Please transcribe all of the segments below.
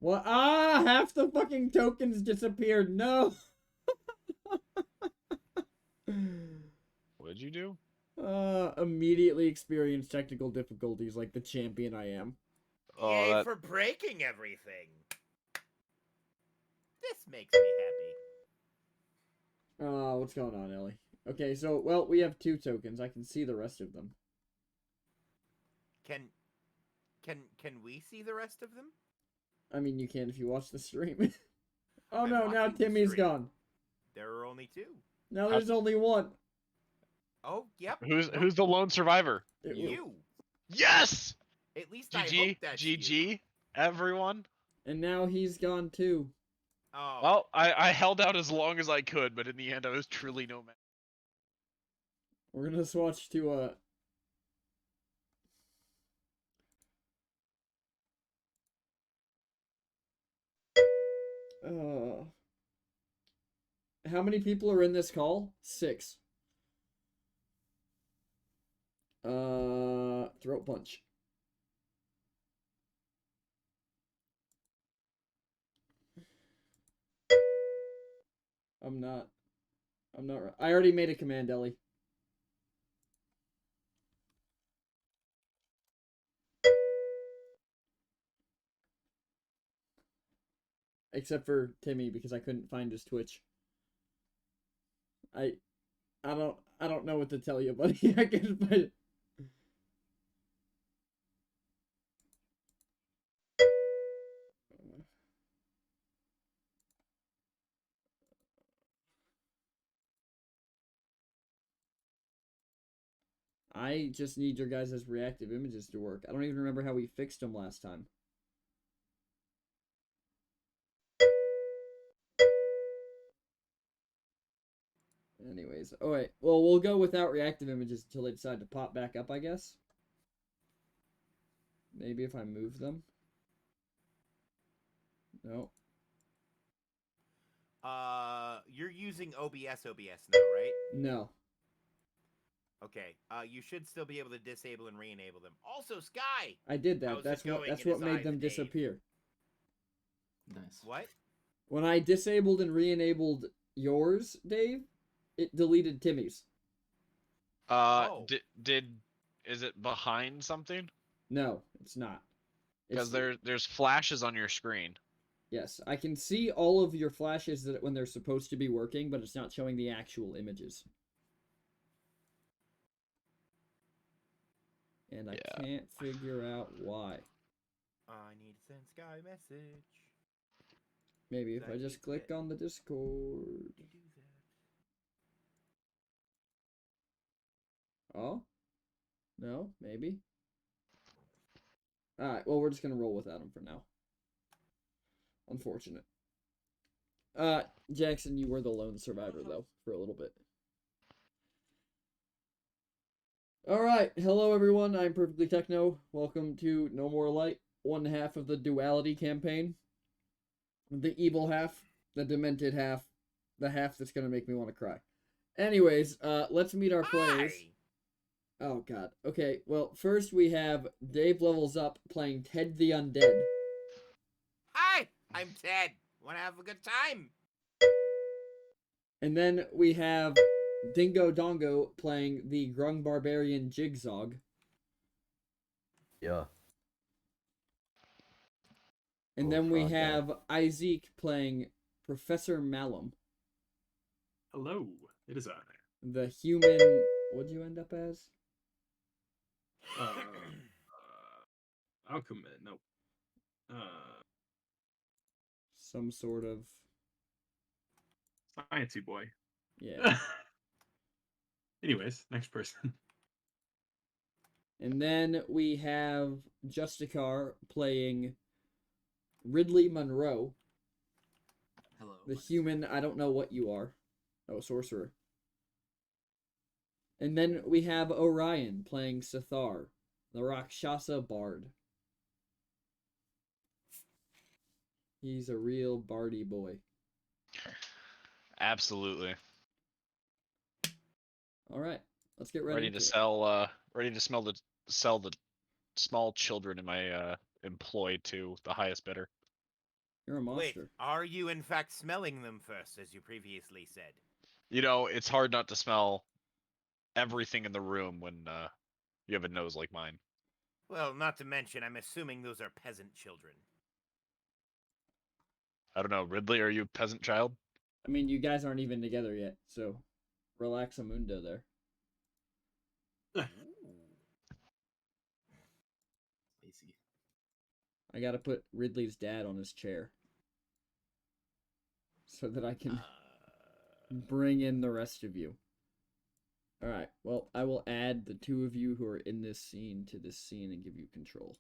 What? Ah, half the fucking tokens disappeared. No. What'd you do? Immediately experienced technical difficulties like the champion I am. Oh, Yay that... for breaking everything. This makes me happy. What's going on, Ellie? Okay, so, well, we have 2 tokens. I can see the rest of them. Can we see the rest of them? I mean, you can if you watch the stream. Oh I'm no, now watching the Timmy's stream. gone. There are only 2. Now there's only 1. Oh, yep. Who's the lone survivor? You. Yes! At least I hope GG, that's you. GG, everyone. And now he's gone too. Oh. Well, I held out as long as I could, but in the end, I was truly no match. We're gonna switch to how many people are in this call? 6. Throat punch. I'm not. I already made a command, Ellie. Except for Timmy because I couldn't find his Twitch. I don't know what to tell you, buddy. I can't find it. I just need your guys' reactive images to work. I don't even remember how we fixed them last time. Anyways, alright. Well, we'll go without reactive images until they decide to pop back up, I guess. Maybe if I move them. No. You're using OBS now, right? No. Okay. You should still be able to disable and re-enable them. Also, Sky. I did that. How's That's it what going that's in what his made eyes, them Dave? disappear. Nice. What? When I disabled and re-enabled yours, Dave, it deleted Timmy's. Oh. Is it behind something? No, it's not. Because there's flashes on your screen. Yes, I can see all of your flashes that when they're supposed to be working, but it's not showing the actual images. And I can't figure out why. I need to send Sky a message. Maybe if I just click on the Discord. Oh? No? Maybe? Alright, well, we're just gonna roll without him for now. Unfortunate. Jackson, you were the lone survivor, though, for a little bit. Alright, hello everyone, I'm Perfectly Techno. Welcome to No More Light, one half of the Duality campaign. The evil half, the demented half, the half that's gonna make me want to cry. Anyways, let's meet our players. Oh god. Okay, well, first we have Dave Levels Up playing Ted the Undead. Hi, I'm Ted. Wanna have a good time? And then we have Dingo Dongo playing the Grung Barbarian Jigzog. Yeah. And then we have Isaac playing Professor Malum. Hello, it is I. The human... What'd you end up as? Alchemist, no. Some sort of... Sciencey boy. Yeah. Anyways, next person. And then we have Justicar playing Ridley Monroe. Hello. The human, I don't know what you are. Oh, sorcerer. And then we have Orion playing Sithar, the Rakshasa Bard. He's a real bardy boy. Absolutely. All right, let's get ready. Ready to sell. Ready to sell the small children in my employ to the highest bidder. You're a Wait, monster. are you in fact smelling them first, as you previously said? You know, it's hard not to smell everything in the room when you have a nose like mine. Well, not to mention, I'm assuming those are peasant children. I don't know, Ridley, are you a peasant child? I mean, you guys aren't even together yet, so relax a mundo there. Spacey. I gotta put Ridley's dad on his chair so that I can bring in the rest of you. Alright, well, I will add the two of you who are in this scene to this scene and give you control.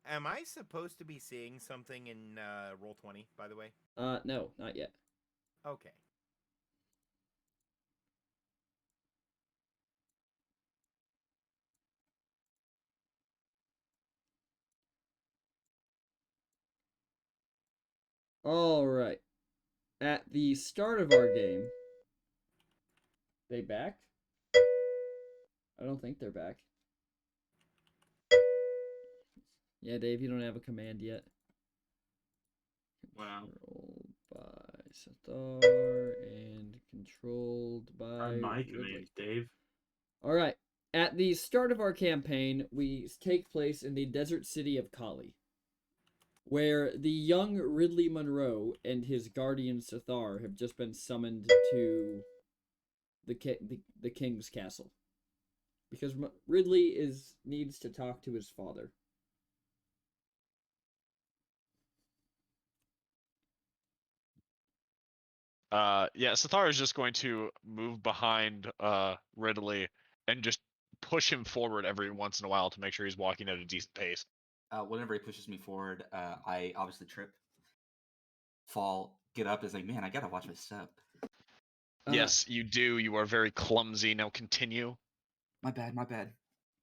Am I supposed to be seeing something in Roll20, by the way? No, not yet. Okay. Alright. At the start of our game... They back? I don't think they're back. Yeah, Dave, you don't have a command yet. Wow. Controlled by Sathar and controlled by On my Ridley. command, Dave. Alright. At the start of our campaign, we take place in the desert city of Kali, where the young Ridley Monroe and his guardian Sathar have just been summoned to the king's castle. Because Ridley needs to talk to his father. Yeah, Sathar is just going to move behind Ridley and just push him forward every once in a while to make sure he's walking at a decent pace. Whenever he pushes me forward, I obviously trip, fall, get up. Is like, man, I gotta watch my step. Yes, you do. You are very clumsy. Now continue. My bad, my bad.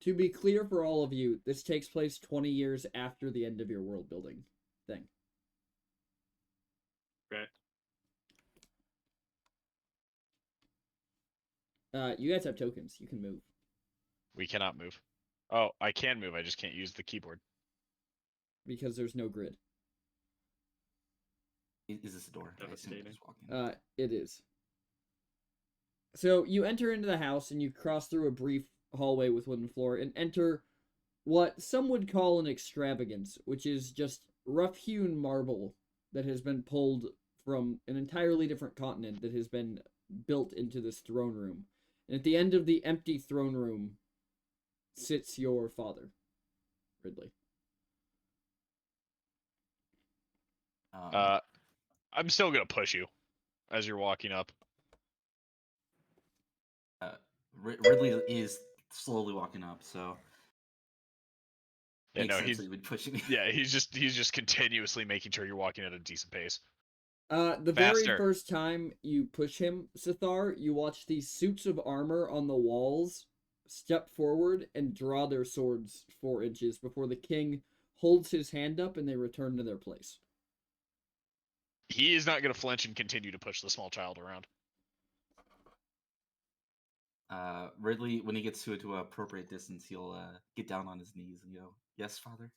To be clear for all of you, this takes place 20 years after the end of your world building thing. Okay. You guys have tokens. You can move. We cannot move. Oh, I can move. I just can't use the keyboard. Because there's no grid. Is this a door? I assume Devastating. just walk in. It is. So you enter into the house and you cross through a brief hallway with wooden floor and enter what some would call an extravagance, which is just rough-hewn marble that has been pulled from an entirely different continent that has been built into this throne room. And at the end of the empty throne room sits your father, Ridley. I'm still gonna push you as you're walking up. Ridley is slowly walking up, so Yeah, makes no, sense he's that he would push me. yeah, he's just continuously making sure you're walking at a decent pace. The Faster. very first time you push him, Sathar, you watch these suits of armor on the walls step forward and draw their swords 4 inches before the king holds his hand up and they return to their place. He is not gonna flinch and continue to push the small child around. Ridley, when he gets to an appropriate distance, he'll get down on his knees and go, "Yes, father."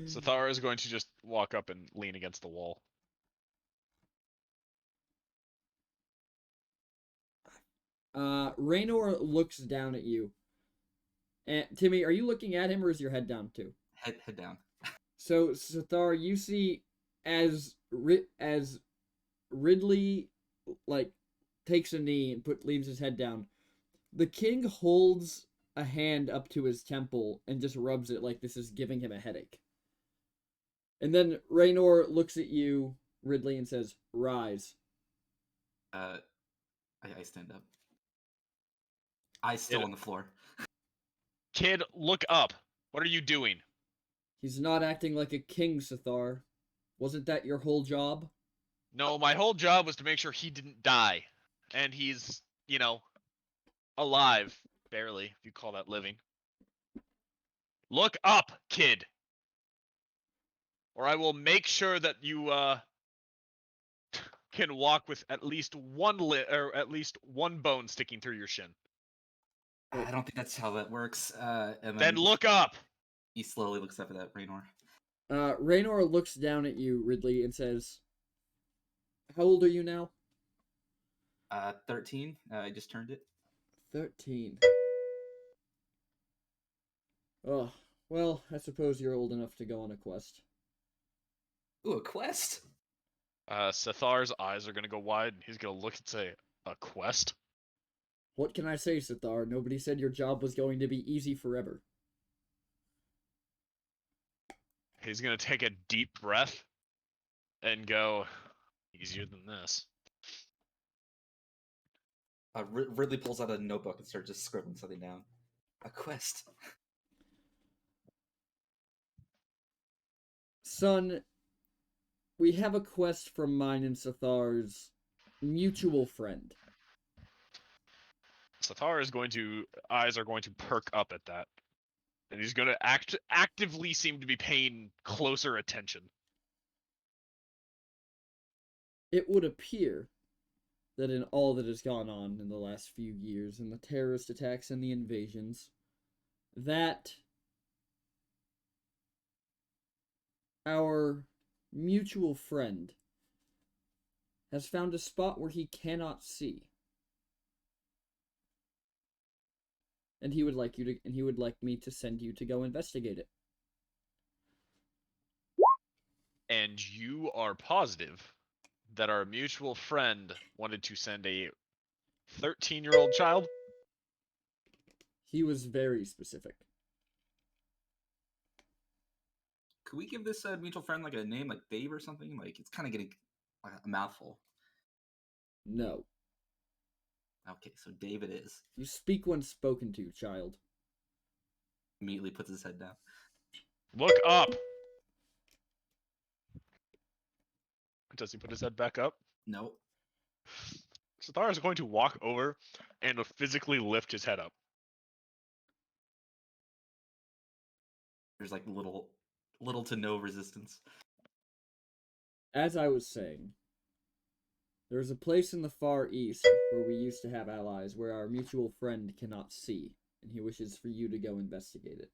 Sathar is going to just walk up and lean against the wall. Raynor looks down at you. And Timmy, are you looking at him or is your head down too? Head down. So Sathar, you see as Ridley takes a knee and leaves his head down, the king holds a hand up to his temple and just rubs it like this is giving him a headache. And then Raynor looks at you, Ridley, and says, "Rise." I stand up. Eyes still on the floor. Kid, look up. What are you doing? He's not acting like a king, Sathar. Wasn't that your whole job? No, my whole job was to make sure he didn't die. And he's, alive. Barely, if you call that living. Look up, kid! Or I will make sure that you, can walk with at least one bone sticking through your shin. I don't think that's how that works. And Then look up. He slowly looks up at that Raynor. Raynor looks down at you, Ridley, and says, "How old are you now?" 13. I just turned it. 13. Oh, well, I suppose you're old enough to go on a quest. Ooh, a quest? Sethar's eyes are gonna go wide, and he's gonna look and say, "A quest?" What can I say, Sethar? Nobody said your job was going to be easy forever. He's gonna take a deep breath and go, "Easier than this." Ridley pulls out a notebook and starts just scribbling something down. A quest. Son, we have a quest from mine and Sethar's mutual friend. Sethar is eyes are going to perk up at that. And he's gonna actively seem to be paying closer attention. It would appear that in all that has gone on in the last few years, in the terrorist attacks and the invasions, that our mutual friend has found a spot where he cannot see. And he would like me to send you to go investigate it. And you are positive that our mutual friend wanted to send a 13-year-old child? He was very specific. Could we give this mutual friend like a name like Dave or something? Like it's kind of getting like a mouthful. No. Okay, so Dave it is. You speak when spoken to, child. Immediately puts his head down. Look up! Does he put his head back up? Nope. Sethar is going to walk over and physically lift his head up. There's like little to no resistance. As I was saying, there's a place in the Far East where we used to have allies where our mutual friend cannot see, and he wishes for you to go investigate it.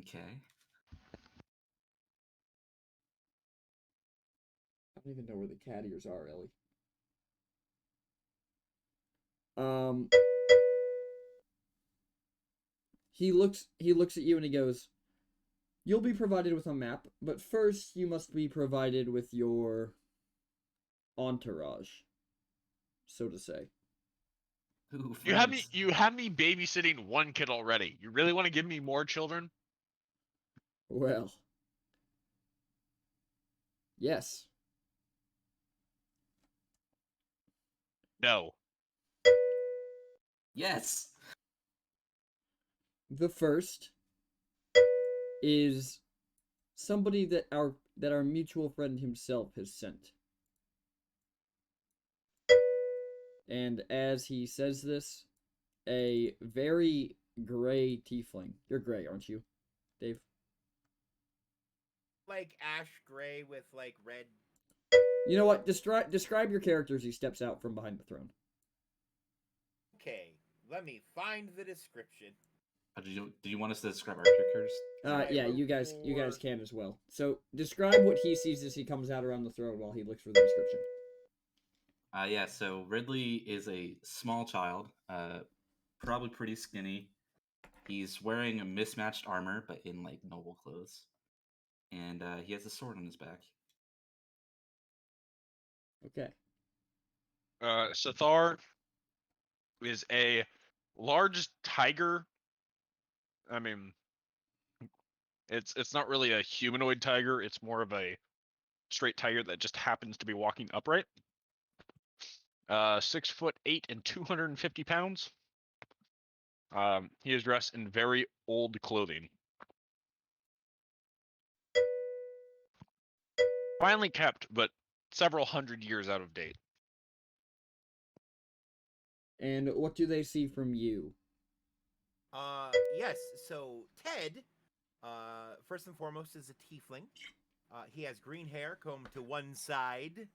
Okay. I don't even know where the cat ears are, Ellie. He looks at you and he goes, "You'll be provided with a map, but first you must be provided with your entourage, so to say." Ooh, You have me babysitting one kid already. You really want to give me more children? Well, yes. No. Yes. The first is somebody that our mutual friend himself has sent. And as he says this, a very gray tiefling. You're gray, aren't you, Dave? Like ash gray with like red. You know what? Describe your character as he steps out from behind the throne. Okay, let me find the description. Did you want us to describe our characters? Yeah, you guys can as well. So describe what he sees as he comes out around the throne while he looks for the description. Yeah, so Ridley is a small child, probably pretty skinny. He's wearing a mismatched armor, but in like noble clothes. And he has a sword on his back. Okay. Sethar is a large tiger. I mean, it's not really a humanoid tiger. It's more of a straight tiger that just happens to be walking upright. 6'8" and 250 pounds. He is dressed in very old clothing. Finely kept, but several hundred years out of date. And what do they see from you? Yes. So Ted, first and foremost, is a tiefling. He has green hair combed to one side,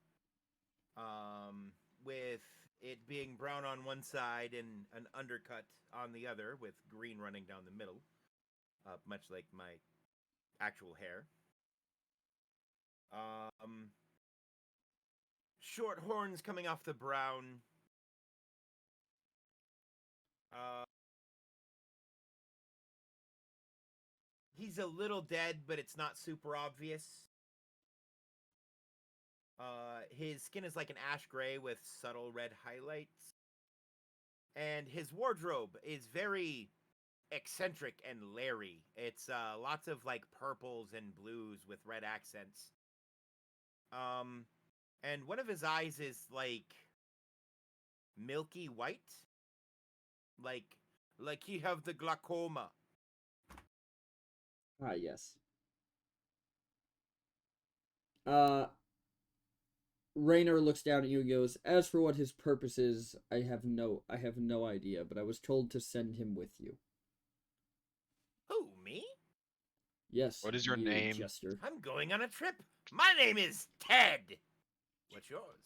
with it being brown on one side and an undercut on the other, with green running down the middle, much like my actual hair. Short horns coming off the brown. He's a little dead, but it's not super obvious. His skin is like an ash gray with subtle red highlights. And his wardrobe is very eccentric and leery. It's lots of like purples and blues with red accents. And one of his eyes is like milky white. Like he have the glaucoma. Ah, yes. Raynor looks down at you and goes, "As for what his purpose is, I have no idea, but I was told to send him with you." Who, me? Yes. What is your you name? Jester. I'm going on a trip. My name is Ted. What's yours?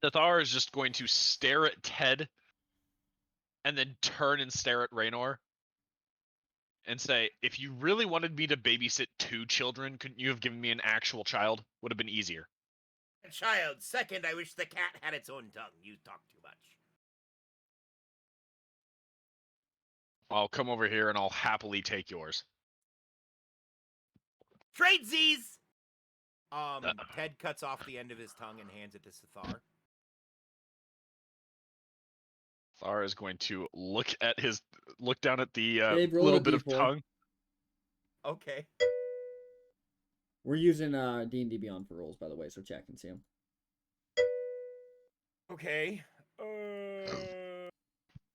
Tathar is just going to stare at Ted and then turn and stare at Raynor and say, if you really wanted me to babysit 2 children, couldn't you have given me an actual child? Would have been easier. A child. Second, I wish the cat had its own tongue. You talk too much. I'll come over here and I'll happily take yours. Tradesies! Ted cuts off the end of his tongue and hands it to Sathar. Thar is going to look down at the Dave, roll little a bit of D4. tongue. Okay. We're using D&D Beyond for rolls, by the way, so chat can see them. Okay.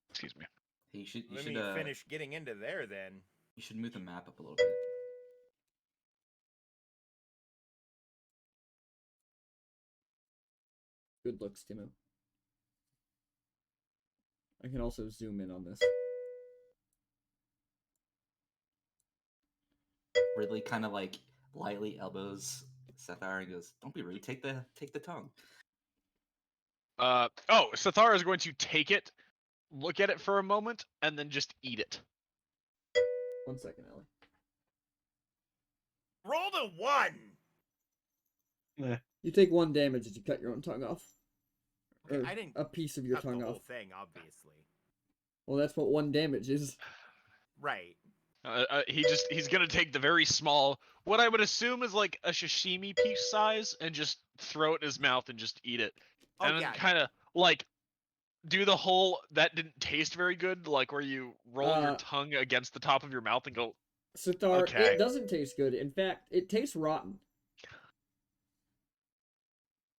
Excuse me. Hey, you should Let me finish getting into there then. You should move the map up a little bit. Good looks, Timo. I can also zoom in on this. Ridley kind of like lightly elbows Sethar and goes, "Don't be rude. Take the tongue." Sathar is going to take it, look at it for a moment, and then just eat it. 1 second, Ellie. Roll the 1! You take 1 damage as you cut your own tongue off. Okay, Or I didn't a piece of your cut tongue the off. whole thing, obviously. Well, that's what 1 damage is. Right. He's gonna take the very small, what I would assume is like a sashimi piece size, and just throw it in his mouth and just eat it. Oh, And then yeah. kind of like do the whole that didn't taste very good, like where you roll your tongue against the top of your mouth and go, Sathar, Okay. it doesn't taste good. In fact, it tastes rotten.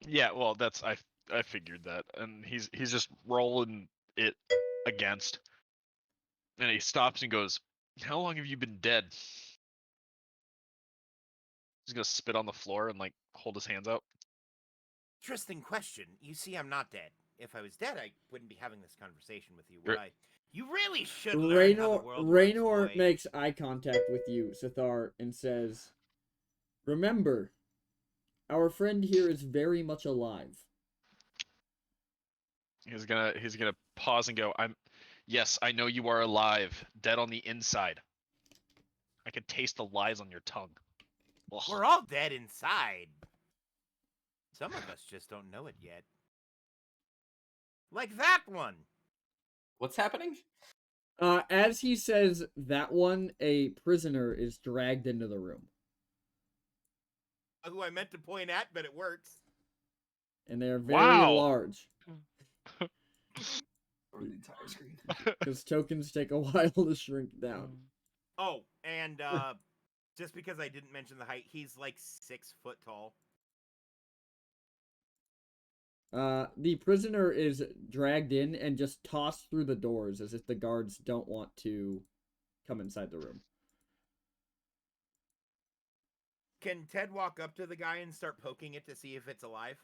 yeah, well, that's I figured that, and he's just rolling it against, and he stops and goes, "How long have you been dead?" He's gonna spit on the floor and like hold his hands out. Interesting question. You see, I'm not dead. If I was dead, I wouldn't be having this conversation with you, would I? You really should learn how the world Raynor works, boy. makes eye contact with you, Sathar, and says, "Remember, our friend here is very much alive." He's gonna pause and go, yes, I know you are alive, dead on the inside. I can taste the lies on your tongue. Ugh. We're all dead inside. Some of us just don't know it yet. Like that one. What's happening? As he says that one, a prisoner is dragged into the room. Who I meant to point at, but it works. And they are very Wow. large. Over the entire screen. Because tokens take a while to shrink down. Oh, and just because I didn't mention the height, he's like 6 foot tall. The prisoner is dragged in and just tossed through the doors as if the guards don't want to come inside the room. Can Ted walk up to the guy and start poking it to see if it's alive?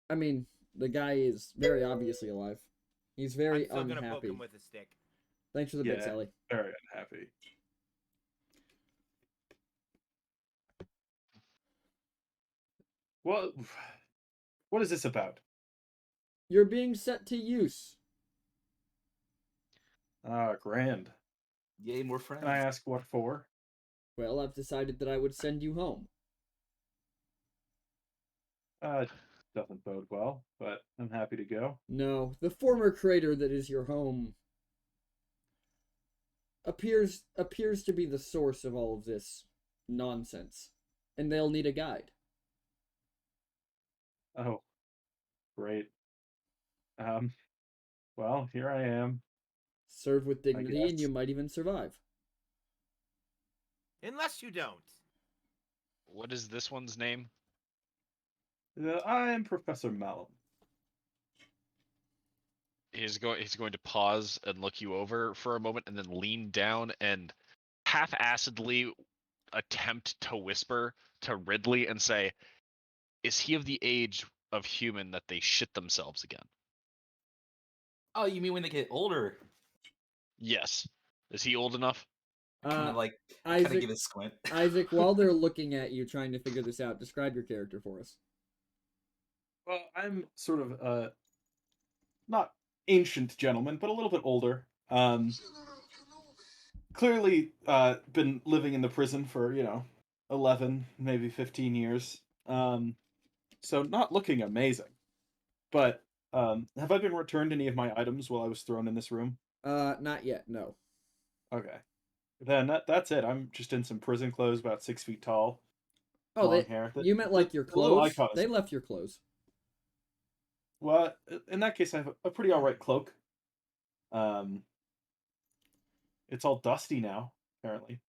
I mean, the guy is very obviously alive. He's very I'm still unhappy. gonna poke him with a stick. Thanks for the bits, Yeah. Ellie. Very unhappy. Well, what is this about? You're being set to use. Grand. Yay, more friends. Can I ask what for? Well, I've decided that I would send you home. Doesn't bode well, but I'm happy to go. No, the former crater that is your home appears to be the source of all of this nonsense, and they'll need a guide. Oh, great. Well, here I am. Serve with dignity, and guess. you might even survive. Unless you don't. What is this one's name? I am Professor Malum. He's going to pause and look you over for a moment and then lean down and half-assedly attempt to whisper to Ridley and say, "Is he of the age of human that they shit themselves again?" Oh, you mean when they get older? Yes. Is he old enough? Kind of like, Isaac, give a squint. Isaac, while they're looking at you trying to figure this out, describe your character for us. Well, I'm sort of not ancient gentleman, but a little bit older. Clearly been living in the prison for, 11, maybe 15 years. So not looking amazing. But have I been returned any of my items while I was thrown in this room? Not yet, no. Okay. Then that's it. I'm just in some prison clothes, about 6 feet tall. Oh, long hair. you meant like your the little clothes? icon is- They left your clothes. Well, in that case, I have a pretty alright cloak. It's all dusty now, apparently.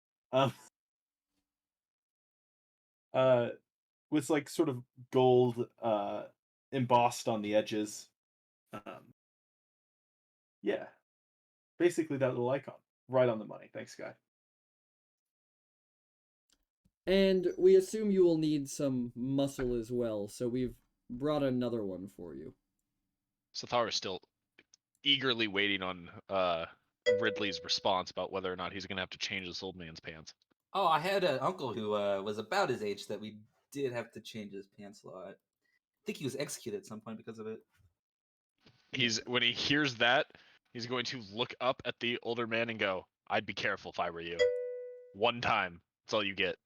With like sort of gold embossed on the edges. Yeah. Basically that little icon. Right on the money. Thanks, guy. And we assume you will need some muscle as well, so we've brought another one for you. Sathar is still eagerly waiting on Ridley's response about whether or not he's going to have to change this old man's pants. Oh, I had an uncle who was about his age that we did have to change his pants a lot. I think he was executed at some point because of it. When he hears that, he's going to look up at the older man and go, "I'd be careful if I were you. One time. That's all you get."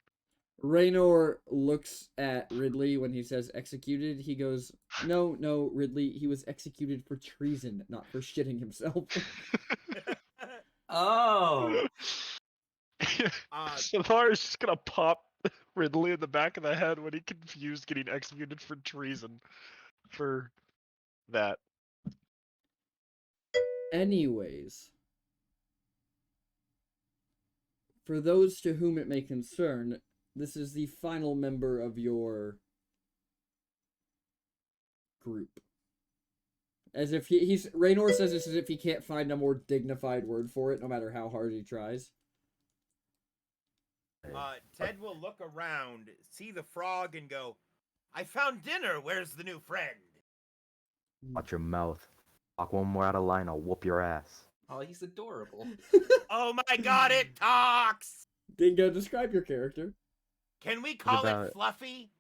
Raynor looks at Ridley when he says executed. He goes, No, Ridley, he was executed for treason, not for shitting himself. Oh. Sathar is just gonna pop Ridley in the back of the head when he confused getting executed for treason for that. Anyways, for those to whom it may concern, this is the final member of your group. As if Raynor says this as if he can't find a more dignified word for it, no matter how hard he tries. Ted will look around, see the frog, and go, "I found dinner. Where's the new friend?" Watch your mouth. Talk one more out of line, I'll whoop your ass. Oh, he's adorable. Oh my god, it talks! Dingo, describe your character. Can we call it about- Fluffy?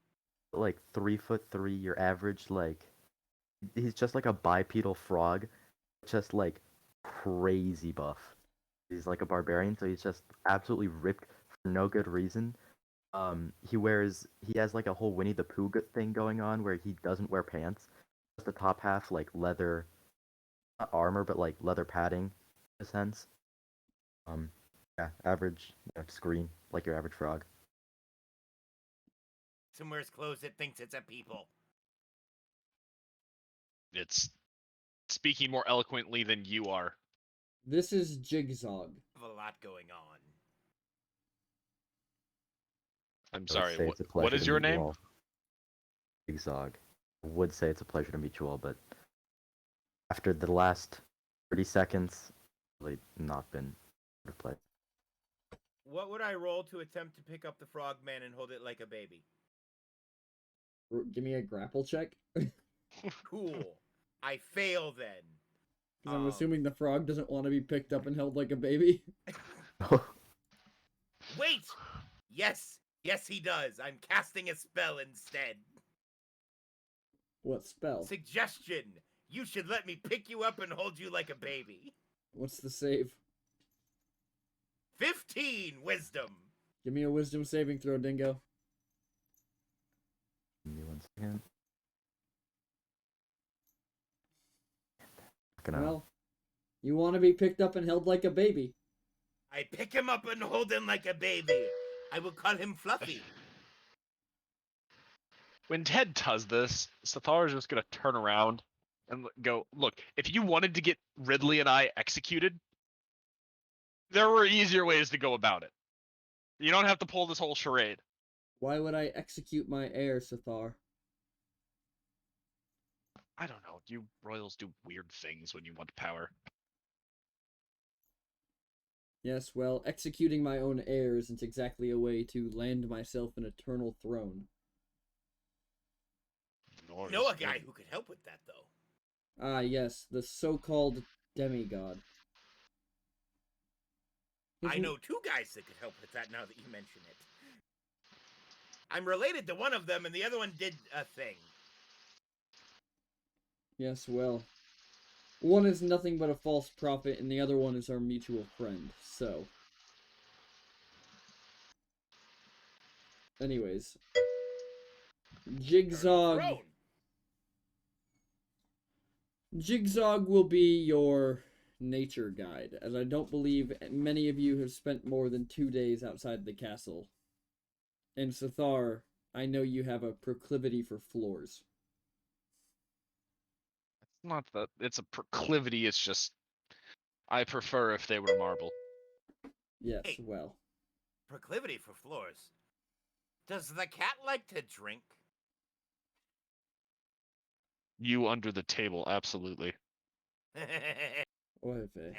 Like 3'3", your average, like, he's just like a bipedal frog, just like crazy buff. He's like a barbarian, so he's just absolutely ripped for no good reason. He has like a whole Winnie the Pooh thing going on where he doesn't wear pants. Just the top half like leather, not armor, but like leather padding, in a sense. Yeah, average, just green, like your average frog. Somewhere's clothes it thinks it's a people. It's speaking more eloquently than you are. This is Jigzog. Have a lot going on. I'm I would sorry. say it's a What pleasure is to your meet you name? all. Zigzag. I would say it's a pleasure to meet you all, but after the last 30 seconds, really not been to play. What would I roll to attempt to pick up the frogman and hold it like a baby? Give me a grapple check. Cool. I fail then. Because I'm assuming the frog doesn't want to be picked up and held like a baby. Wait! Yes! Yes, he does. I'm casting a spell instead. What spell? Suggestion. You should let me pick you up and hold you like a baby. What's the save? 15 wisdom. Give me a wisdom saving throw, Dingo. Give me 1 second. Fucking hell. Well, you want to be picked up and held like a baby. I pick him up and hold him like a baby. I will call him Fluffy. When Ted does this, Sathar is just gonna turn around and go, look, if you wanted to get Ridley and I executed, there were easier ways to go about it. You don't have to pull this whole charade. Why would I execute my heir, Sathar? I don't know. You royals do weird things when you want power. Yes, well, executing my own heir isn't exactly a way to land myself an eternal throne. Nor Know a is guy it- who could help with that, though. Ah, yes, the so-called demigod. I know 2 guys that could help with that now that you mention it. I'm related to one of them, and the other one did a thing. Yes, well, one is nothing but a false prophet, and the other one is our mutual friend, so. Anyways. Jigsaw. Throne. Jigsaw will be your nature guide, as I don't believe many of you have spent more than 2 days outside the castle. And Sathar, I know you have a proclivity for floors. It's not that it's a proclivity, it's just I prefer if they were marble. Yes, Hey. well. Proclivity for floors. Does the cat like to drink? You under the table, absolutely. Oive.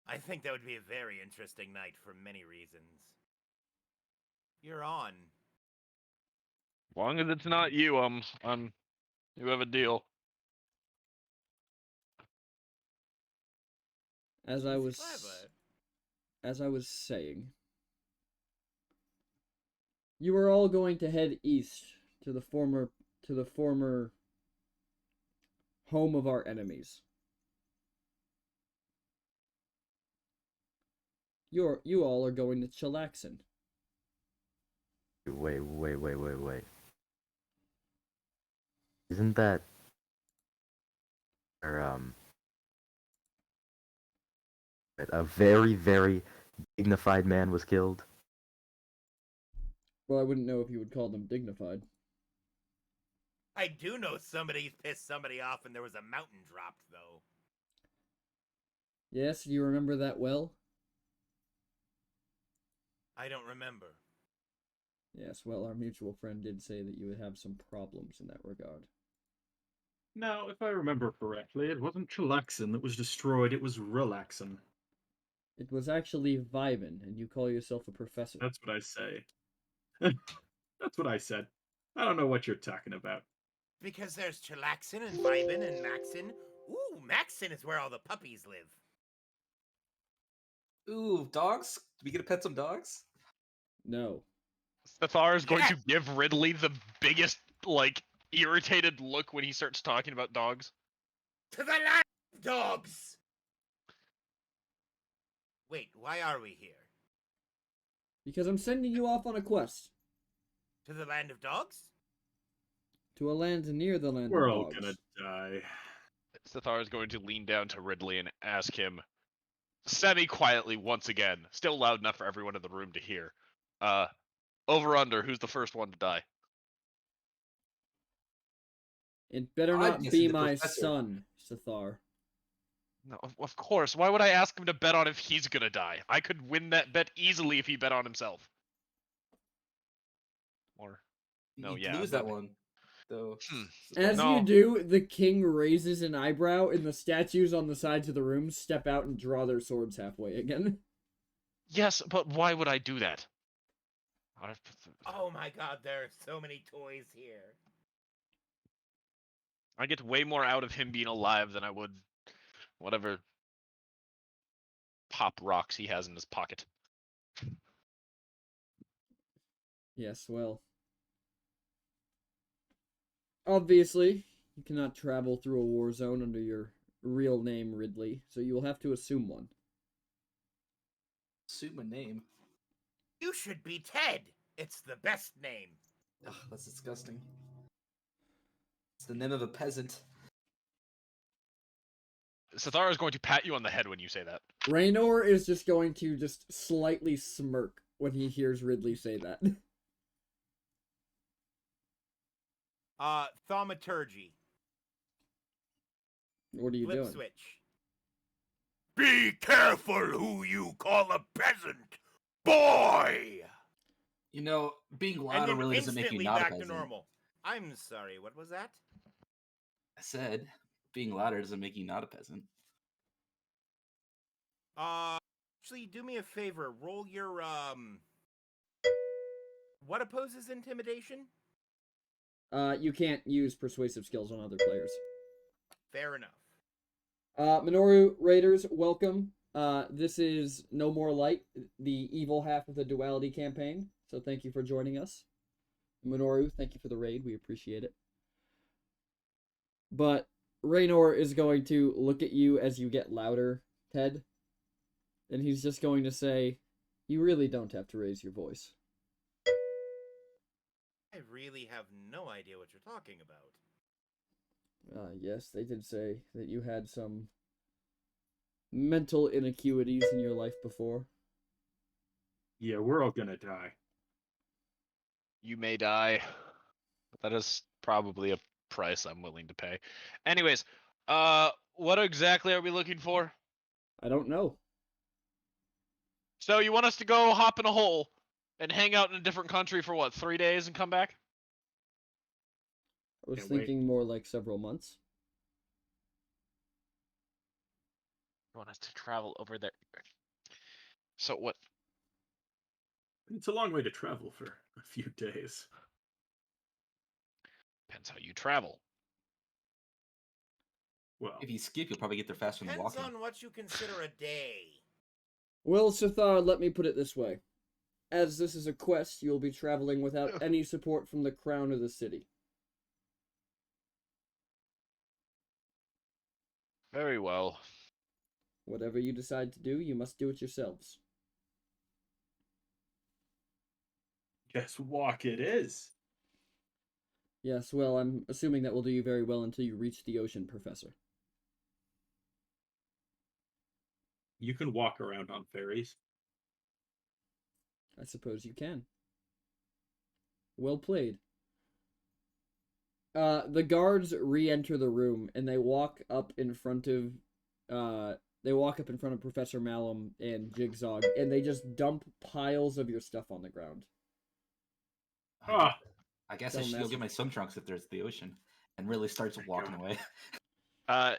I think that would be a very interesting night for many reasons. You're on. As long as it's not you, you have a deal. As I He's was clever. as I was saying, you are all going to head east to the former home of our enemies. You all are going to Chilaxin. Wait. Isn't that where a very, very dignified man was killed? Well, I wouldn't know if you would call them dignified. I do know somebody pissed somebody off and there was a mountain dropped, though. Yes, do you remember that well? I don't remember. Yes, well, our mutual friend did say that you would have some problems in that regard. Now, if I remember correctly, it wasn't Chilaxin that was destroyed, it was Relaxin. It was actually Vibin, and you call yourself a professor. That's what I say. That's what I said. I don't know what you're talking about. Because there's Chilaxin and Vibin and Maxin. Ooh, Maxin is where all the puppies live. Ooh, dogs? Do we get to pet some dogs? No. Sathar is going Yes! to give Ridley the biggest, irritated look when he starts talking about dogs. To the land of dogs! Wait, why are we here? Because I'm sending you off on a quest. To the land of dogs? To a land near the land We're of all dogs. gonna die. Sathar is going to lean down to Ridley and ask him, semi-quietly once again, still loud enough for everyone in the room to hear. Over under, who's the first one to die? It better I'm not guessing be the my professor. son, Sathar. No, of course. Why would I ask him to bet on if he's gonna die? I could win that bet easily if he bet on himself. Or No, You'd yeah, lose but- that one. Though. As No. you do, the king raises an eyebrow, and the statues on the sides of the room step out and draw their swords halfway again. yes, but why would I do that? Oh my god, there are so many toys here. I get way more out of him being alive than I would whatever pop rocks he has in his pocket. Yes, well. Obviously, you cannot travel through a war zone under your real name, Ridley, so you will have to assume one. Assume a name. You should be Ted. It's the best name. Ugh, that's disgusting. It's the name of a peasant. Sathara is going to pat you on the head when you say that. Raynor is just going to just slightly smirk when he hears Ridley say that. Thaumaturgy. What are you Flip doing? switch. Be careful who you call a peasant, boy! You know, being And louder then really doesn't make you instantly not a back to peasant. normal. I'm sorry, what was that? I said, being louder doesn't make you not a peasant. Actually, do me a favor. Roll your, What opposes intimidation? You can't use persuasive skills on other players. Fair enough. Minoru Raiders, welcome. This is No More Light, the evil half of the Duality campaign. So thank you for joining us. Minoru, thank you for the raid. We appreciate it. But Raynor is going to look at you as you get louder, Ted. And he's just going to say, you really don't have to raise your voice. I really have no idea what you're talking about. Yes, they did say that you had some mental inequities in your life before. Yeah, we're all gonna die. You may die. But that is probably a price I'm willing to pay. Anyways, what exactly are we looking for? I don't know. So you want us to go hop in a hole and hang out in a different country for what, 3 days and come back? I was Can't wait. thinking more like several months. You want us to travel over there? So what? It's a long way to travel for a few days. Depends how you travel. Well, If you skip, you'll probably get there faster than Depends walking. on what you consider a day. Well, Sathar, let me put it this way. As this is a quest, you will be traveling without any support from the crown of the city. Very well. Whatever you decide to do, you must do it yourselves. guess walk it is. Yes, well, I'm assuming that will do you very well until you reach the ocean, Professor. You can walk around on ferries. I suppose you can. Well played. The guards re-enter the room and they walk up in front of Professor Malum and Jigsaw, and they just dump piles of your stuff on the ground. Ah, I guess I Don't should go mess get with my it. swim trunks if there's the ocean, and really starts My walking God. away.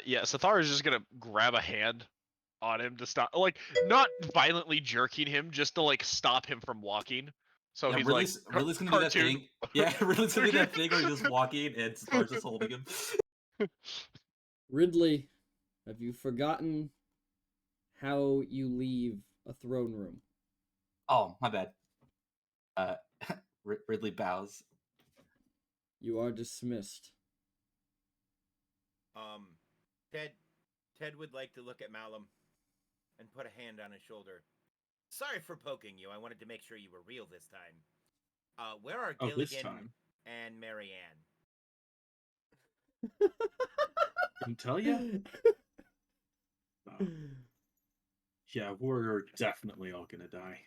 Yeah, Sathar is just gonna grab a hand on him to stop, like, not violently jerking him, just to like stop him from walking. So Yeah, he's Ridley's, like Ridley's gonna do that cartoon. thing. Yeah, Ridley's gonna do that thing where he's just walking and starts just holding him. Ridley, have you forgotten how you leave a throne room? Oh, my bad. Ridley bows. You are dismissed. Ted would like to look at Malum and put a hand on his shoulder. Sorry for poking you. I wanted to make sure you were real this time. Where are oh, this Gilligan time. and Marianne? Didn't tell you? Yeah, we're definitely all gonna die.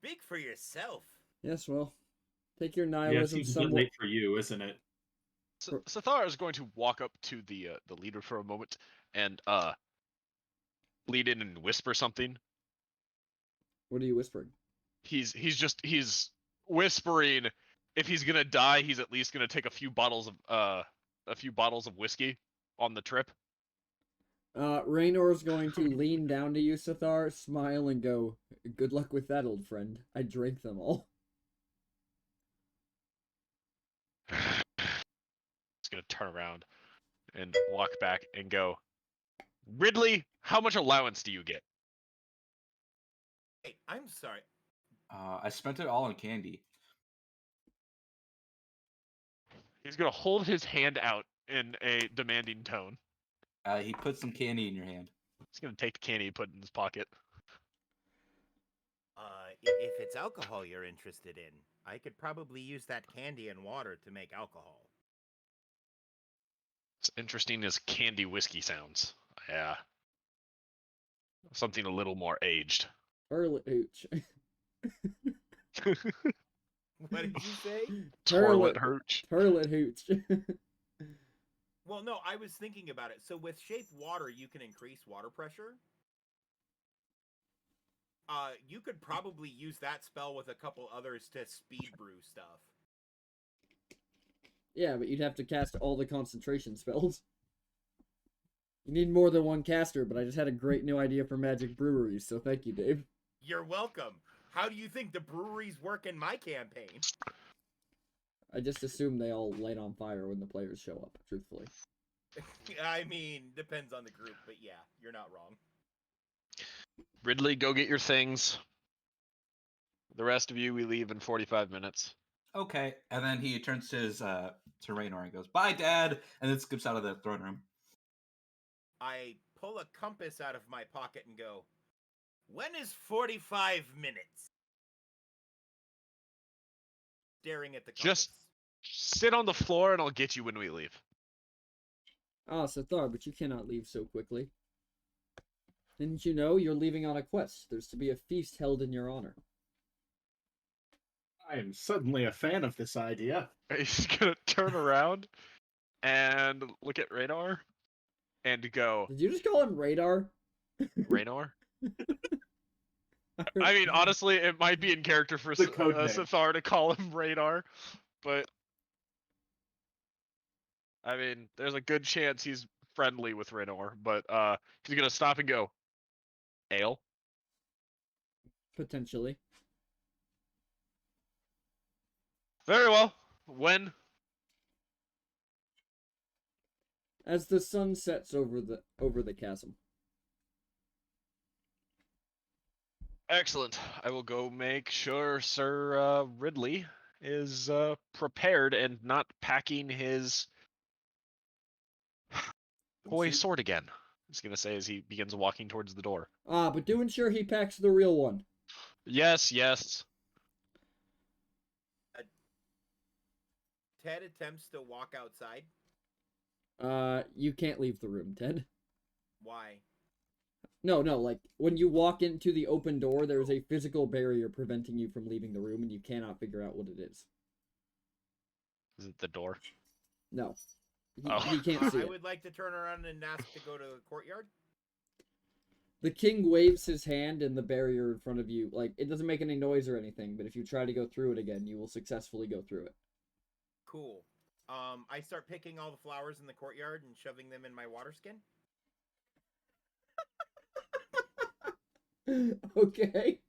Speak for yourself. Yes, well, take your Yeah, it nihilism seems a bit somewhat. late for you, isn't it? Sathar is going to walk up to the leader for a moment and lead in and whisper something. What are you whispering? He's whispering if he's gonna die, he's at least gonna take a few bottles of whiskey on the trip. Raynor's going to lean down to you, Sathar, smile, and go, "Good luck with that, old friend. I drank them all." He's gonna turn around and walk back and go, Ridley, how much allowance do you get? Hey, I'm sorry. I spent it all on candy. He's gonna hold his hand out in a demanding tone. He puts some candy in your hand. He's gonna take the candy and put it in his pocket. If it's alcohol you're interested in, I could probably use that candy and water to make alcohol. It's interesting as candy whiskey sounds. Yeah. Something a little more aged. Turlet hooch. What did you say? Toilet hooch. Turlet hooch. Well, no, I was thinking about it. So with shape water, you can increase water pressure. You could probably use that spell with a couple others to speed brew stuff. Yeah, but you'd have to cast all the concentration spells. You need more than one caster, but I just had a great new idea for magic breweries, so thank you, Dave. You're welcome. How do you think the breweries work in my campaign? I just assume they all light on fire when the players show up, truthfully. I mean, depends on the group, but yeah, you're not wrong. Ridley, go get your things. The rest of you, we leave in 45 minutes. Okay, and then he turns to his to Raynor and goes, "Bye, Dad," and then skips out of the throne room. I pull a compass out of my pocket and go, "When is 45 minutes?" Staring at the compass. Just sit on the floor and I'll get you when we leave. Ah, Sathar, but you cannot leave so quickly. Didn't you know you're leaving on a quest? There's to be a feast held in your honor. I am suddenly a fan of this idea. He's gonna turn around and look at Radar and go, Did you just call him Radar? Raynor? I mean, honestly, it might be in character for The code name. Sathar to call him Radar, but I mean, there's a good chance he's friendly with Raynor, but he's gonna stop and go, Ale? Potentially. Very well. When? As the sun sets over the chasm. Excellent. I will go make sure Sir Ridley is prepared and not packing his toy sword again. He's gonna say as he begins walking towards the door. Ah, but do ensure he packs the real one. Yes, yes. Ted attempts to walk outside. You can't leave the room, Ted. Why? No, like, when you walk into the open door, there's a physical barrier preventing you from leaving the room, and you cannot figure out what it is. Is it the door? No. Oh. He can't see I it. would like to turn around and ask to go to the courtyard. The king waves his hand, and the barrier in front of you, like, it doesn't make any noise or anything, but if you try to go through it again, you will successfully go through it. Cool. I start picking all the flowers in the courtyard and shoving them in my water skin. Okay.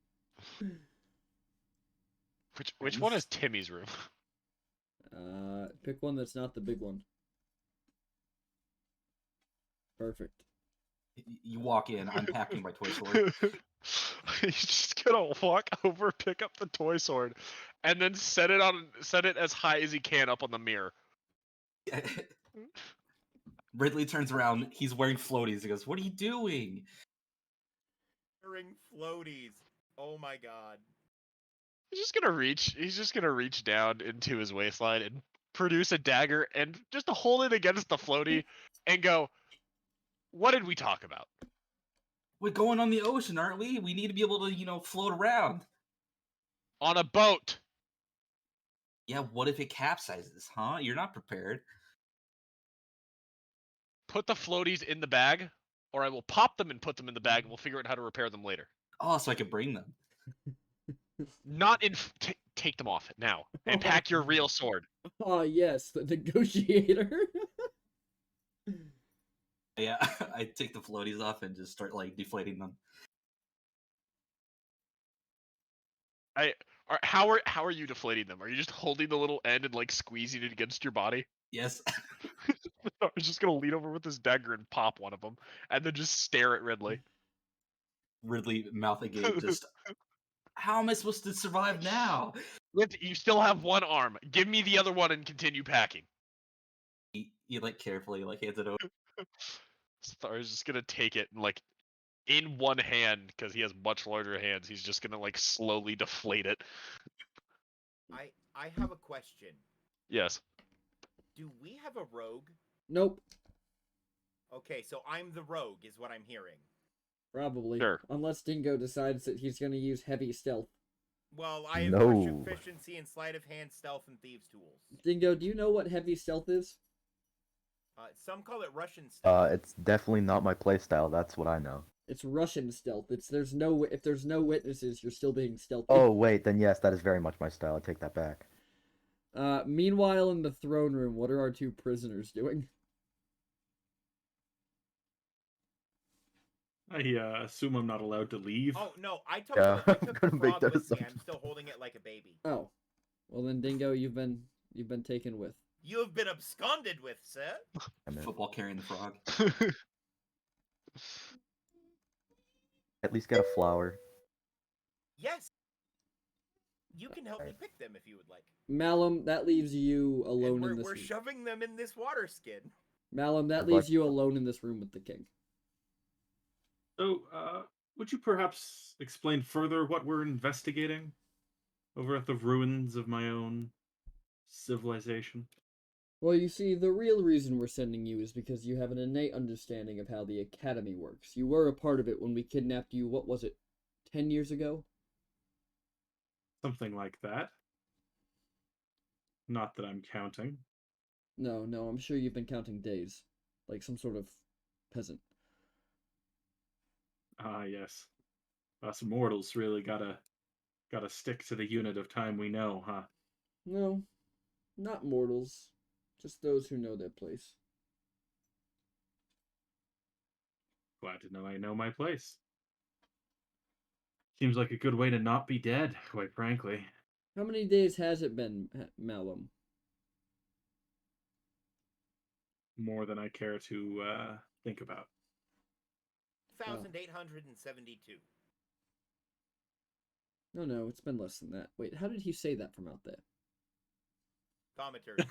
Which one is Timmy's room? Pick one that's not the big one. Perfect. You walk in, I'm packing my toy sword. He's just gonna walk over, pick up the toy sword, and then set it as high as he can up on the mirror. Ridley turns around. He's wearing floaties. He goes, "What are you doing?" Wearing floaties. Oh my god. He's just gonna reach down into his waistline and produce a dagger and just hold it against the floaty and go, "What did we talk about?" We're going on the ocean, aren't we? We need to be able to, float around. On a boat. Yeah, what if it capsizes, huh? You're not prepared. Put the floaties in the bag, or I will pop them and put them in the bag, and we'll figure out how to repair them later. Oh, so I can bring them. Not in. Take them off now and pack your real sword. Oh, yes, the negotiator. Yeah, I take the floaties off and just start, deflating them. How are you deflating them? Are you just holding the little end and squeezing it against your body? Yes. I was just gonna lean over with this dagger and pop one of them, and then just stare at Ridley. Ridley, mouth agape, just... How am I supposed to survive now? You still have one arm. Give me the other one and continue packing. He like carefully like hands it over. Star's just gonna take it and like in one hand because he has much larger hands. He's just gonna like slowly deflate it. I have a question. Yes. Do we have a rogue? Nope, Okay, so I'm the rogue, is what I'm hearing. probably. Sure. Unless Dingo decides that he's gonna use heavy stealth. Well, I have No. proficiency in sleight of hand, stealth, and thieves' tools. Dingo, do you know what heavy stealth is? Some call it Russian stealth. It's definitely not my playstyle. That's what I know. It's Russian stealth. If there's no witnesses, you're still being stealthy. Oh wait, then yes, that is very much my style. I take that back. Meanwhile, in the throne room, what are our two prisoners doing? I assume I'm not allowed to leave. Oh no, I took, Yeah, I I'm took the gonna make frog that with me. I'm assumption. still holding it like a baby. Oh, well then, Dingo, you've been taken with. You have been absconded with, sir. Damn it. Football carrying the frog. At least get a flower. Yes. You can help me Right. pick them if you would like. Malum, that leaves you And alone we're, in this we're room. shoving them in this water skin. Malum, that Good luck. leaves you alone in this room with the king. So, would you perhaps explain further what we're investigating over at the ruins of my own civilization? Well, you see, the real reason we're sending you is because you have an innate understanding of how the Academy works. You were a part of it when we kidnapped you, what was it, 10 years ago? Something like that. Not that I'm counting. No, I'm sure you've been counting days. Like some sort of peasant. Ah, yes. Us mortals really gotta stick to the unit of time we know, huh? No, not mortals. Just those who know their place. Glad to know I know my place. Seems like a good way to not be dead, quite frankly. How many days has it been, Malum? More than I care to think about. 1,872. No, it's been less than that. Wait, how did he say that from out there? Thaumaturgy.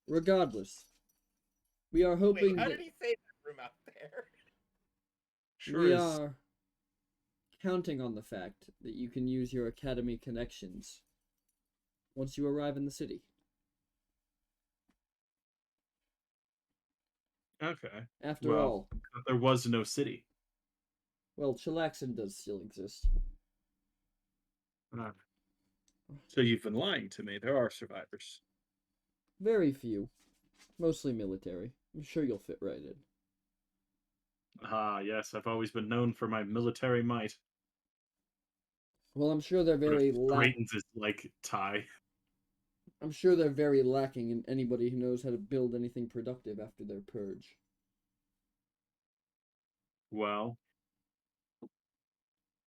Regardless, we are hoping Wait, how that did he say that from out there? we are counting on the fact that you can use your academy connections once you arrive in the city. Okay. After Well, all, there was no city. well, Chilaxin does still exist. Ah. So you've been lying to me. There are survivors. Very few. Mostly military. I'm sure you'll fit right in. Ah, yes, I've always been known for my military might. Well, I'm sure they're But very if Drayton's is like tie. I'm sure they're very lacking in anybody who knows how to build anything productive after their purge. Well,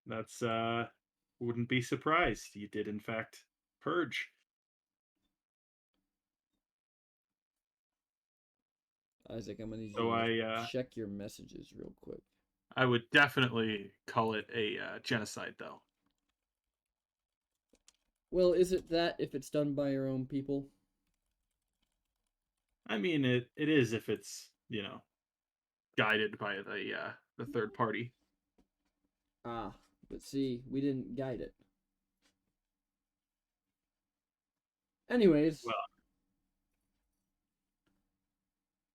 that's wouldn't be surprised. You did in fact purge. Isaac, I'm gonna need So you to I check your messages real quick. I would definitely call it a genocide, though. Well, is it that if it's done by your own people? I mean, it is if it's guided by the third party. Ah, but see, we didn't guide it. Anyways, Well-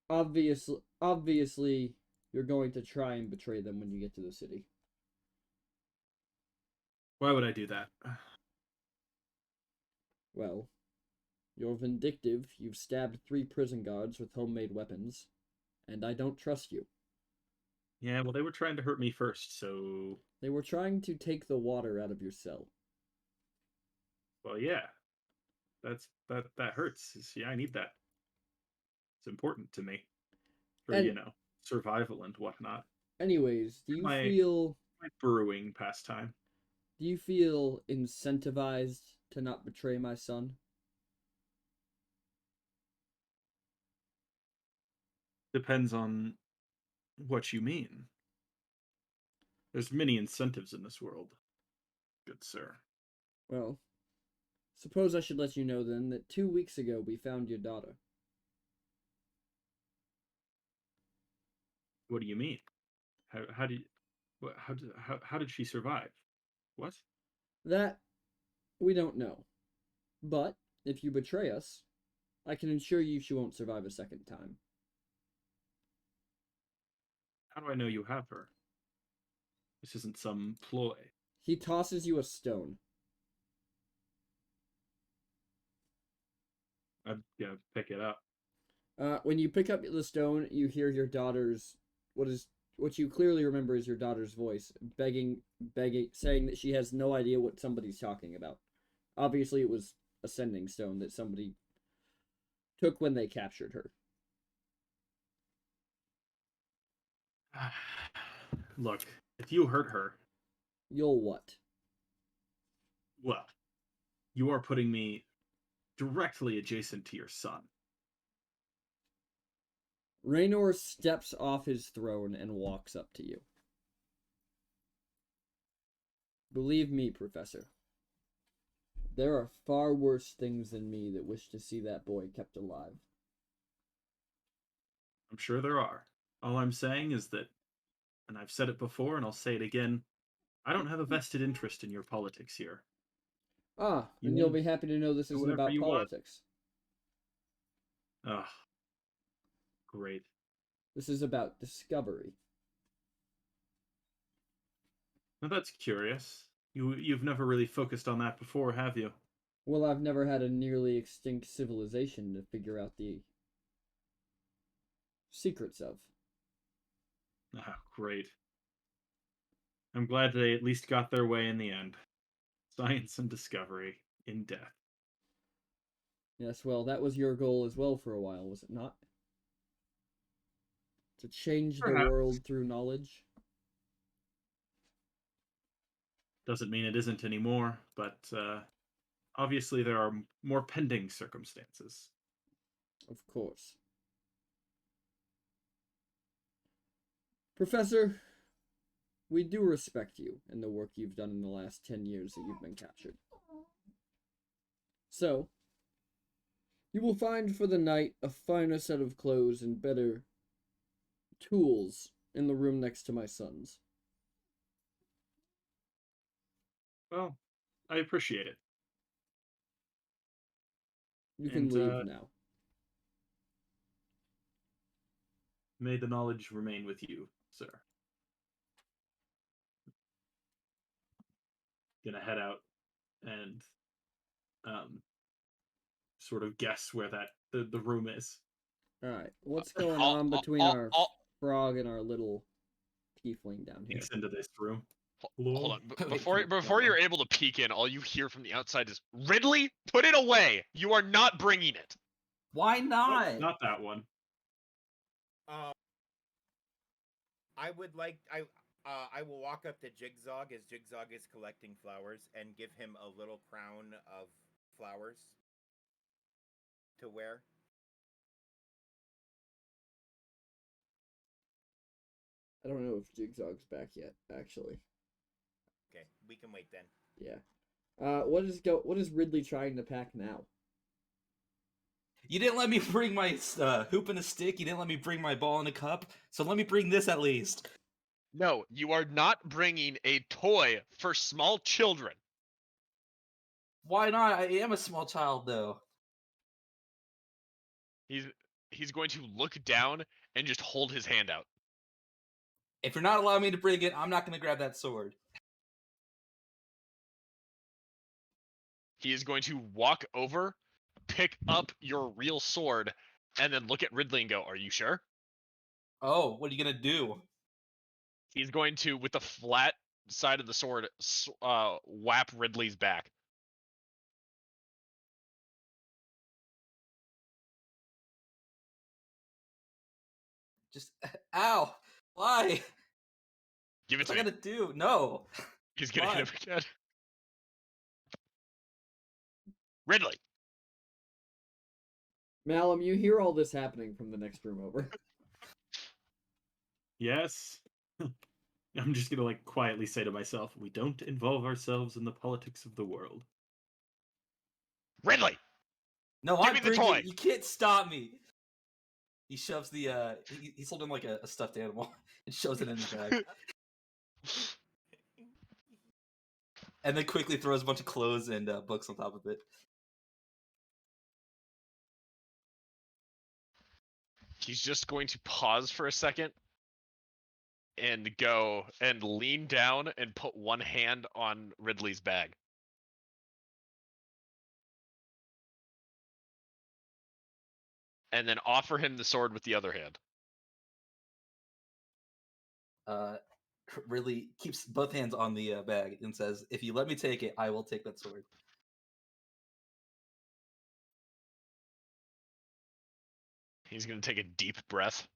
obviously, you're going to try and betray them when you get to the city. Why would I do that? Well, you're vindictive, you've stabbed 3 prison guards with homemade weapons, and I don't trust you. Yeah, well, they were trying to hurt me first, so They were trying to take the water out of your cell. well, yeah, that hurts. See, I need that. It's important to me for And- survival and whatnot. Anyways, do you My- feel My brewing pastime. incentivized to not betray my son? Depends on what you mean. There's many incentives in this world, good sir. Well, suppose I should let you know then that 2 weeks ago we found your daughter. What do you mean? How did how did she survive? What? That we don't know. But if you betray us, I can assure you she won't survive a second time. How do I know you have her? This isn't some ploy. He tosses you a stone. I'm gonna pick it up. When you pick up the stone, you hear your daughter's what you clearly remember is your daughter's voice begging, saying that she has no idea what somebody's talking about. Obviously, it was a sending stone that somebody took when they captured her. Look, if you hurt her, You'll what? well, you are putting me directly adjacent to your son. Raynor steps off his throne and walks up to you. Believe me, Professor. There are far worse things than me that wish to see that boy kept alive. I'm sure there are. All I'm saying is that, and I've said it before and I'll say it again, I don't have a vested interest in your politics here. Ah, You and you'll mean be happy to know this isn't whatever about you want? politics. Ugh. Great. This is about discovery. Now that's curious. You've never really focused on that before, have you? Well, I've never had a nearly extinct civilization to figure out the secrets of. Ah, great. I'm glad they at least got their way in the end. Science and discovery in death. Yes, well, that was your goal as well for a while, was it not? To change the Perhaps. world through knowledge? Doesn't mean it isn't anymore, but obviously there are more pending circumstances. Of course. Professor, we do respect you and the work you've done in the last 10 years that you've been captured. So, you will find for the night a finer set of clothes and better tools in the room next to my son's. Well, I appreciate it. You can And, leave now. May the knowledge remain with you, sir. Gonna head out and sort of guess where the room is. Alright, what's going I'll- on I'll- between I'll- our I'll- frog and our little tiefling down here? Peeks into this room. Hold on. Wait, Before you're able to peek in, all you hear from the outside is Ridley, put it away. You are not bringing it. Why Nope, not? not that one. I would like I will walk up to Jigzog as Jigzog is collecting flowers and give him a little crown of flowers to wear. I don't know if Jigzog's back yet, actually. Okay, we can wait then. Yeah. What is Ridley trying to pack now? You didn't let me bring my hoop and a stick. You didn't let me bring my ball and a cup. So let me bring this at least. No, you are not bringing a toy for small children. Why not? I am a small child, though. He's going to look down and just hold his hand out. If you're not allowing me to bring it, I'm not going to grab that sword. He is going to walk over, pick up your real sword, and then look at Ridley and go, "Are you sure?" Oh, what are you going to do? He's going to, with the flat side of the sword, whap Ridley's back. Just, ow! Why? Give it What's to I me. gotta do? No. He's gonna hit him Why? again. Ridley. Malum, you hear all this happening from the next room over. Yes. I'm just gonna like quietly say to myself, we don't involve ourselves in the politics of the world. Ridley. No, Give I'm me the bringing toy. it. You can't stop me. He shoves the he's holding like a stuffed animal and shoves it in his bag, and then quickly throws a bunch of clothes and books on top of it. He's just going to pause for a second and go and lean down and put one hand on Ridley's bag. And then offer him the sword with the other hand. Ridley keeps both hands on the bag and says, "If you let me take it, I will take that sword." He's going to take a deep breath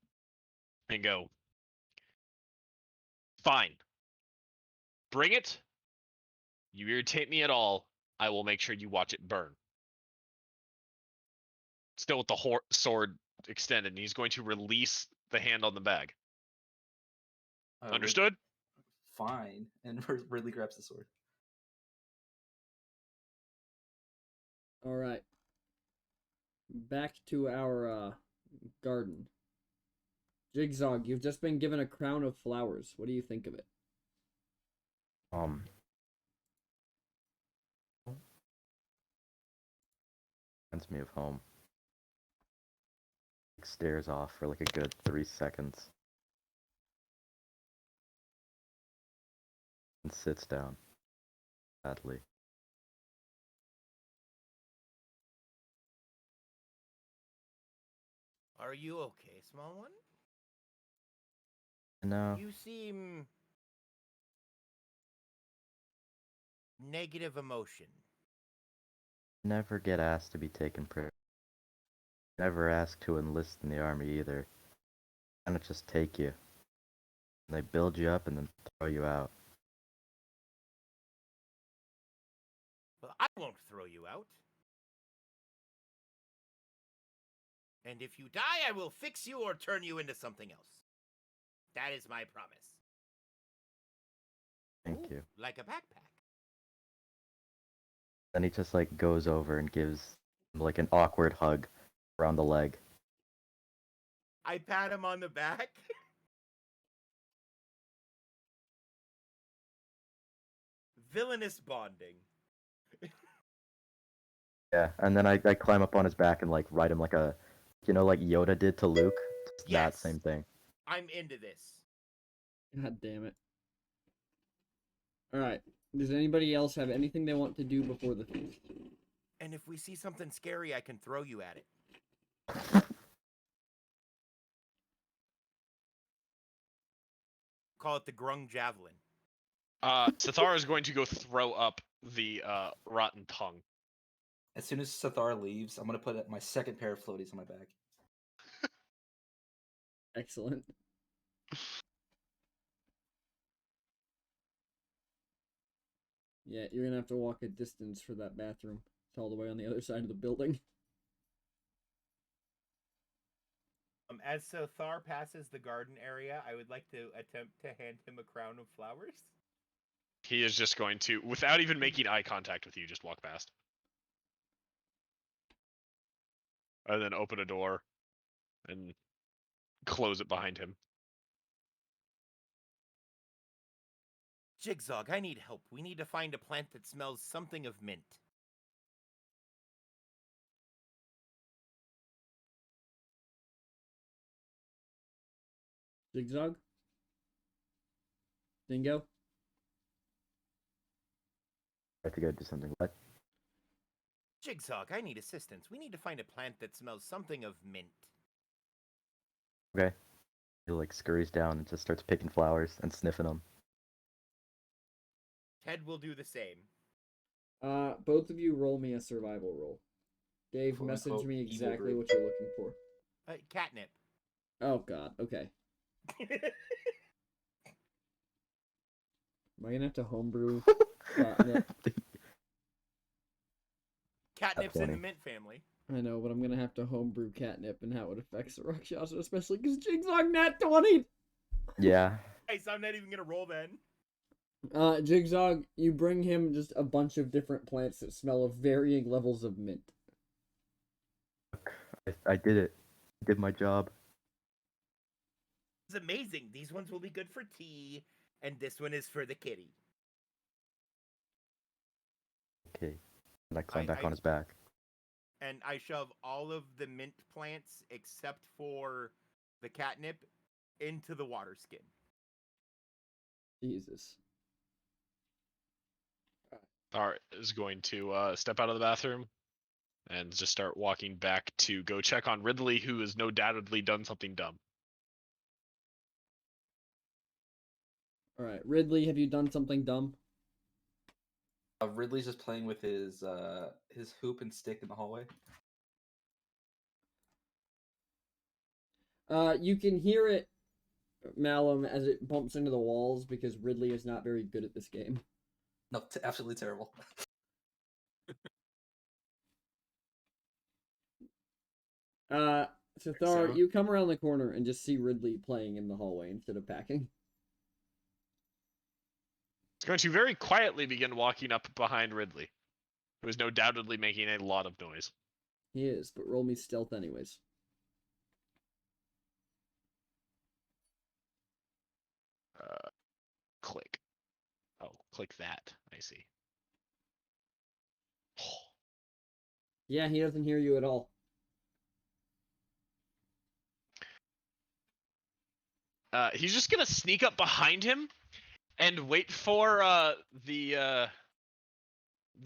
and go, "Fine. Bring it. You irritate me at all. I will make sure you watch it burn." Still with the sword extended, and he's going to release the hand on the bag. Understood? Fine. And Ridley grabs the sword. All right. Back to our garden. Jigzog, you've just been given a crown of flowers. What do you think of it? Reminds me of home. Stares off for like a good 3 seconds. And sits down. Sadly. Are you okay, small one? No. You seem negative emotion. Never get asked to be taken prisoner. Never asked to enlist in the army either. Kind of just take you. And they build you up and then throw you out. Well, I won't throw you out. And if you die, I will fix you or turn you into something else. That is my promise. Thank you. Like a backpack. Then he just like goes over and gives like an awkward hug around the leg. I pat him on the back. Villainous bonding. Yeah, and then I climb up on his back and like ride him like a, like Yoda did to Luke. Just Yes. That same thing. I'm into this. God damn it. Alright. Does anybody else have anything they want to do before the feast? And if we see something scary, I can throw you at it. Call it the Grung Javelin. Sathar is going to go throw up the rotten tongue. As soon as Sathar leaves, I'm gonna put my second pair of floaties on my back. Excellent. Yeah, you're gonna have to walk a distance for that bathroom. It's all the way on the other side of the building. As Sothar passes the garden area, I would like to attempt to hand him a crown of flowers. He is just going to, without even making eye contact with you, just walk past. And then open a door and close it behind him. Jigzog, I need help. We need to find a plant that smells something of mint. Jigzog? Dingo? I have to go do something. What? Jigzog, I need assistance. We need to find a plant that smells something of mint. Okay. He like scurries down and just starts picking flowers and sniffing them. Ted will do the same. Both of you roll me a survival roll. Dave, Quote, message unquote, me evil exactly group. what you're looking for. Catnip. Oh god, okay. Am I gonna have to homebrew? Catnip's in the funny. mint family. I know, but I'm gonna have to homebrew catnip and how it affects the Rakshasa, especially because Jigzog nat 20! Yeah. Hey, so I'm not even gonna roll then. Jigzog, you bring him just a bunch of different plants that smell of varying levels of mint. I did it. I did my job. It's amazing. These ones will be good for tea, and this one is for the kitty. Okay. And I climb back I- on his back. And I shove all of the mint plants except for the catnip into the water skin. Jesus. Thar is going to step out of the bathroom and just start walking back to go check on Ridley, who has no doubtedly done something dumb. All right, Ridley, have you done something dumb? Ridley's just playing with his hoop and stick in the hallway. You can hear it, Malum, as it bumps into the walls because Ridley is not very good at this game. No, absolutely terrible. So Thar, So- you come around the corner and just see Ridley playing in the hallway instead of packing. He's going to very quietly begin walking up behind Ridley, who is no doubtedly making a lot of noise. He is, but roll me stealth anyways. Click. Oh, click that. I see. Yeah, he doesn't hear you at all. He's just gonna sneak up behind him and wait for the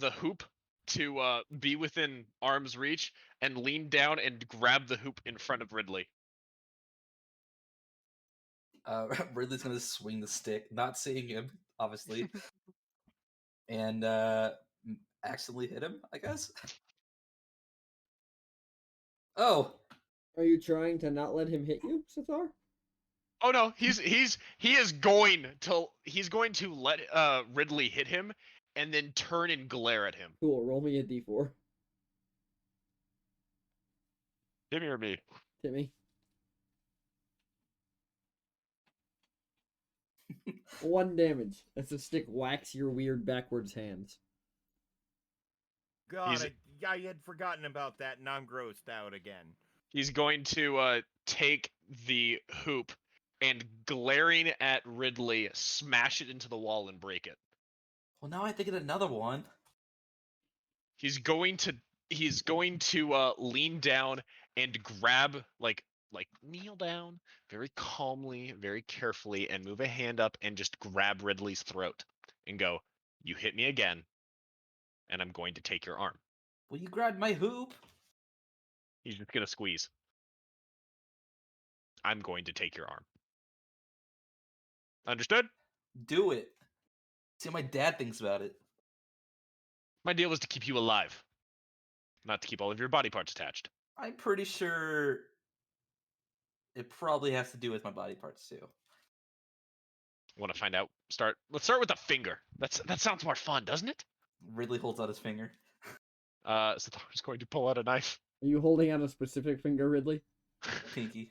hoop to be within arm's reach and lean down and grab the hoop in front of Ridley. Ridley's gonna swing the stick, not seeing him, obviously, and accidentally hit him, I guess. Oh, Are you trying to not let him hit you, Sathar? Oh no, he is going to let Ridley hit him and then turn and glare at him. Cool, roll me a d4. Timmy or me? Timmy. 1 damage as the stick whacks your weird backwards hands. God, He's- I had forgotten about that, and I'm grossed out again. He's going to take the hoop and glaring at Ridley, smash it into the wall and break it. well, now I have to get another one. He's going to lean down and grab like kneel down very calmly, very carefully, and move a hand up and just grab Ridley's throat and go, "You hit me again, and I'm going to take your arm." Well, you grabbed my hoop. He's just gonna squeeze. I'm going to take your arm. Understood? Do it. See what my dad thinks about it. My deal was to keep you alive, not to keep all of your body parts attached. I'm pretty sure it probably has to do with my body parts too. Want to find out? Let's start with the finger. That sounds more fun, doesn't it? Ridley holds out his finger. So Thor's going to pull out a knife. Are you holding out a specific finger, Ridley? Pinky.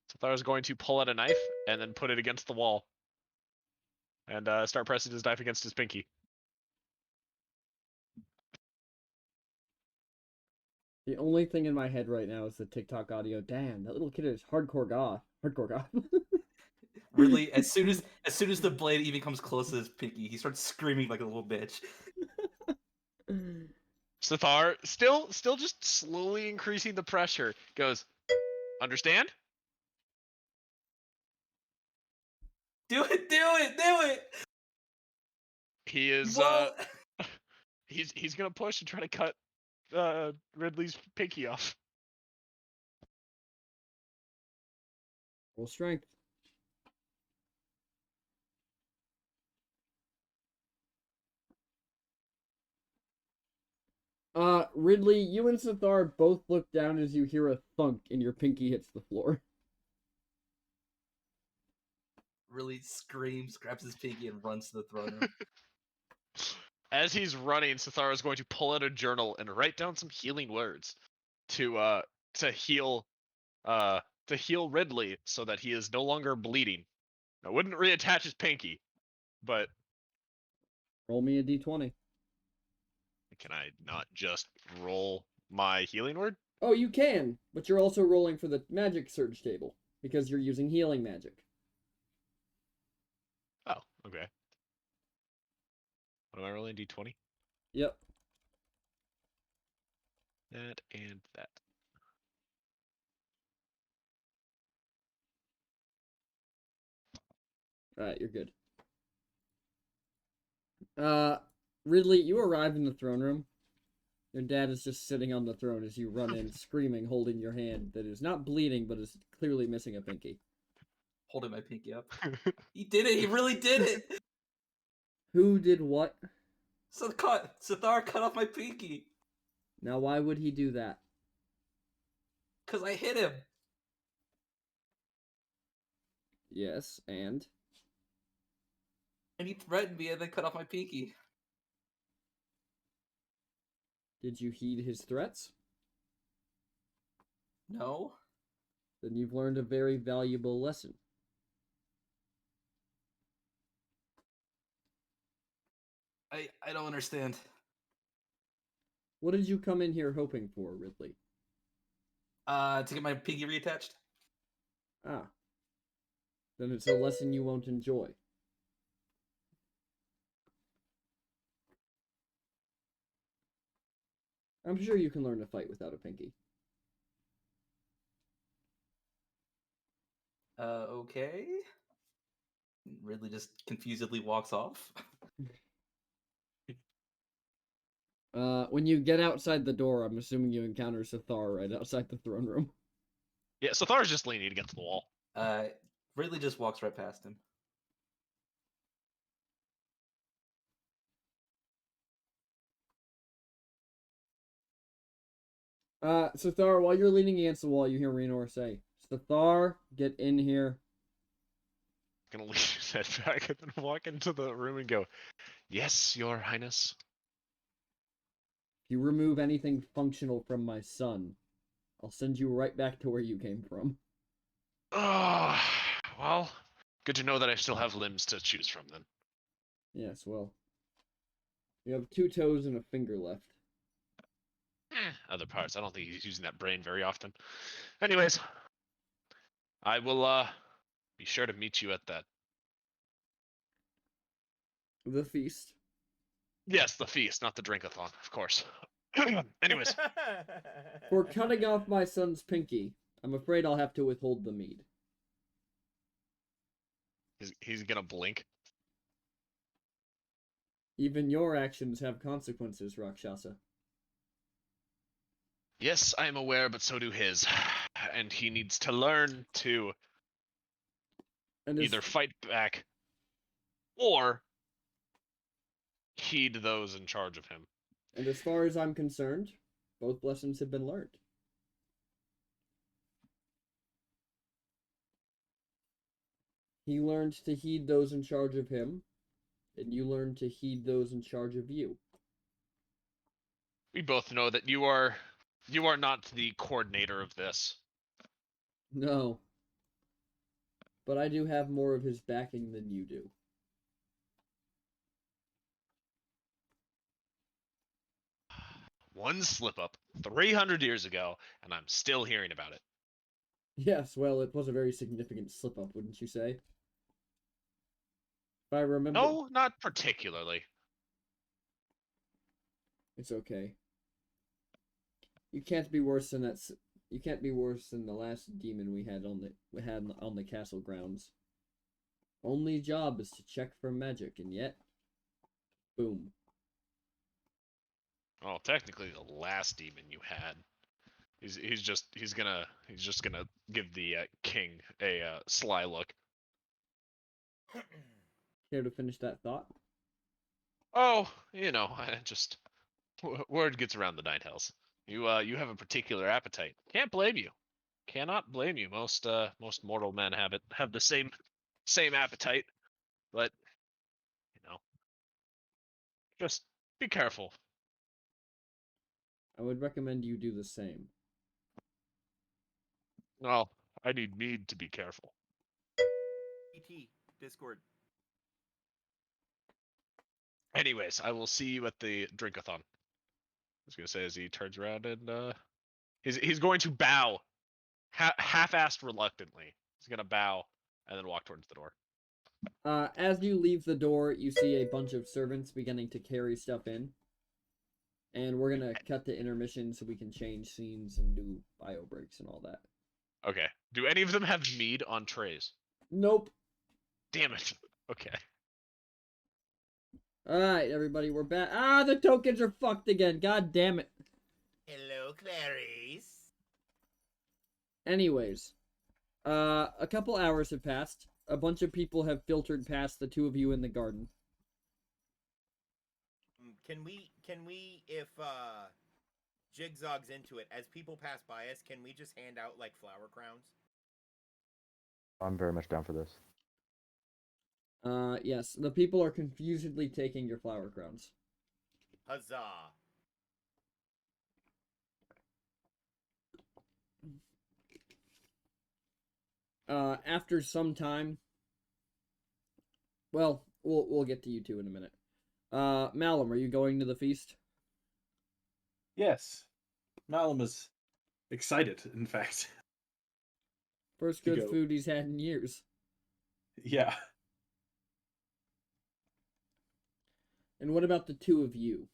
So Thor's going to pull out a knife and then put it against the wall. And start pressing his knife against his pinky. The only thing in my head right now is the TikTok audio. Damn, that little kid is hardcore goth. Hardcore goth. Ridley, as soon as the blade even comes close to his pinky, he starts screaming like a little bitch. Sathar, still just slowly increasing the pressure, goes, "Understand?" Do it! He is Whoa! he's gonna push and try to cut Ridley's pinky off. Roll strength. Ridley, you and Sathar both look down as you hear a thunk and your pinky hits the floor. Really screams, grabs his pinky, and runs to the throne room. As he's running, Sathar is going to pull out a journal and write down some healing words to heal Ridley so that he is no longer bleeding. I wouldn't reattach his pinky, but Roll me a d20. can I not just roll my healing word? Oh, you can, but you're also rolling for the magic surge table because you're using healing magic. Oh, okay. What am I rolling? D20? Yep. That and that. Alright, you're good. Ridley, you arrive in the throne room. Your dad is just sitting on the throne as you run in, screaming, holding your hand that is not bleeding, but is clearly missing a pinky. Holding my pinky up. He did it. He really did it. Who did what? Sithar cut off my pinky Now, why would he do that? because I hit him. Yes, and? And he threatened me and then cut off my pinky. Did you heed his threats? No. Then you've learned a very valuable lesson. I don't understand. What did you come in here hoping for, Ridley? To get my pinky reattached? Ah. Then it's a lesson you won't enjoy. I'm sure you can learn to fight without a pinky. Okay. Ridley just confusedly walks off. When you get outside the door, I'm assuming you encounter Sithar right outside the throne room. Yeah, so Thar's just leaning against the wall. Ridley just walks right past him. Sithar, while you're leaning against the wall, you hear Raynor say, Sithar, get in here. Gonna lean his head back and then walk into the room and go, "Yes, Your Highness." If you remove anything functional from my son, I'll send you right back to where you came from. Oh, well, good to know that I still have limbs to choose from then. Yes, well. You have 2 toes and a finger left. Other parts. I don't think he's using that brain very often. Anyways, I will be sure to meet you at that. The feast. Yes, the feast, not the drinkathon, of course. Anyways, For cutting off my son's pinky, I'm afraid I'll have to withhold the mead. he's gonna blink. Even your actions have consequences, Rakshasa. Yes, I am aware, but so do his. And he needs to learn to And either fight back or heed those in charge of him. And as far as I'm concerned, both lessons have been learned. He learned to heed those in charge of him, and you learned to heed those in charge of you. We both know that you are not the coordinator of this. No. But I do have more of his backing than you do. One slip up 300 years ago, and I'm still hearing about it. Yes, well, it was a very significant slip-up, wouldn't you say? If I remember... No, not particularly. It's okay. You can't be worse than that... You can't be worse than the last demon we had on the castle grounds. Only job is to check for magic, and yet... Boom. Well, technically the last demon you had. He's just gonna give the king a sly look. Care to finish that thought? Oh, I just word gets around the Nine Hells. You have a particular appetite. Can't blame you. Cannot blame you. Most mortal men have the same appetite, but just be careful. I would recommend you do the same. Well, I need mead to be careful. ET Discord. Anyways, I will see you at the drinkathon. I was gonna say as he turns around and He's going to bow, half-assed reluctantly. He's gonna bow and then walk towards the door. As you leave the door, you see a bunch of servants beginning to carry stuff in. And we're gonna cut to intermission so we can change scenes and do bio breaks and all that. Okay. Do any of them have mead on trays? Nope. Damn it. Okay. Alright, everybody, we're back. Ah, the tokens are fucked again. God damn it. Hello, Clarice. Anyways, a couple hours have passed. A bunch of people have filtered past the two of you in the garden. Can we, if Jigzog's into it, as people pass by us, can we just hand out like flower crowns? I'm very much down for this. Yes, the people are confusedly taking your flower crowns. Huzzah! After some time, well, we'll get to you two in a minute. Malum, are you going to the feast? Yes. Malum is excited, in fact. First To good go. food he's had in years. Yeah. And what about the two of you?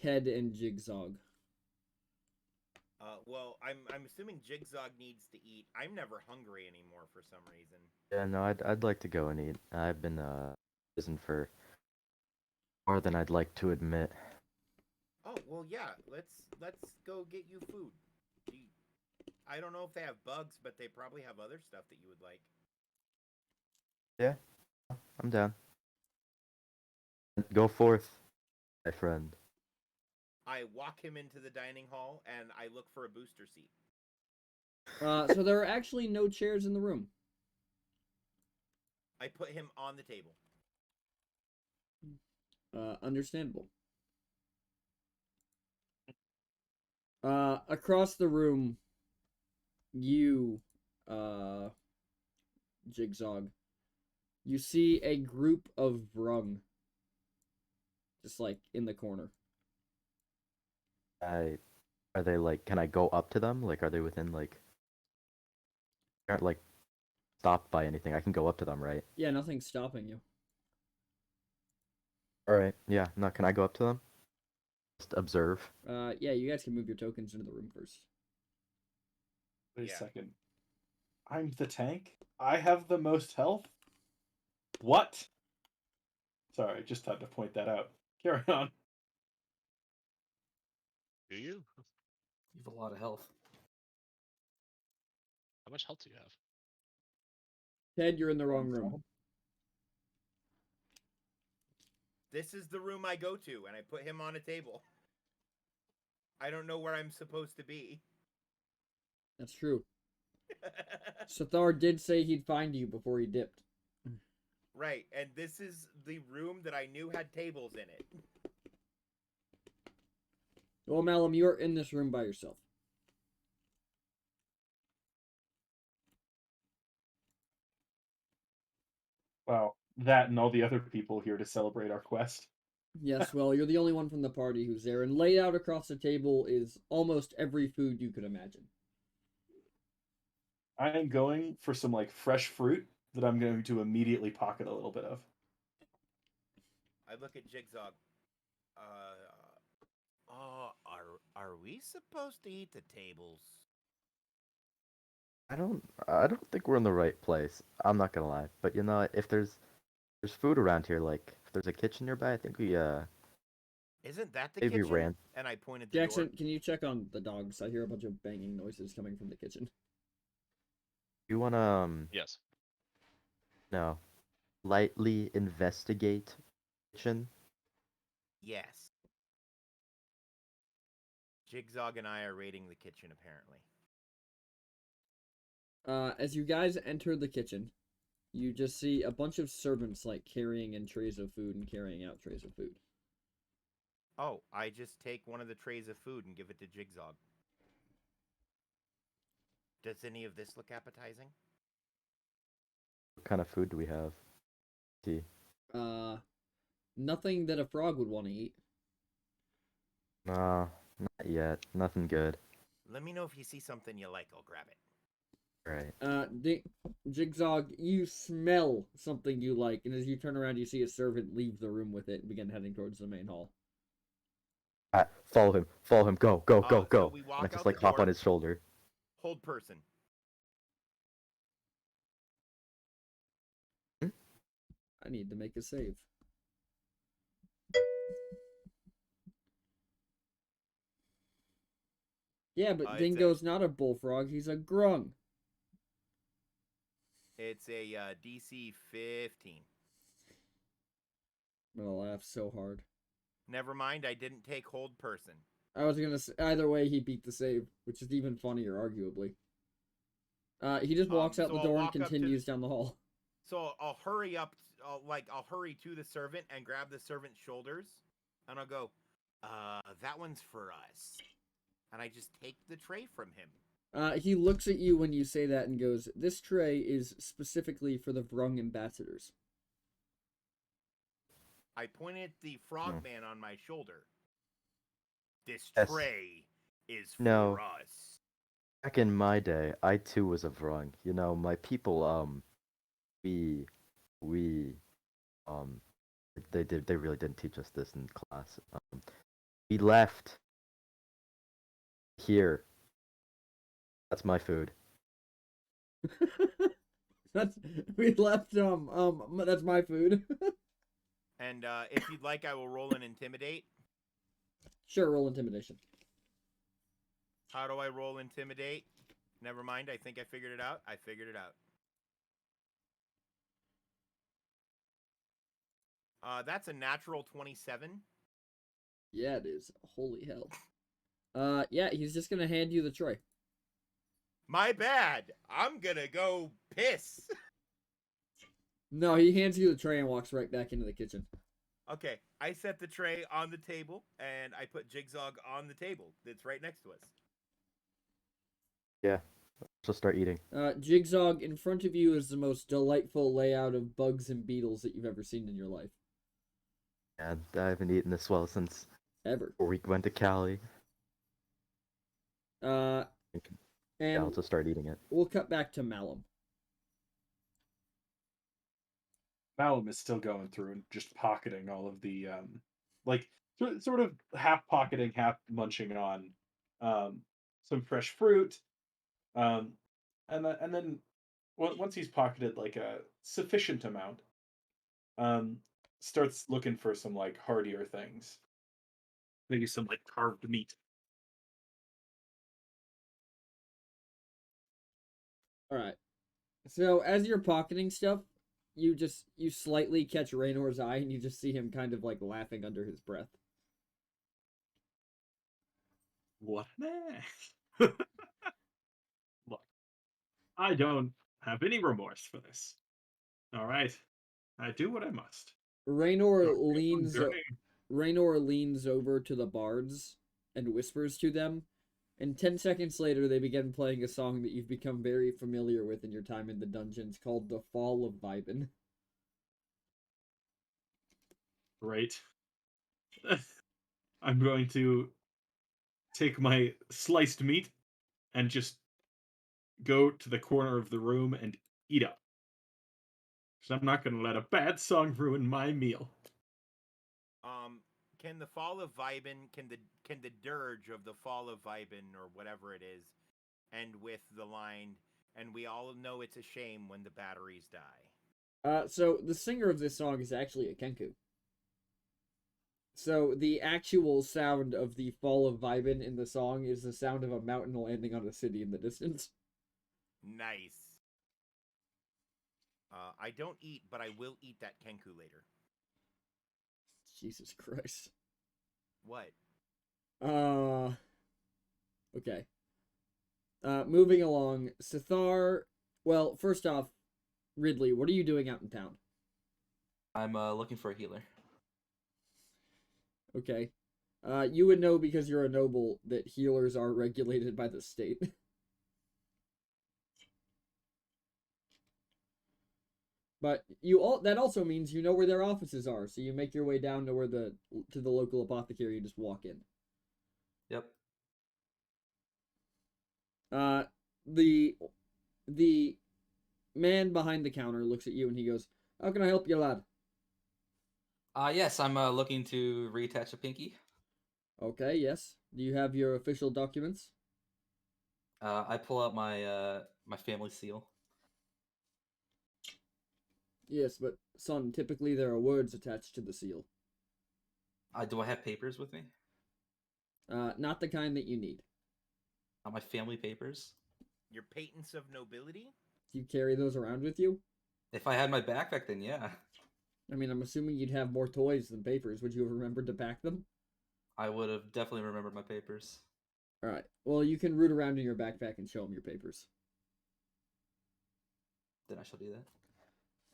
Ted and Jigzog. Well, I'm assuming Jigzog needs to eat. I'm never hungry anymore for some reason. Yeah, no, I'd like to go and eat. I've been prison for more than I'd like to admit. Oh well, yeah. Let's go get you food. I don't know if they have bugs, but they probably have other stuff that you would like. Yeah, I'm down. Go forth, my friend. I walk him into the dining hall and I look for a booster seat. So there are actually no chairs in the room. I put him on the table. Understandable. Across the room, you, Jigzog, you see a group of Vrung. Just like in the corner. Are they like? Can I go up to them? Like, are they within like? They aren't like stopped by anything. I can go up to them, right? Yeah, nothing's stopping you. All right. Yeah. No. Can I go up to them? Just observe. Yeah, you guys can move your tokens into the room first. Wait a Yeah. second. I'm the tank? I have the most health? What? Sorry, just had to point that out. Carry on. Do you? You have a lot of health. How much health do you have? Ted, you're in the wrong room. This is the room I go to, and I put him on a table. I don't know where I'm supposed to be. That's true. Sathar did say he'd find you before he dipped. Right, and this is the room that I knew had tables in it. Well, Malum, you're in this room by yourself. Wow, that and all the other people here to celebrate our quest. Yes, well, you're the only one from the party who's there, and laid out across the table is almost every food you could imagine. I am going for some like fresh fruit that I'm going to immediately pocket a little bit of. I look at Jigzog. Are we supposed to eat the tables? I don't think we're in the right place. I'm not gonna lie, but you know, if there's food around here, like if there's a kitchen nearby, I think we Isn't that the maybe kitchen? ran. And I pointed the Jackson, door. can you check on the dogs? I hear a bunch of banging noises coming from the kitchen. You wanna Yes. no, lightly investigate kitchen? Yes. Jigzog and I are raiding the kitchen, apparently. As you guys enter the kitchen, you just see a bunch of servants like carrying in trays of food and carrying out trays of food. Oh, I just take one of the trays of food and give it to Jigzog. Does any of this look appetizing? What kind of food do we have? See. Nothing that a frog would want to eat. Not yet. Nothing good. Let me know if you see something you like. I'll grab it. Right. Jigsaw, you smell something you like, and as you turn around, you see a servant leave the room with it and begin heading towards the main hall. Alright, follow him. Follow him. Go, go, go, So go. we And I walk just out like the hop on door. his shoulder. Hold person. I need to make a save. Yeah, but It's Dingo's not a bullfrog, he's a grung. It's a DC 15. I'll laugh so hard. Never mind, I didn't take hold person. I was gonna say, either way, he beat the save, which is even funnier, arguably. He just walks out So the I'll door and walk up to the- continues down the hall. So I'll hurry up. I'll hurry to the servant and grab the servant's shoulders, and I'll go, that one's for us. And I just take the tray from him. He looks at you when you say that and goes, "This tray is specifically for the Vrung ambassadors." I point at the frogman on my shoulder. This Yes. tray is for No. us. Back in my day, I too was a Vrung. You know, my people, we, they really didn't teach us this in class. We left here. That's my food. We left that's my food. And if you'd like, I will roll an intimidate. Sure, roll intimidation. How do I roll intimidate? Never mind, I think I figured it out. I figured it out. That's a natural 27. Yeah, it is. Holy hell. Yeah, he's just gonna hand you the tray. My bad. I'm gonna go piss. No, he hands you the tray and walks right back into the kitchen. Okay, I set the tray on the table, and I put Jigsaw on the table. It's right next to us. Yeah. Just start eating. Jigsaw, in front of you is the most delightful layout of bugs and beetles that you've ever seen in your life. And I haven't eaten this well since Ever. before we went to Cali. And Yeah, I'll just start eating it. we'll cut back to Malum. Malum is still going through and just pocketing all of the like sort of half pocketing, half munching on some fresh fruit. And then once he's pocketed like a sufficient amount, starts looking for some like heartier things. Maybe some like carved meat. Alright. So as you're pocketing stuff, you slightly catch Raynor's eye and you just see him kind of like laughing under his breath. What an ass. Look, I don't have any remorse for this. All right, I do what I must. Raynor Don't get leans dirty. Raynor leans over to the bards and whispers to them, and 10 seconds later they begin playing a song that you've become very familiar with in your time in the dungeons called The Fall of Vibin. Right. I'm going to take my sliced meat and just go to the corner of the room and eat up. Because I'm not going to let a bad song ruin my meal. Can the fall of Vibin, can the dirge of the fall of Vibin or whatever it is, end with the line, and we all know it's a shame when the batteries die? So the singer of this song is actually a Kenku. So the actual sound of the Fall of Vibin in the song is the sound of a mountain landing on a city in the distance. Nice. I don't eat, but I will eat that Kenku later. Jesus Christ. What? Okay. Moving along, Sithar. Well, first off, Ridley, what are you doing out in town? I'm looking for a healer. Okay. You would know because you're a noble that healers are regulated by the state. But that also means you know where their offices are, so you make your way down to the local apothecary and just walk in. Yep. The man behind the counter looks at you and he goes, "How can I help you, lad?" Yes, I'm looking to reattach a pinky. Okay, yes. Do you have your official documents? I pull out my family seal. Yes, but son, typically there are words attached to the seal. Do I have papers with me? Not the kind that you need. My family papers? Your patents of nobility? Do you carry those around with you? If I had my backpack, then yeah. I mean, I'm assuming you'd have more toys than papers. Would you have remembered to pack them? I would have definitely remembered my papers. All right. Well, you can root around in your backpack and show him your papers. Then I shall do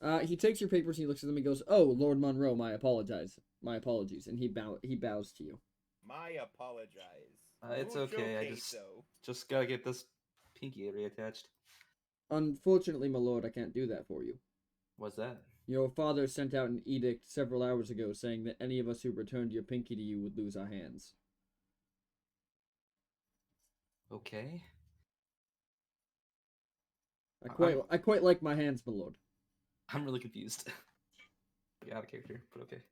that. He takes your papers and he looks at them and goes, "Oh, Lord Monroe, my apologies," and he bows to you. My apologize. It's Mucho okay. I queso. just gotta get this pinky reattached. Unfortunately, my lord, I can't do that for you. What's that? Your father sent out an edict several hours ago saying that any of us who returned your pinky to you would lose our hands. Okay. I quite like my hands, my lord. I'm really confused. Out of character, but okay.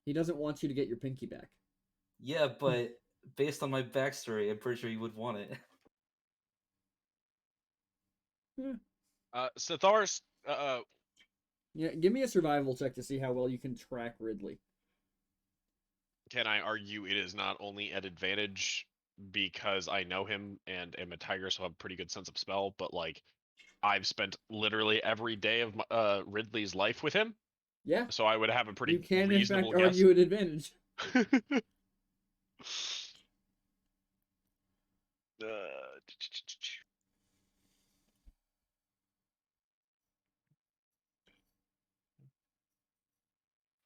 He doesn't want you to get your pinky back. Yeah, but based on my backstory, I'm pretty sure you would want it. Sithar's Yeah, give me a survival check to see how well you can track Ridley. can I argue it is not only at advantage because I know him and am a tiger, so I have a pretty good sense of smell, but like I've spent literally every day of Ridley's life with him, Yeah, so I would have a pretty you can in fact reasonable guess. argue at advantage.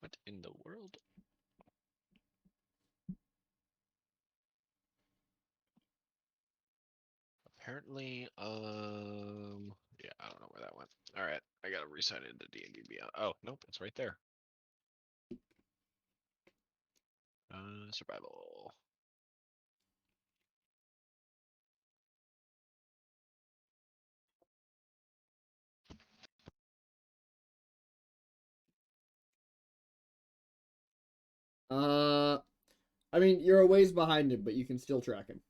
What in the world? Apparently, yeah, I don't know where that went. All right, I gotta resign into D&D Beyond. Oh, nope, it's right there. Survival. I mean, you're a ways behind him, but you can still track him.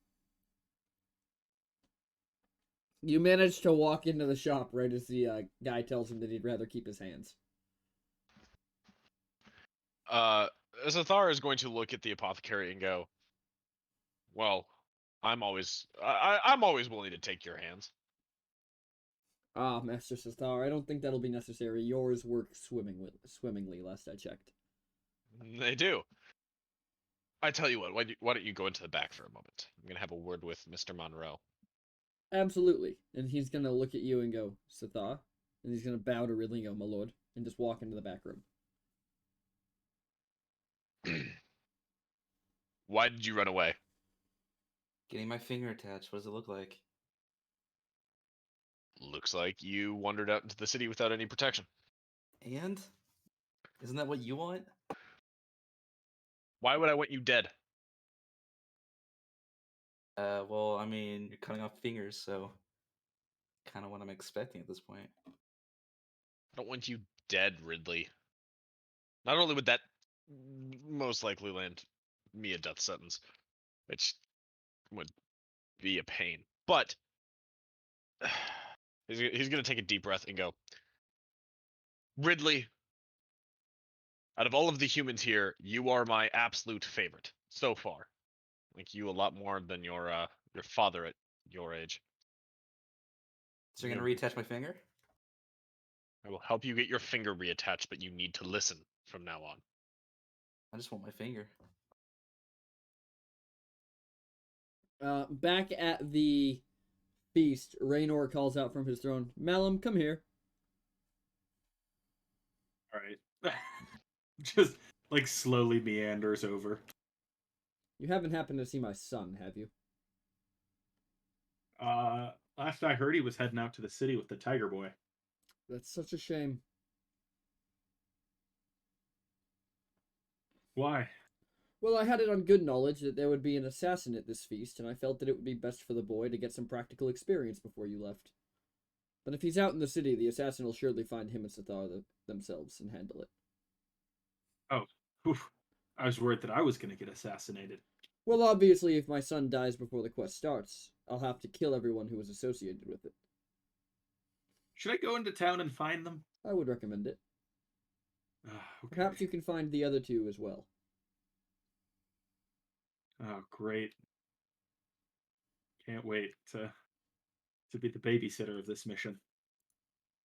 You managed to walk into the shop right as the guy tells him that he'd rather keep his hands. Zathar is going to look at the apothecary and go, "Well, I'm always willing to take your hands." Ah, Master Sestar, I don't think that'll be necessary. Yours work swimmingly, last I checked. They do. I tell you what, why don't you go into the back for a moment? I'm gonna have a word with Mr. Monroe. Absolutely. And he's gonna look at you and go, Sethar. And he's gonna bow to Ridley and go, my lord, and just walk into the back room. Why did you run away? Getting my finger attached. What does it look like? Looks like you wandered out into the city without any protection. And? Isn't that what you want? Why would I want you dead? Well, I mean, you're cutting off fingers, so kind of what I'm expecting at this point. I don't want you dead, Ridley. Not only would that most likely land me a death sentence, which would be a pain, but he's going to take a deep breath and go, Ridley, out of all of the humans here, you are my absolute favorite so far. Like you a lot more than your father at your age. So you're gonna reattach my finger? I will help you get your finger reattached, but you need to listen from now on. I just want my finger. Back at the feast, Raynor calls out from his throne, Malum, come here. All right. Just like slowly meanders over. You haven't happened to see my son, have you? Last I heard, he was heading out to the city with the Tiger Boy. That's such a shame. Why? Well, I had it on good knowledge that there would be an assassin at this feast, and I felt that it would be best for the boy to get some practical experience before you left. But if he's out in the city, the assassin will surely find him and Sithar themselves and handle it. Oh, oof. I was worried that I was going to get assassinated. Well, obviously, if my son dies before the quest starts, I'll have to kill everyone who was associated with it. Should I go into town and find them? I would recommend it. Okay. Perhaps you can find the other two as well. Oh, great. Can't wait to be the babysitter of this mission.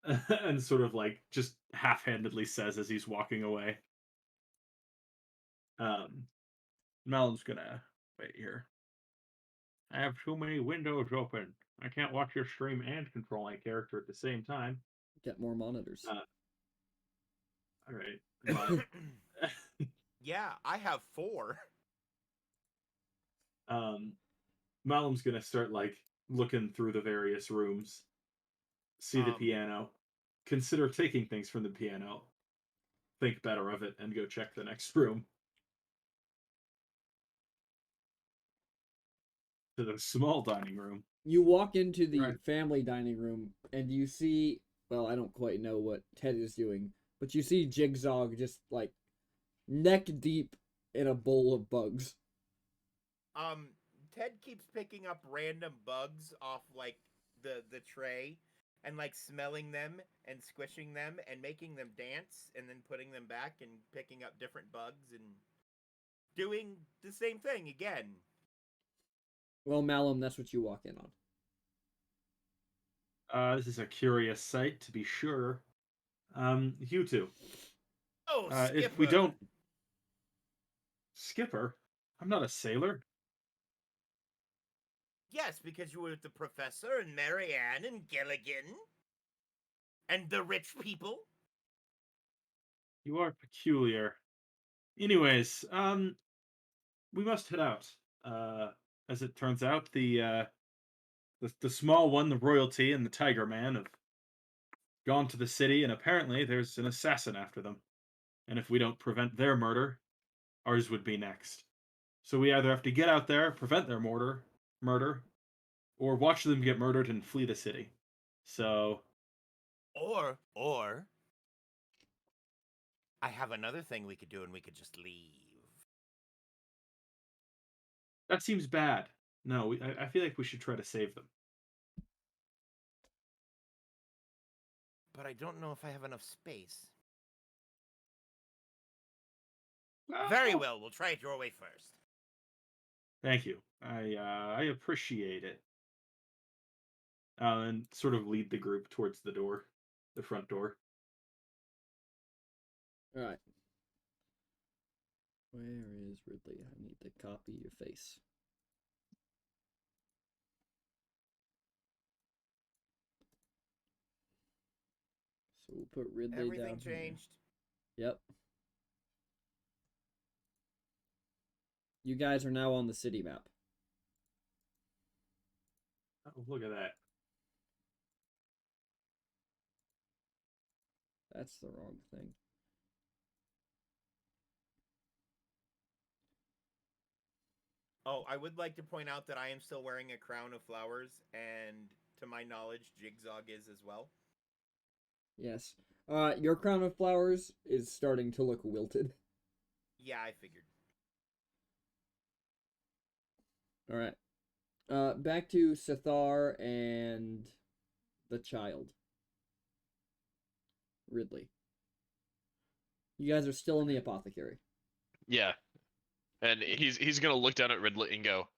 And sort of like just half-handedly says as he's walking away. Melon's gonna wait here. I have too many windows open. I can't watch your stream and control my character at the same time. Get more monitors. All right. Yeah, I have 4. Malum's gonna start like looking through the various rooms, see the piano, consider taking things from the piano, think better of it, and go check the next room. To the small dining room. You walk into the Right. family dining room, and you see, well, I don't quite know what Ted is doing, but you see Jigsaw just, like, neck deep in a bowl of bugs. Ted keeps picking up random bugs off like the tray and like smelling them and squishing them and making them dance and then putting them back and picking up different bugs and doing the same thing again. Well, Malum, that's what you walk in on. This is a curious sight, to be sure. You two. Oh, Skipper. If we don't... Skipper? I'm not a sailor. Yes, because you were with the Professor and Marianne and Gilligan. And the rich people. You are peculiar. Anyways, we must head out. As it turns out, the small one, the royalty, and the Tiger Man have gone to the city, and apparently there's an assassin after them. And if we don't prevent their murder, ours would be next. So we either have to get out there, prevent their murder, or watch them get murdered and flee the city. So... Or... I have another thing we could do and we could just leave. That seems bad. No, I feel like we should try to save them. But I don't know if I have enough space. Oh! Very well, we'll try it your way first. Thank you. I appreciate it. And sort of lead the group towards the door, the front door. Alright. Where is Ridley? I need to copy your face. So we'll put Ridley down Everything here. changed. Yep. You guys are now on the city map. Oh, look at that. That's the wrong thing. Oh, I would like to point out that I am still wearing a crown of flowers, and to my knowledge, Jigsaw is as well. Yes. Your crown of flowers is starting to look wilted. Yeah, I figured. Alright. Back to Sithar and the child. Ridley. You guys are still in the apothecary. Yeah. And he's gonna look down at Ridley and go,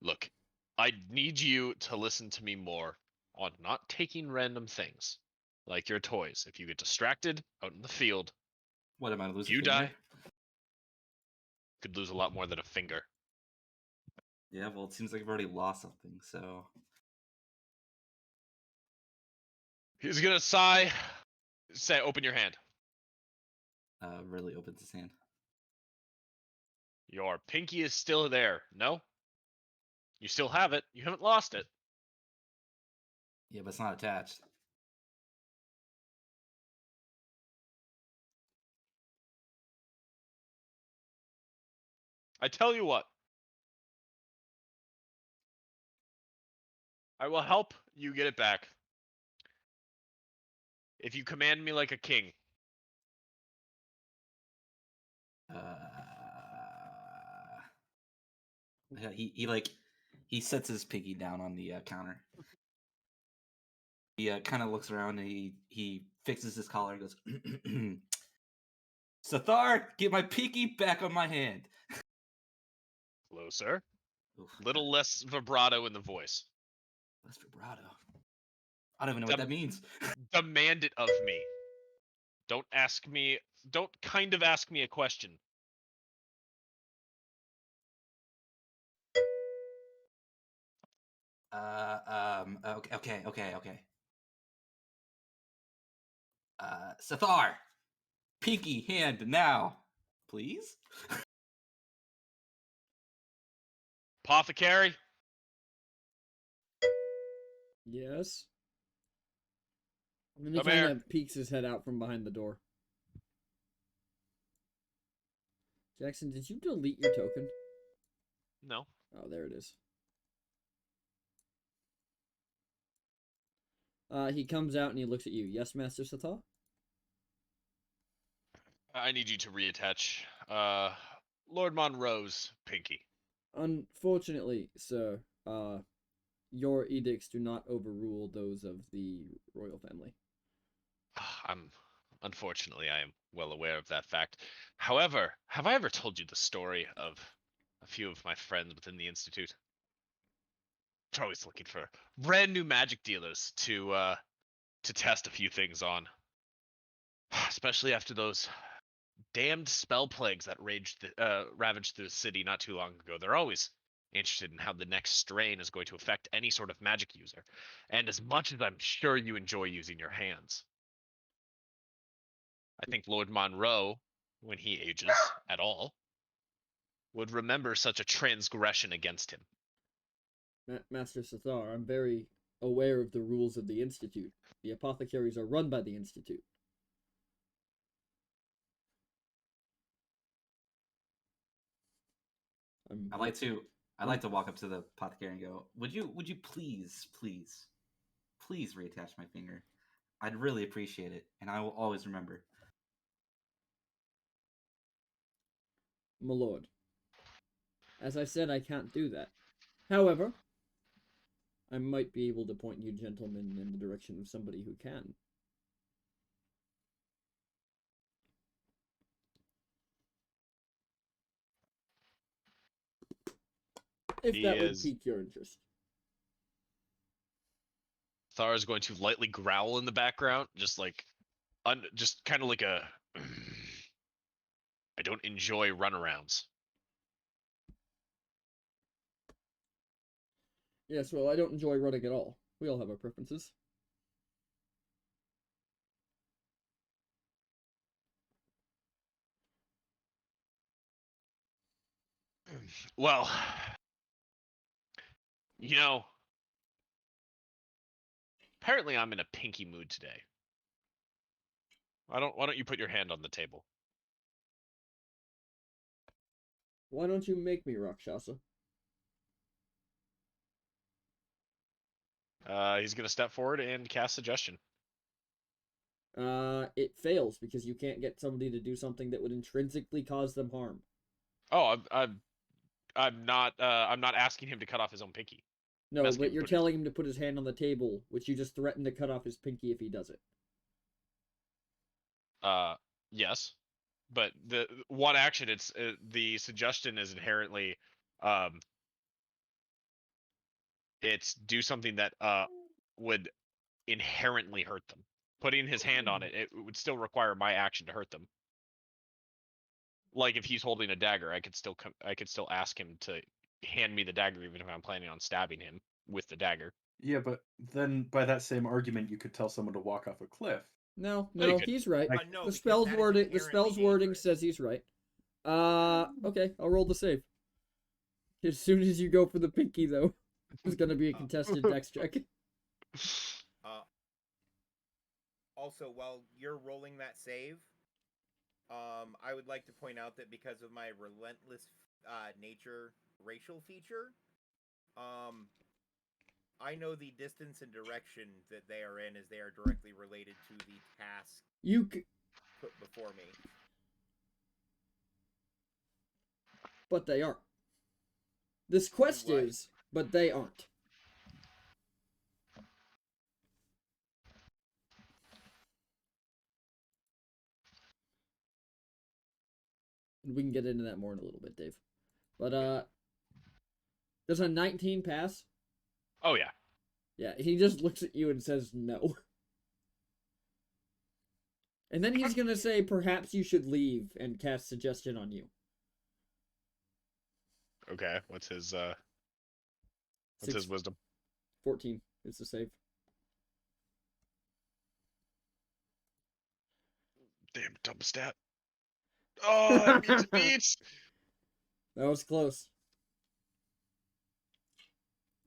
"Look, I need you to listen to me more on not taking random things, like your toys. If you get distracted out in the field, What am I losing? you die. Could lose a lot more than a finger." Yeah, well, it seems like I've already lost something, so... He's gonna sigh, say, "Open your hand." Really opens his hand. Your pinky is still there. No? You still have it. You haven't lost it. Yeah, but it's not attached. I tell you what. I will help you get it back. If you command me like a king. Yeah, he sets his piggy down on the counter. He kind of looks around and he fixes his collar and goes, Sathar, get my piggy back on my hand. Hello, sir. Oof, Little less vibrato in the voice. less vibrato. I don't even know what that means. Demand it of me. Don't ask me. Don't kind of ask me a question. Okay. Sathar, pinky hand now, please. Apothecary? Yes. And he Come kind here. of peeks his head out from behind the door. Jackson, did you delete your token? No. Oh, there it is. He comes out and he looks at you. Yes, Master Sata? I need you to reattach. Lord Monroe's pinky. Unfortunately, sir, your edicts do not overrule those of the royal family. Unfortunately, I am well aware of that fact. However, have I ever told you the story of a few of my friends within the Institute? They're always looking for brand new magic dealers to test a few things on. Especially after those damned spell plagues that ravaged the city not too long ago. They're always interested in how the next strain is going to affect any sort of magic user. And as much as I'm sure you enjoy using your hands, I think Lord Monroe, when he ages at all, would remember such a transgression against him. Master Sathar, I'm very aware of the rules of the Institute. The apothecaries are run by the Institute. I like to walk up to the apothecary and go, would you please reattach my finger? I'd really appreciate it, and I will always remember. My lord, as I said, I can't do that. However, I might be able to point you gentlemen in the direction of somebody who can. If that would pique your interest. Thar is going to lightly growl in the background, just like, just kind of like a. I don't enjoy runarounds. Yes, well, I don't enjoy running at all. We all have our preferences. Well, you know, apparently I'm in a pinky mood today. Why don't you put your hand on the table? Why don't you make me, Rakshasa? He's gonna step forward and cast suggestion. It fails because you can't get somebody to do something that would intrinsically cause them harm. Oh, I'm not asking him to cut off his own pinky. No, but you're telling him to put his hand on the table, which you just threaten to cut off his pinky if he does it. Yes, but the one action, it's the suggestion is inherently, it's do something that would inherently hurt them. Putting his hand on it, it would still require my action to hurt them. Like if he's holding a dagger, I could still ask him to hand me the dagger, even if I'm planning on stabbing him with the dagger. Yeah, but then by that same argument, you could tell someone to walk off a cliff. No, No, you no, couldn't. he's right. No, The because spell's that is wording inherently wording dangerous. says he's right. Okay, I'll roll the save. As soon as you go for the pinky, though, it's gonna be a contested dex check. Also, while you're rolling that save, I would like to point out that because of my relentless nature racial feature. I know the distance and direction that they are in, as they are directly related to the task put before me. But they aren't. This quest What? is, but they aren't. We can get into that more in a little bit, Dave. But does a 19 pass? Oh yeah. Yeah, he just looks at you and says no. And then he's gonna say, perhaps you should leave, and cast suggestion on you. Okay. What's his Six- wisdom? 14 is the save. Damn dumb stat. Oh, it beats. That was close.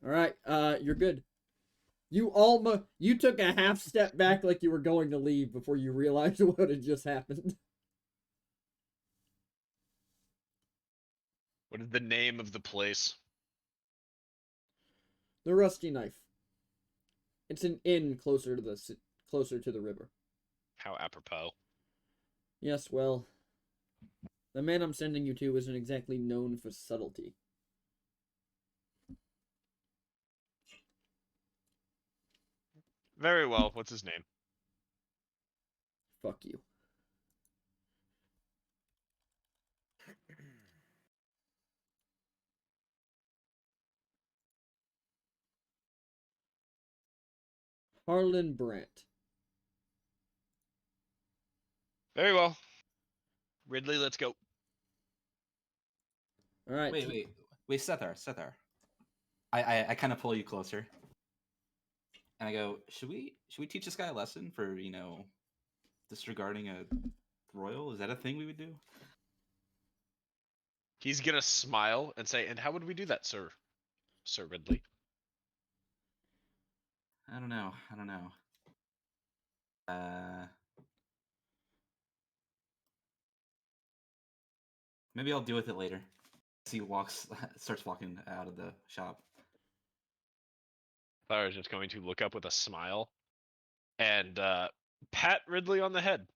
Alright, you're good. You took a half step back like you were going to leave before you realized what had just happened. What is the name of the place? The Rusty Knife. It's an inn closer to the river. How apropos. Yes, well, the man I'm sending you to isn't exactly known for subtlety. Very well. What's his name? Fuck you. Harlan Brandt. Very well. Ridley, let's go. All right. Wait, Sethar. I kind of pull you closer, and I go, should we teach this guy a lesson for disregarding a royal? Is that a thing we would do? He's gonna smile and say, "And how would we do that, Sir Ridley?" I don't know. Maybe I'll deal with it later. As he starts walking out of the shop. I was just going to look up with a smile and pat Ridley on the head.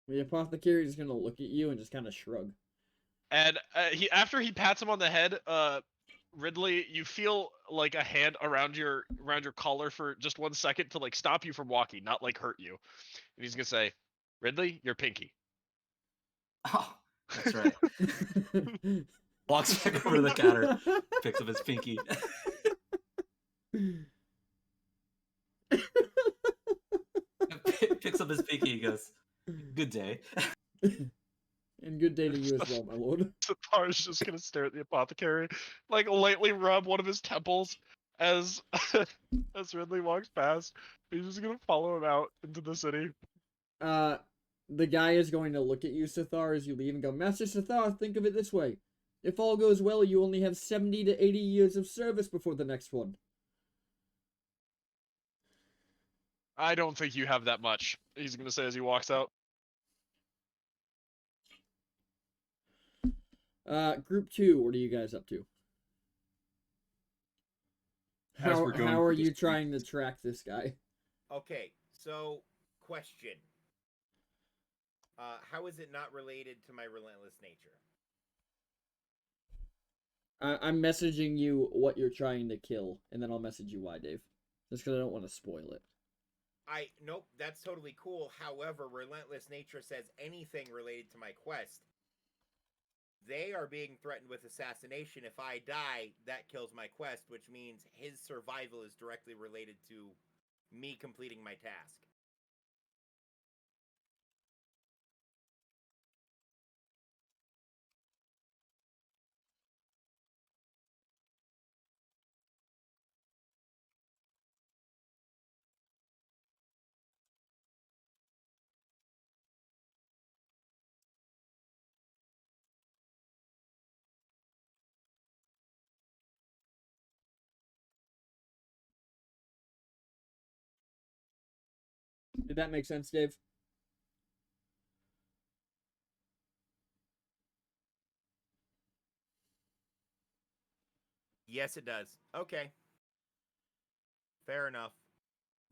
The apothecary is gonna look at you and just kind of shrug. And after he pats him on the head, Ridley, you feel like a hand around your collar for just 1 second to like stop you from walking, not like hurt you. And he's gonna say, "Ridley, you're pinky." Oh, that's right. Walks back over to the counter, picks up his pinky. Picks up his pinky and goes, "Good day." And good day to you as well, my lord. Sathar's just gonna stare at the apothecary, like lightly rub one of his temples as as Ridley walks past. He's just gonna follow him out into the city. The guy is going to look at you, Sathar, as you leave and go, Master Sathar, think of it this way. If all goes well, you only have 70 to 80 years of service before the next one. I don't think you have that much, he's gonna say as he walks out. Group 2, what are you guys up to? As we're going How are through you this- trying to track this guy? Okay, so question. How is it not related to my relentless nature? I'm messaging you what you're trying to kill, and then I'll message you why, Dave. Just because I don't want to spoil it. Nope, that's totally cool. However, relentless nature says anything related to my quest. They are being threatened with assassination. If I die, that kills my quest, which means his survival is directly related to me completing my task. Did that make sense, Dave? Yes, it does. Okay. Fair enough.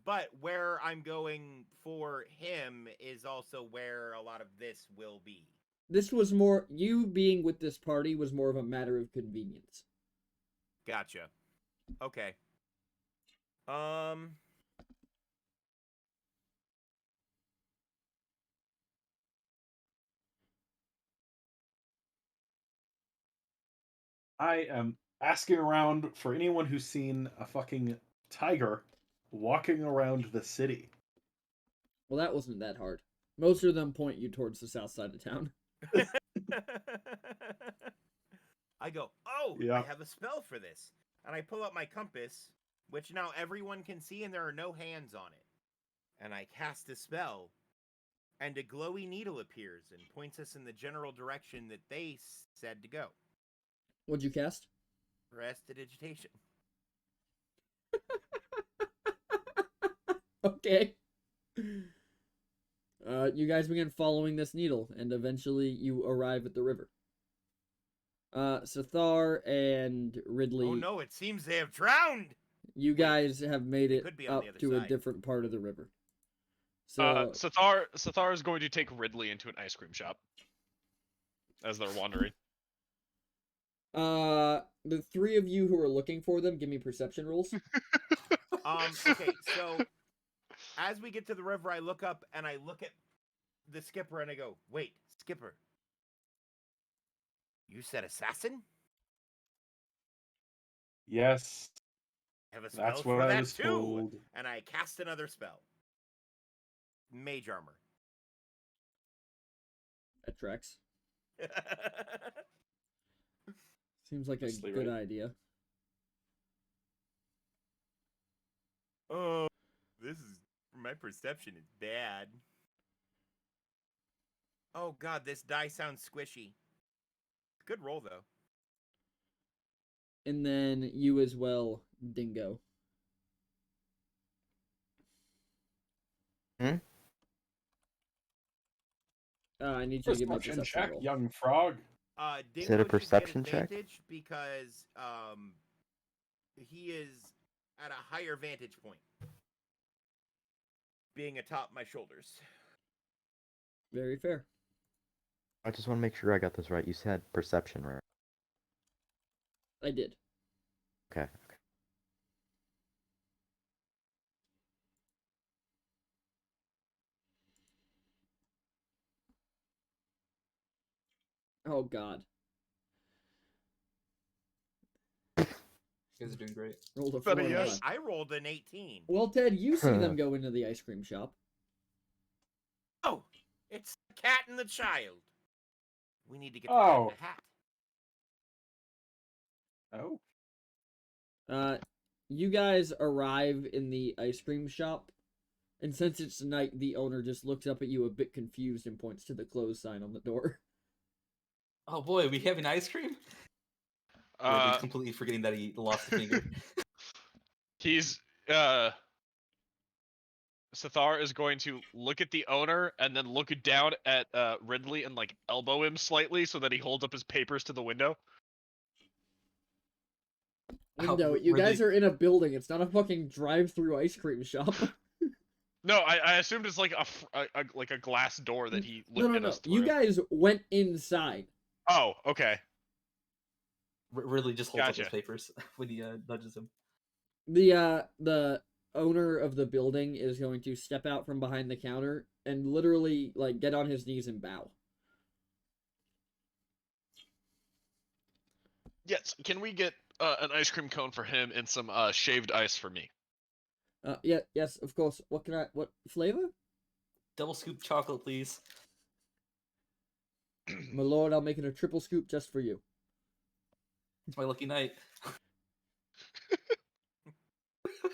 But where I'm going for him is also where a lot of this will be. This was more, you being with this party was more of a matter of convenience. Gotcha. Okay. Um. I am asking around for anyone who's seen a fucking tiger walking around the city. Well, that wasn't that hard. Most of them point you towards the south side of town. I go, oh, Yeah. I have a spell for this. And I pull out my compass, which now everyone can see, and there are no hands on it. And I cast a spell, and a glowy needle appears and points us in the general direction that they said to go. What'd you cast? Prestidigitation. Okay. You guys begin following this needle, and eventually you arrive at the river. Sathar and Ridley, Oh no, it seems they have drowned! you guys have made They it could be on up the other to a side. different part of the river. So, Sathar is going to take Ridley into an ice cream shop as they're wandering. the three of you who are looking for them, give me perception rolls. Okay, so as we get to the river, I look up and I look at the skipper and I go, wait, skipper. You said assassin? Yes, I have a spell that's for what I that was too. told. And I cast another spell. Mage armor. That tracks. Seems like a Mostly good right. idea. Oh, this is my perception is bad. Oh god, this die sounds squishy. Good roll though. And then you as well, Dingo. Hmm? I need you to give me a Perception perception check, roll. young frog. Dingo Is it a should get perception check? advantage because he is at a higher vantage point. Being atop my shoulders. Very fair. I just want to make sure I got this right. You said perception, right? I did. Okay. Oh god. You guys are doing great. Rolled a Better 4 and a yes. five. I rolled an 18. Well, Ted, you see them go into the ice cream shop. Oh, it's the cat and the child. We need to get the Oh. cat in a hat. Oh, You guys arrive in the ice cream shop, and since it's night, the owner just looks up at you a bit confused and points to the close sign on the door. Oh boy, we having ice cream? Ridley's completely forgetting that he lost a finger. He's Sathar is going to look at the owner and then look down at Ridley and like elbow him slightly so that he holds up his papers to the window. Window, you guys Ridley- are in a building. It's not a fucking drive-through ice cream shop. No, I assumed it's like like a glass door that he looked No. at us through. You guys went inside. Oh, okay. Ridley just holds up his Gotcha. papers when he nudges him. The owner of the building is going to step out from behind the counter and literally like get on his knees and bow. Yes, can we get an ice cream cone for him and some shaved ice for me? Yes, of course. What flavor? Double scoop chocolate, please. My lord, I'll make it a triple scoop just for you. It's my lucky night.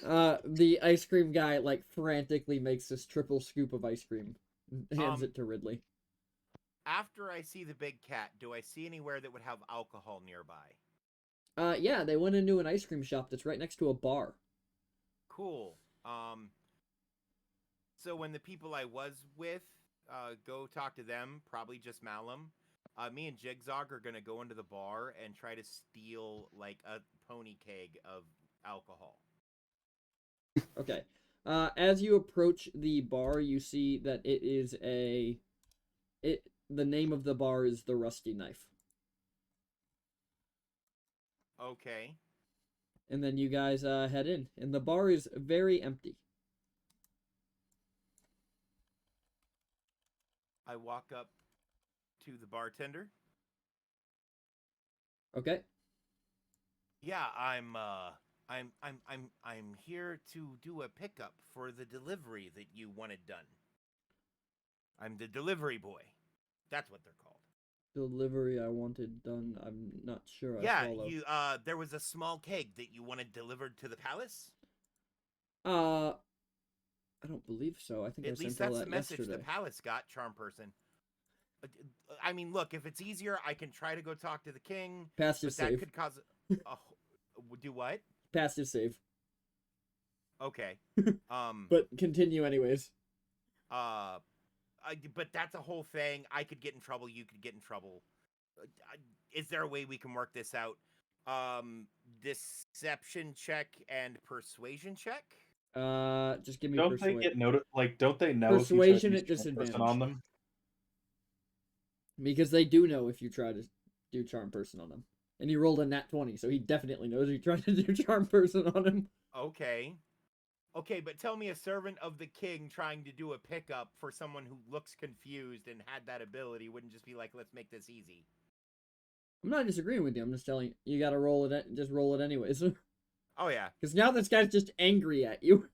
The ice cream guy like frantically makes this triple scoop of ice cream and hands it to Ridley. After I see the big cat, do I see anywhere that would have alcohol nearby? Yeah, they went into an ice cream shop that's right next to a bar. Cool. So when the people I was with go talk to them, probably just Malum, Me and Jigzog are gonna go into the bar and try to steal like a pony keg of alcohol. Okay. As you approach the bar, you see that it is the name of the bar is the Rusty Knife. Okay. And then you guys head in, and the bar is very empty. I walk up to the bartender. Okay. Yeah, I'm here to do a pickup for the delivery that you wanted done. I'm the delivery boy. That's what they're called. Delivery I wanted done. I'm not sure I Yeah, follow. you there was a small keg that you wanted delivered to the palace? I don't believe so. I think I At least sent all that's that the message yesterday. the palace got, charm person. I mean, look, if it's easier, I can try to go talk to the king, Passive but that save. could cause do what? Passive save. Okay. But continue anyways. But that's a whole thing. I could get in trouble. You could get in trouble. Is there a way we can work this out? Deception check and persuasion check. Just give me Don't they persuasion. get noted? Like, don't they know Persuasion if you try at to use charm person disadvantage. on them? Because they do know if you try to do charm person on them. And he rolled a nat 20, so he definitely knows you tried to do charm person on him. Okay. Okay, but tell me a servant of the king trying to do a pickup for someone who looks confused and had that ability wouldn't just be like, let's make this easy. I'm not disagreeing with you. I'm just telling you, you gotta roll it. Just roll it anyways. Oh, yeah. Because now this guy's just angry at you.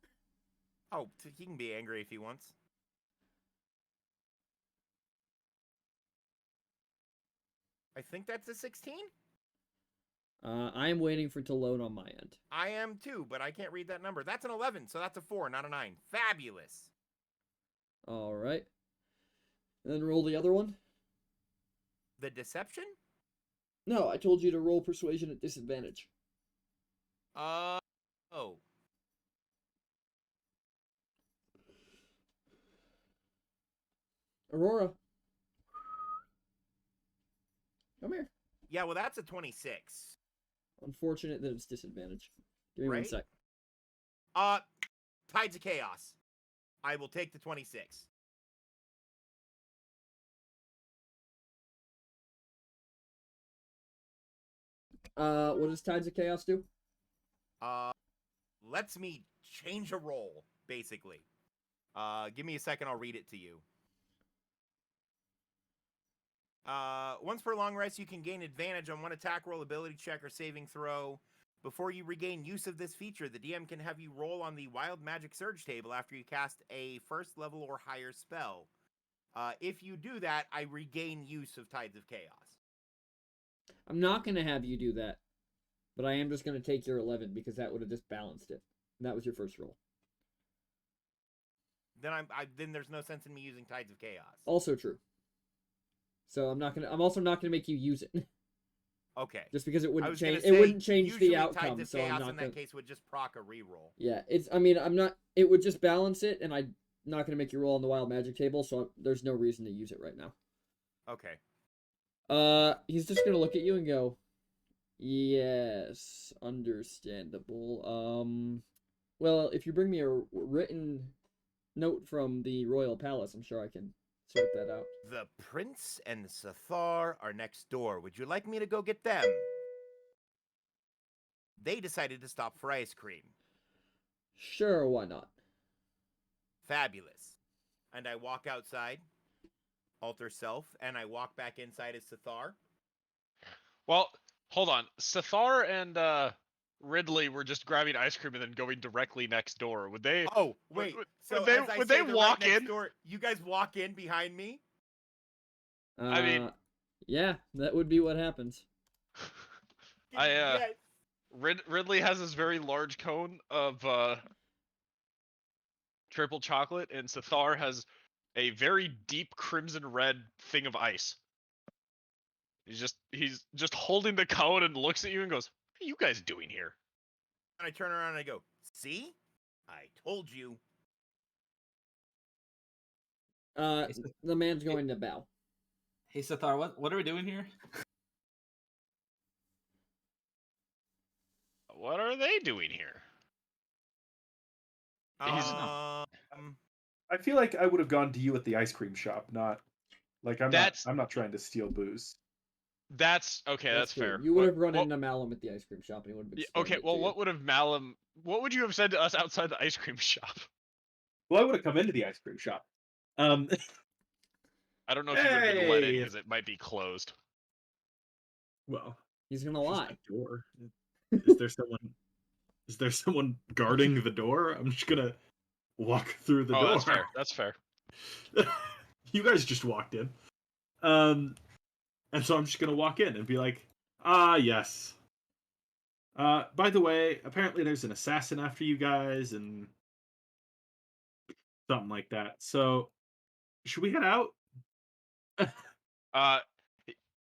Oh, he can be angry if he wants. I think that's a 16? I am waiting for it to load on my end. I am too, but I can't read that number. That's an 11, so that's a 4, not a 9. Fabulous. Alright. And then roll the other one. The deception? No, I told you to roll persuasion at disadvantage. Oh. Aurora. Come here. Yeah, well, that's a 26. Unfortunate that it's disadvantage. Give me one Right? sec. Tides of Chaos. I will take the 26. What does Tides of Chaos do? Lets me change a roll, basically. Give me a second, I'll read it to you. Once per long rest, you can gain advantage on one attack roll, ability check, or saving throw. Before you regain use of this feature, the DM can have you roll on the Wild Magic Surge table after you cast a first level or higher spell. If you do that, I regain use of Tides of Chaos. I'm not going to have you do that. But I am just going to take your 11 because that would have just balanced it. And that was your first roll. Then there's no sense in me using Tides of Chaos. Also true. So I'm also not going to make you use it. Okay. Just because it I wouldn't was change. gonna It wouldn't say, change usually the outcome. Tides of So I'm Chaos not in going that case would just proc a reroll. Yeah, I'm not. It would just balance it, and I'm not going to make you roll on the Wild Magic table. So there's no reason to use it right now. Okay. He's just going to look at you and go, yes, understandable. Well, if you bring me a written note from the royal palace, I'm sure I can sort that out. The prince and Sathar are next door. Would you like me to go get them? They decided to stop for ice cream. Sure, why not? Fabulous. And I walk outside, alter self, and I walk back inside as Sathar. Well, hold on. Sathar and Ridley were just grabbing ice cream and then going directly next door. Would they? Oh, wait. So would they, as I would say they they're walk right next in? door, you guys walk in behind me? I mean- Yeah, that would be what happens. Yes. Ridley has this very large cone of triple chocolate, and Sathar has a very deep crimson red thing of ice. He's just holding the cone and looks at you and goes, "What are you guys doing here?" And I turn around and I go, see? I told you. The man's going to bow. Hey, Sathar, what are we doing here? What are they doing here? He's- I feel like I would have gone to you at the ice cream shop, not like I'm That's- not trying to steal booze. That's okay. That's true. fair. You would What- have run what- into Malum at the ice cream shop, and he would have Yeah, explained okay, it well, to you. what would have Malum? What would you have said to us outside the ice cream shop? Well, I would have come into the ice cream shop. Um, I don't know if you would have been let in Hey! because it might be closed. well, He's gonna there's lie. a door. Is there someone guarding the door? I'm just gonna walk through the Oh, door. that's fair. That's fair. You guys just walked in. And so I'm just gonna walk in and be like, yes. By the way, apparently there's an assassin after you guys and something like that. So should we head out? Uh,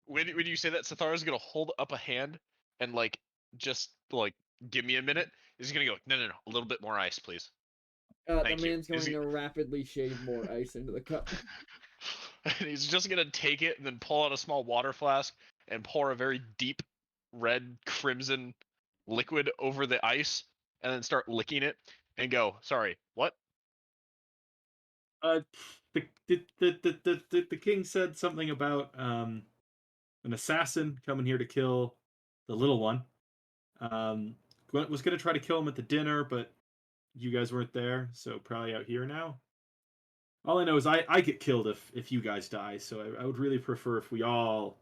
when you say that, Sathara's gonna hold up a hand and just give me a minute. He's gonna go, no, a little bit more ice, please. The Thank you. man's going Is he- to rapidly shave more ice into the cup. And he's just gonna take it and then pull out a small water flask and pour a very deep red crimson liquid over the ice and then start licking it and go, sorry, what? The king said something about an assassin coming here to kill the little one. Was gonna try to kill him at the dinner, but you guys weren't there, so probably out here now. All I know is I get killed if you guys die, so I would really prefer if we all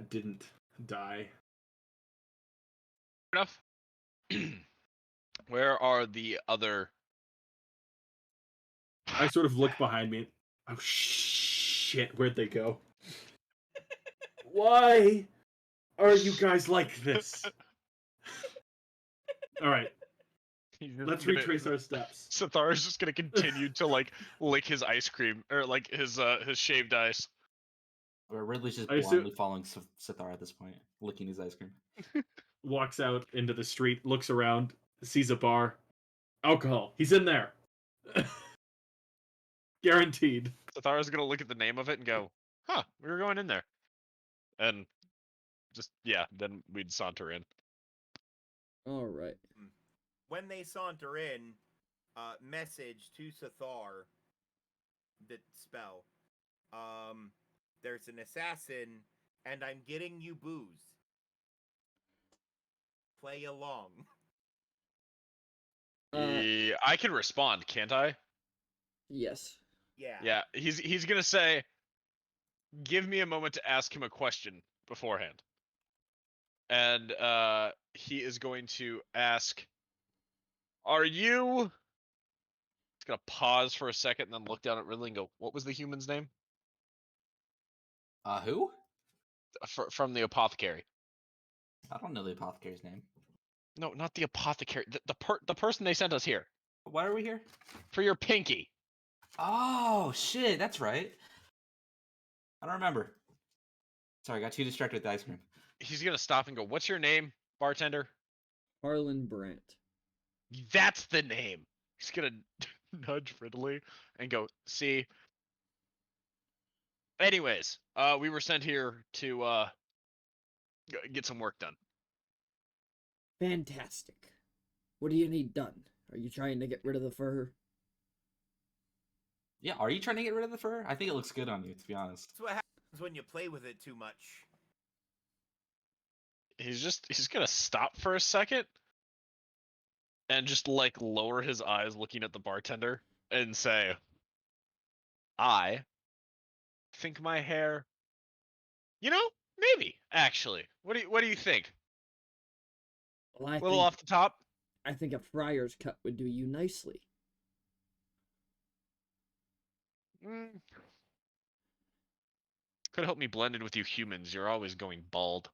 didn't die. Enough. Where are the other? I sort of look behind me. Oh shit! Where'd they go? Why are you guys like this? All right, He's just let's gonna- retrace our steps. Sathara's just gonna continue to lick his ice cream or his shaved ice. Or Ridley's just I assume- blindly following Sathar at this point, licking his ice cream. Walks out into the street, looks around, sees a bar, alcohol. He's in there. Guaranteed. Sathara's gonna look at the name of it and go, "Huh, we were going in there," and then we'd saunter in. All right. When they saunter in, message to Sathar, the spell. There's an assassin, and I'm getting you booze. Play along. Yeah, I can respond, can't I? Yes. Yeah. Yeah, he's gonna say, "Give me a moment to ask him a question beforehand," and he is going to ask, "Are you?" He's gonna pause for a second and then look down at Ridley and go, "What was the human's name?" Who? From the apothecary. I don't know the apothecary's name. No, not the apothecary. The person they sent us here Why are we here? for your pinky. Oh shit, that's right. I don't remember. Sorry, I got too distracted with the ice cream. He's gonna stop and go, "What's your name, bartender?" Harlan Brandt. That's the name. He's gonna nudge Ridley and go, "See." Anyways, we were sent here to get some work done. Fantastic. What do you need done? Are you trying to get rid of the fur? Yeah, are you trying to get rid of the fur? I think it looks good on you, to be honest. That's what happens when you play with it too much. He's gonna stop for a second and just lower his eyes looking at the bartender and say, "I think my hair, maybe actually. What do you think? Well, I A little think, off the top?" I think a friar's cut would do you nicely. Could help me blend in with you humans. You're always going bald.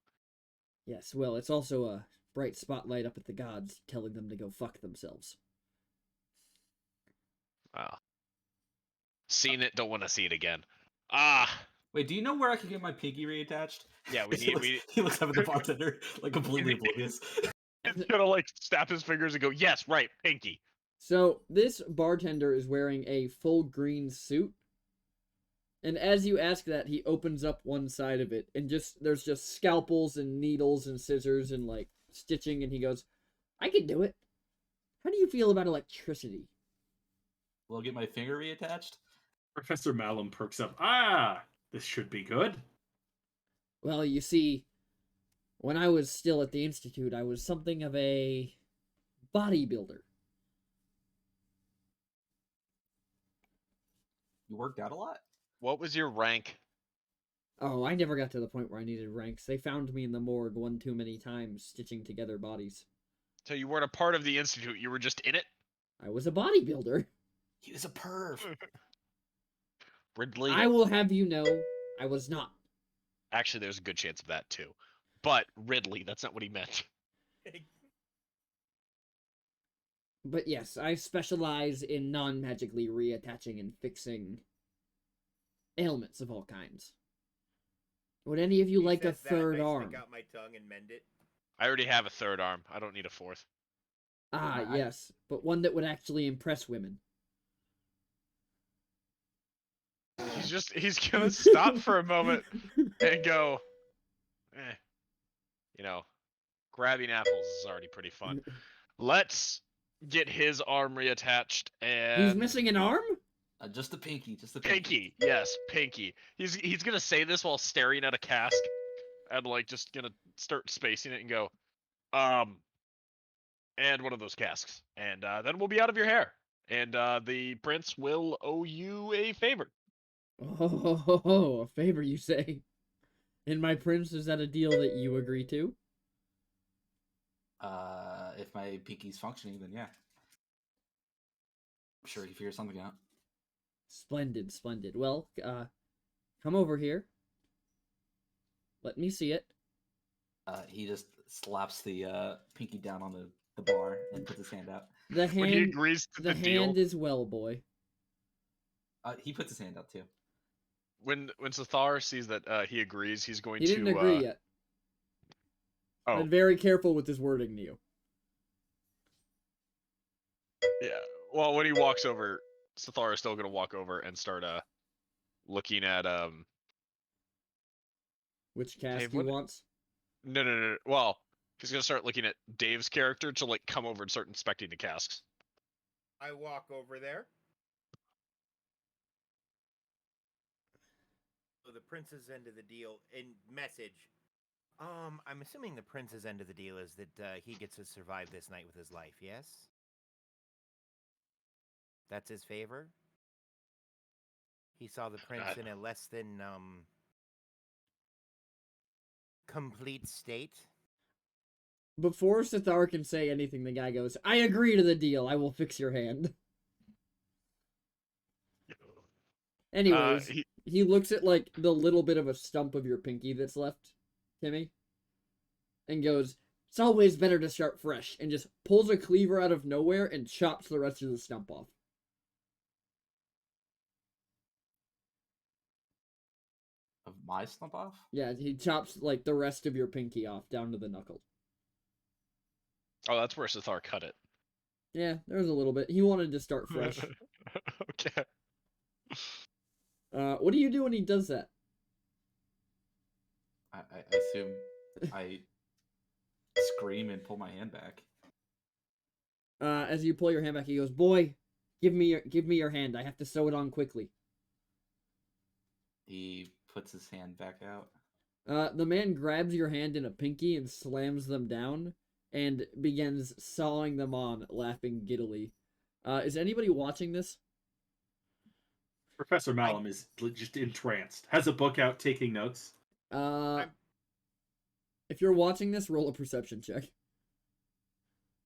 Yes, well, it's also a bright spotlight up at the gods, telling them to go fuck themselves. Wow. Seen it, don't want to see it again. Wait, do you know where I can get my piggy reattached? Yeah, we he, need. looks, he looks up at the bartender, completely oblivious. He's gonna snap his fingers and go, "Yes, right, pinky." So, this bartender is wearing a full green suit And as you ask that, he opens up one side of it, and there's just scalpels and needles and scissors and like stitching, and he goes, "I can do it. How do you feel about electricity?" Will I get my finger reattached? Professor Malum perks up. Ah, this should be good. Well, you see, when I was still at the Institute, I was something of a bodybuilder. You worked out a lot? What was your rank? Oh, I never got to the point where I needed ranks. They found me in the morgue one too many times, stitching together bodies. So you weren't a part of the institute, you were just in it? I was a bodybuilder. He was a perv. Ridley? I will have you know, I was not. Actually, there's a good chance of that too. But Ridley, that's not what he meant. But yes, I specialize in non-magically reattaching and fixing ailments of all kinds. Would any of you He like a says that, and third I arm? Stick out my tongue and mend it. I already have a third arm. I don't need a fourth. Ah, I- yes, but one that would actually impress women. He's gonna stop for a moment and go, you know, grabbing apples is already pretty fun. Let's get his arm reattached and He's missing an arm? Just the pinky. Just the Pinky, yes, Pinky. He's gonna say this while staring at a cask, and like just gonna start spacing it and go, and one of those casks, and then we'll be out of your hair, and the prince will owe you a favor. Oh, a favor, you say? And my prince, is that a deal that you agree to? If my pinky's functioning, then yeah. I'm sure he figure something out. Splendid, splendid. Well, come over here. Let me see it. He just slaps the pinky down on the bar and puts his hand out. The When he hand, agrees to the the deal, hand is well, boy. He puts his hand out too. when Sathar sees that he agrees, he's going He to. didn't agree yet. Oh, I'm very careful with his wording to you. yeah. Well, when he walks over, Sathar is still gonna walk over and start looking at Which cast Dave, he what- wants? No. Well, he's gonna start looking at Dave's character to like come over and start inspecting the casks. I walk over there. So the prince's end of the deal in message. I'm assuming the prince's end of the deal is that he gets to survive this night with his life. Yes. That's his favor. He saw the prince God. in a less than complete state. Before Sithar can say anything, the guy goes, "I agree to the deal. I will fix your hand." Anyways, he looks at like the little bit of a stump of your pinky that's left, Timmy, and goes, "It's always better to start fresh," and just pulls a cleaver out of nowhere and chops the rest of the stump off. Of my stump off? Yeah, he chops like the rest of your pinky off down to the knuckle. Oh, that's where Sathar cut it. Yeah, there's a little bit. He wanted to start fresh. Okay. What do you do when he does that? I assume I scream and pull my hand back. As you pull your hand back, he goes, "Boy, give me your hand. I have to sew it on quickly." He puts his hand back out. The man grabs your hand and a pinky and slams them down and begins sawing them on, laughing giddily. Is anybody watching this? Professor Malum is just entranced. Has a book out, taking notes. If you're watching this, roll a perception check.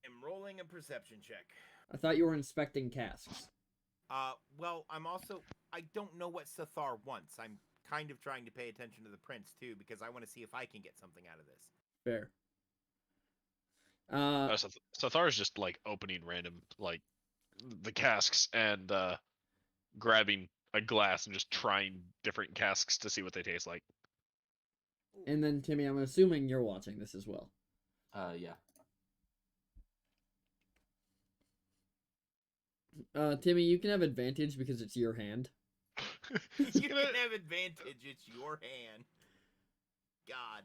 I'm rolling a perception check. I thought you were inspecting casks. Well, I don't know what Sathar wants. I'm kind of trying to pay attention to the prince too, because I want to see if I can get something out of this. Fair. Sathar is just like opening random like the casks and grabbing a glass and just trying different casks to see what they taste like. And then Timmy, I'm assuming you're watching this as well. Yeah. Timmy, you can have advantage because it's your hand. You can have advantage. It's your hand. God.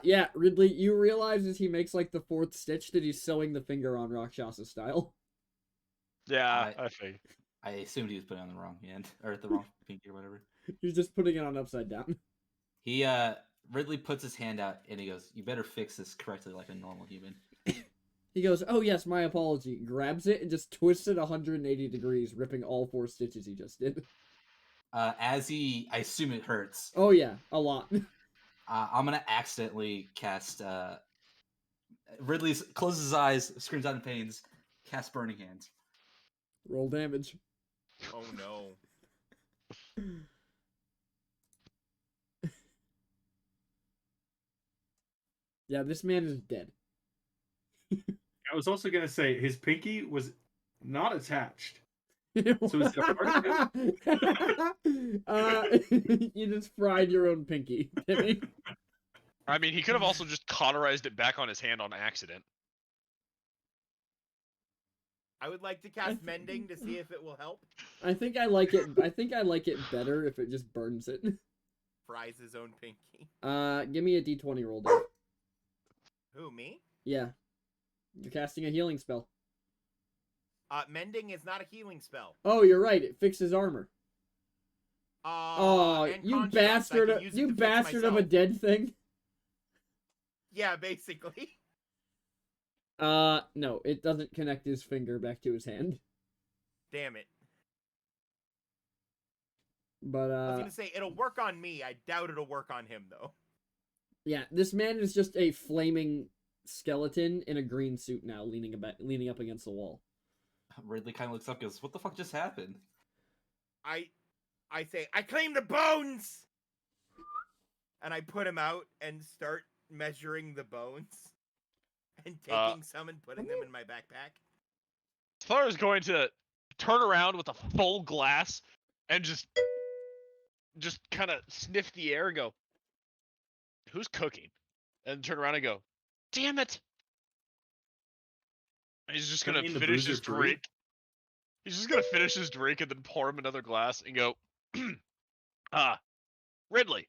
Yeah, Ridley, you realize as he makes like the fourth stitch that he's sewing the finger on Rakshasa style. Yeah, I think. I assumed he was putting on the wrong hand or the wrong pinky or whatever. He's just putting it on upside down. He Ridley puts his hand out and he goes, "You better fix this correctly like a normal human." He goes, "Oh yes, my apology." Grabs it and just twists it 180 degrees, ripping all 4 stitches he just did. I assume it hurts. Oh yeah, a lot. I'm gonna accidentally cast. Ridley closes his eyes, screams out in pains, cast Burning Hands. Roll damage. Oh no. Yeah, this man is dead. I was also gonna say his pinky was not attached. So is it a part of it? You just fried your own pinky, Timmy. I mean, he could have also just cauterized it back on his hand on accident. I would like to cast Mending to see if it will help. I think I like it. I think I like it better if it just burns it. Fries his own pinky. Give me a d20 roll, Dave. Who, me? Yeah. You're casting a healing spell. Mending is not a healing spell. Oh, you're right. It fixes armor. Oh, and you constructs. bastard! I can use it You to fix bastard of a myself. dead thing. Yeah, basically. No, it doesn't connect his finger back to his hand. Damn it. But I was gonna say it'll work on me. I doubt it'll work on him though. yeah, this man is just a flaming skeleton in a green suit now, leaning up against the wall. Ridley kind of looks up and goes, "What the fuck just happened?" I say, I claim the bones! And I put him out and start measuring the bones. And taking some and putting them in my backpack. Thor is going to turn around with a full glass and just kind of sniff the air and go, "Who's cooking?" And turn around and go, "Damn it!" And he's just gonna Doesn't mean the finish booze his are free? drink. He's just gonna finish his drink and then pour him another glass and go, Ridley.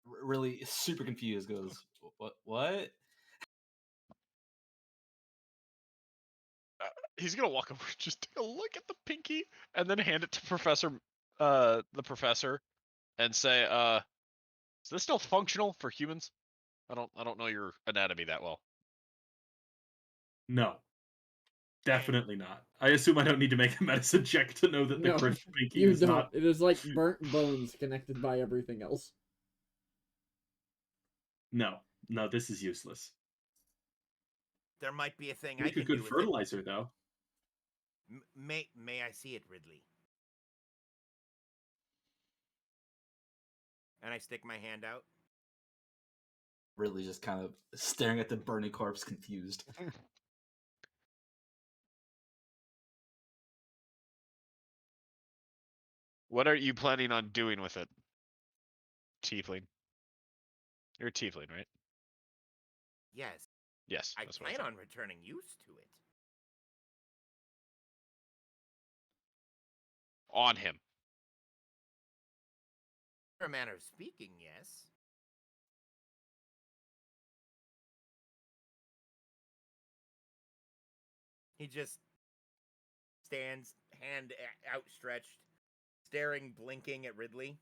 Really super confused, goes, "What?" He's gonna walk over, just take a look at the pinky, and then hand it to the professor, and say, "Is this still functional for humans? I don't know your anatomy that well." No. Definitely not. I assume I don't need to make a medicine check to know that the No, crushed pinky You is don't. not. It is like burnt bones connected by everything else. No, this is useless. There might be a thing I Make a can do good with fertilizer, though. it. May I see it, Ridley? And I stick my hand out. Ridley just kind of staring at the burning corpse, confused. What are you planning on doing with it, tiefling? You're a tiefling, right? Yes, Yes. I That's what I plan thought. on returning use to it. On him. For a manner of speaking, yes. He just stands, hand outstretched, staring, blinking at Ridley.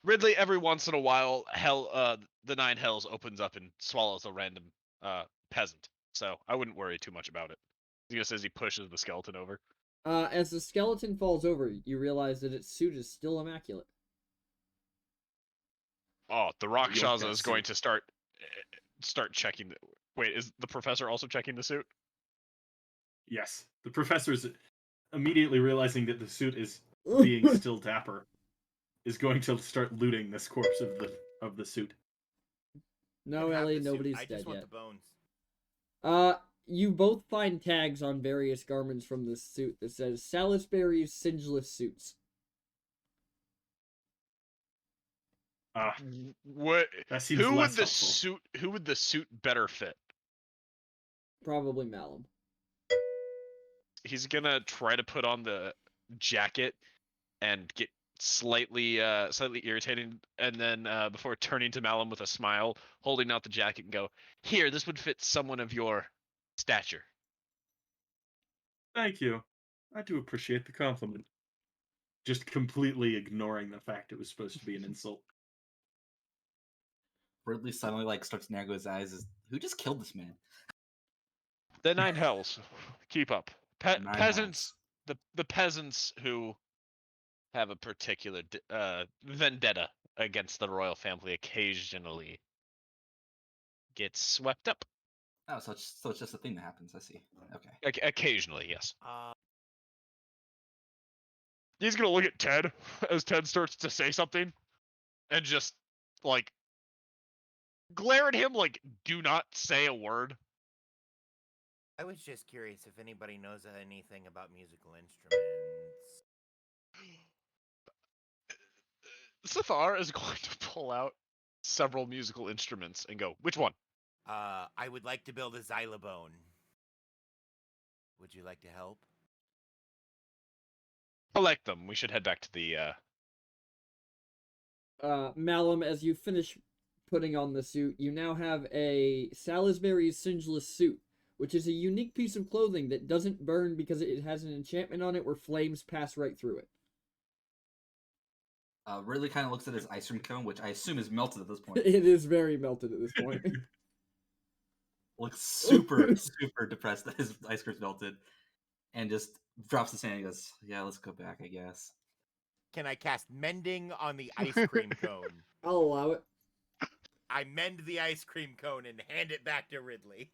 Ridley, every once in a while, the Nine Hells opens up and swallows a random peasant. So I wouldn't worry too much about it. He just says he pushes the skeleton over. As the skeleton falls over, you realize that its suit is still immaculate. Oh, the Rakshasa that is going suit. to start checking. Wait, is the professor also checking the suit? Yes, the professor's immediately realizing that the suit is being still dapper, is going to start looting this corpse of the suit. No, Can have Ellie, the suit. nobody's I dead just want yet. the bones. You both find tags on various garments from this suit that says Salisbury's Singeless Suits. What? That seems Who would less the helpful. suit? Who would the suit better fit? Probably Malum. he's gonna try to put on the jacket and get slightly irritated, and then before turning to Malum with a smile, holding out the jacket and go, "Here, this would fit someone of your stature." Thank you. I do appreciate the compliment. Just completely ignoring the fact it was supposed to be an insult. Ridley suddenly like starts to narrow his eyes. Is who just killed this man? The Nine Hells, keep up. Nine Peasants, the peasants who have a particular vendetta against the royal family occasionally get swept up. Oh, so it's just a thing that happens. I see. Okay. Occasionally, yes. Uh, He's gonna look at Ted as Ted starts to say something, and just like glare at him like, "Do not say a word." I was just curious if anybody knows anything about musical instruments. Sithar is going to pull out several musical instruments and go, "Which one?" I would like to build a xylophone. Would you like to help? Collect them. We should head back to the. Malum, as you finish putting on the suit, you now have a Salisbury Singeless suit, which is a unique piece of clothing that doesn't burn because it has an enchantment on it where flames pass right through it. Ridley kind of looks at his ice cream cone, which I assume is melted at this point. It is very melted at this point. Looks super depressed that his ice cream's melted, and just drops his hand and goes, "Yeah, let's go back, I guess." Can I cast mending on the ice cream cone? I'll allow it. I mend the ice cream cone and hand it back to Ridley.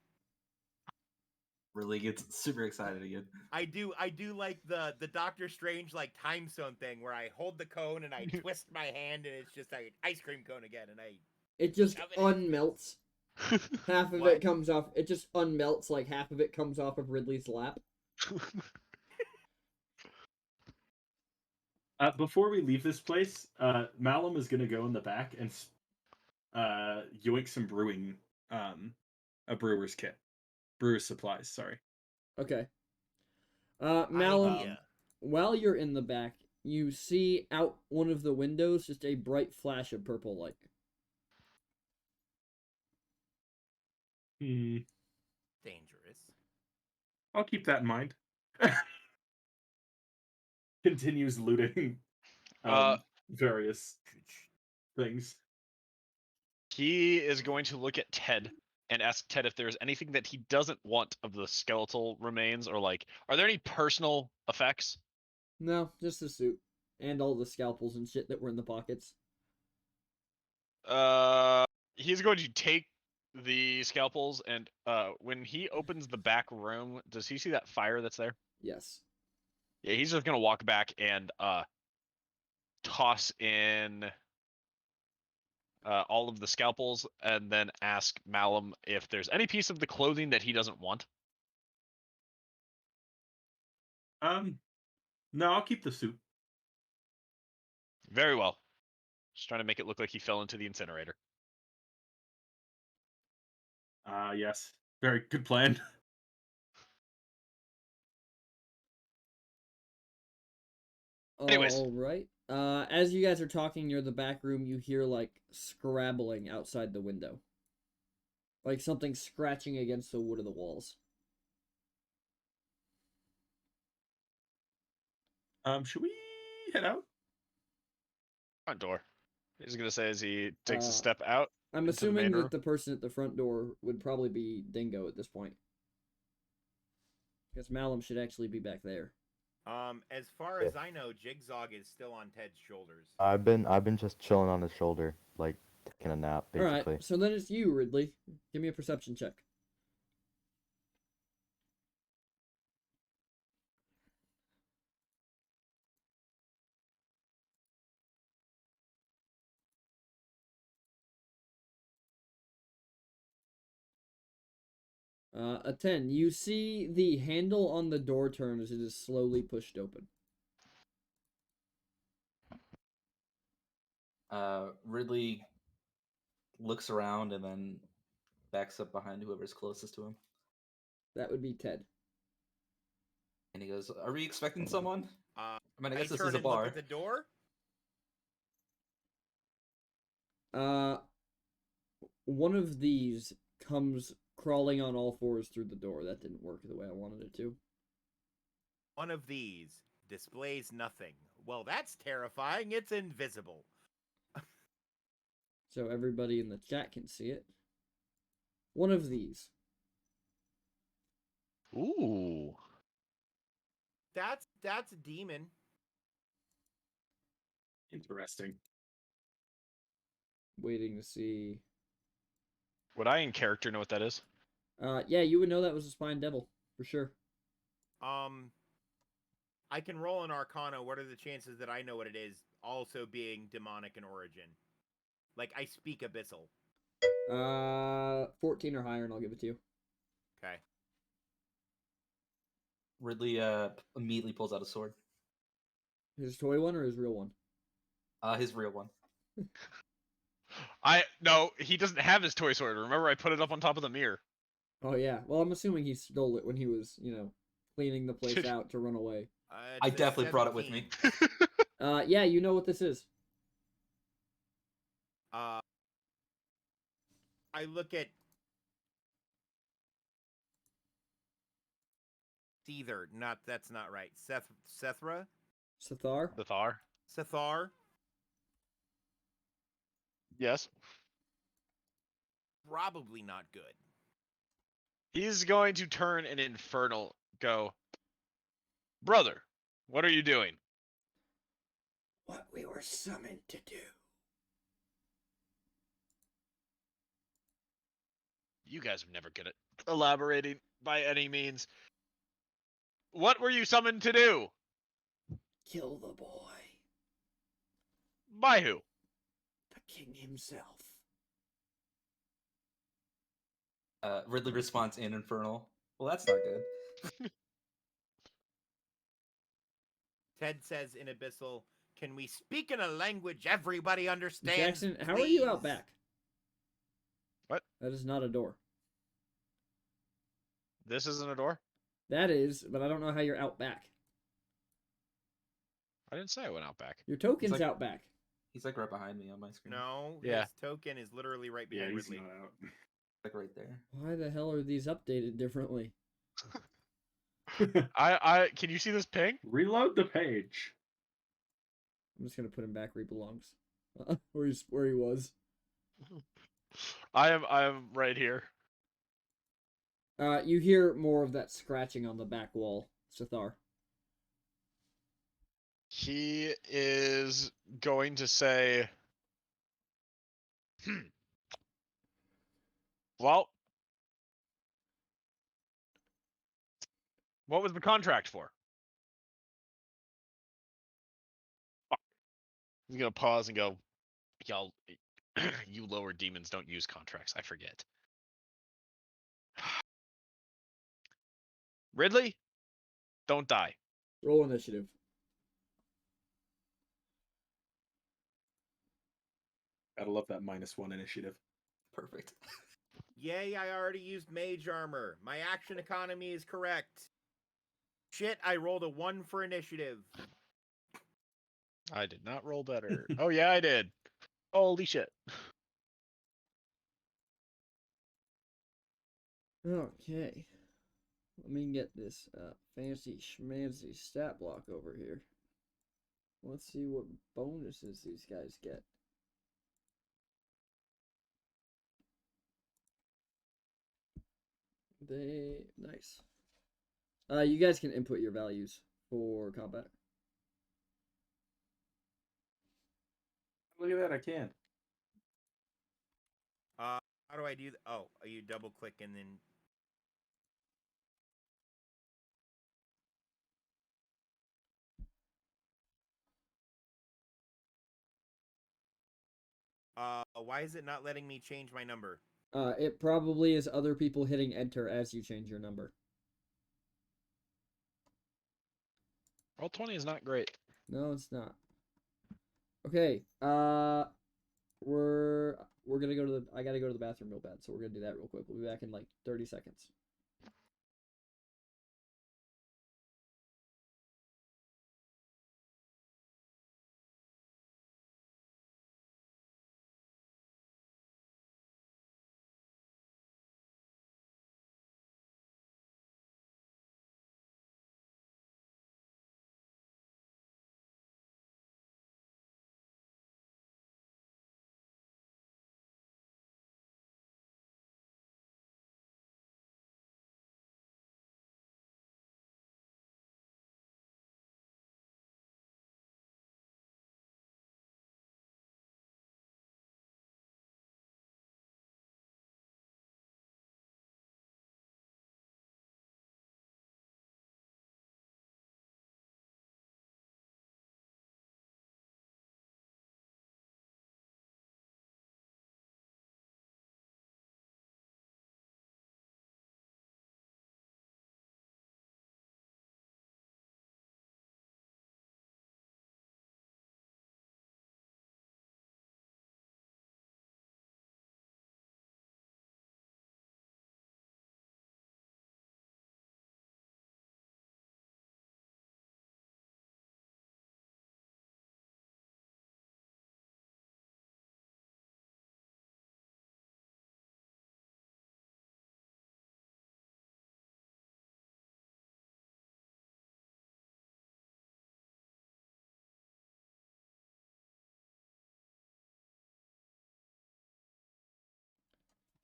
Ridley gets super excited again. I do like the Doctor Strange like time zone thing where I hold the cone and I twist my hand and it's just like ice cream cone again and I It just shove it in. unmelts. Half of What? it comes off. It just unmelts, like half of it comes off of Ridley's lap. Before we leave this place, Malum is gonna go in the back and yoink some brewing, a brewer's kit, brewer's supplies. Sorry. Okay. Malum, Idea. while you're in the back, you see out one of the windows just a bright flash of purple light. Dangerous. I'll keep that in mind. Continues looting various things. He is going to look at Ted and ask Ted if there's anything that he doesn't want of the skeletal remains, or like, are there any personal effects? No, just the suit. And all the scalpels and shit that were in the pockets. He's going to take the scalpels, and when he opens the back room, does he see that fire that's there? Yes. Yeah, he's just gonna walk back and toss in all of the scalpels, and then ask Malum if there's any piece of the clothing that he doesn't want. No, I'll keep the suit. Very well. Just trying to make it look like he fell into the incinerator. Yes. Very good plan. Anyways. All right. As you guys are talking near the back room, you hear like scrabbling outside the window, like something scratching against the wood of the walls. Should we head out? Front door. He's gonna say as he takes a Uh, step out. I'm Into the assuming main that room? the person at the front door would probably be Dingo at this point, because Malum should actually be back there. As far as I know, Jigsaw is still on Ted's shoulders. I've been just chilling on his shoulder, like taking a nap, basically. All right. So then it's you, Ridley. Give me a perception check. A 10. You see the handle on the door turn as it is slowly pushed open. Ridley looks around and then backs up behind whoever's closest to him. That would be Ted. And he goes, "Are we expecting someone?" I I mean, I guess this turn is a and look bar. at the door. One of these comes crawling on all fours through the door. That didn't work the way I wanted it to. One of these displays nothing. Well, that's terrifying. It's invisible. So everybody in the chat can see it. One of these. Ooh. That's a demon. Interesting. Waiting to see. Would I in character know what that is? Yeah, you would know that was a spine devil for sure. I can roll an Arcana. What are the chances that I know what it is? Also being demonic in origin. Like I speak Abyssal. 14 or higher, and I'll give it to you. Okay. Ridley immediately pulls out a sword. His toy one or his real one? His real one. No, he doesn't have his toy sword. Remember, I put it up on top of the mirror. Oh yeah. Well, I'm assuming he stole it when he was, cleaning the place out to run away. I definitely brought it with me. Yeah, you know what this is. I look at Seether. That's not right. Sethra? Sethar? The Thar. Sethar? Yes. Probably not good. He's going to turn an infernal. Go, brother. What are you doing? What we were summoned to do. You guys are never good at elaborating by any means. What were you summoned to do? Kill the boy. By who? The king himself. Ridley responds in Infernal. Well, that's not good. Ted says in Abyssal, "Can we speak in a language everybody understands?" Jackson, how are you out please?" back? What? That is not a door. This isn't a door? That is, but I don't know how you're out back. I didn't say I went out back. Your token's like- out back. He's like right behind me on my screen. No, Yeah. his token is literally right Yeah, behind he's Ridley. not out. Like right there. Why the hell are these updated differently? I can you see this ping? Reload the page. I'm just gonna put him back where he belongs. Where he was. I am right here. You hear more of that scratching on the back wall, Sethar. He is going to say, well, what was the contract for? He's gonna pause and go, y'all, you lower demons don't use contracts. I forget. Ridley, don't die. Roll initiative. Gotta love that -1 initiative. Perfect. Yay, I already used mage armor. My action economy is correct. Shit, I rolled a 1 for initiative. I did not roll better. Oh yeah, I did. Holy shit. Okay. Let me get this fancy schmancy stat block over here. Let's see what bonuses these guys get. Nice. You guys can input your values for combat. Look at that, I can. How do I do that? Oh, you double click and then. Why is it not letting me change my number? It probably is other people hitting enter as you change your number. Roll 20 is not great. No, it's not. Okay. We're gonna go to the. I gotta go to the bathroom real bad, so we're gonna do that real quick. We'll be back in like 30 seconds.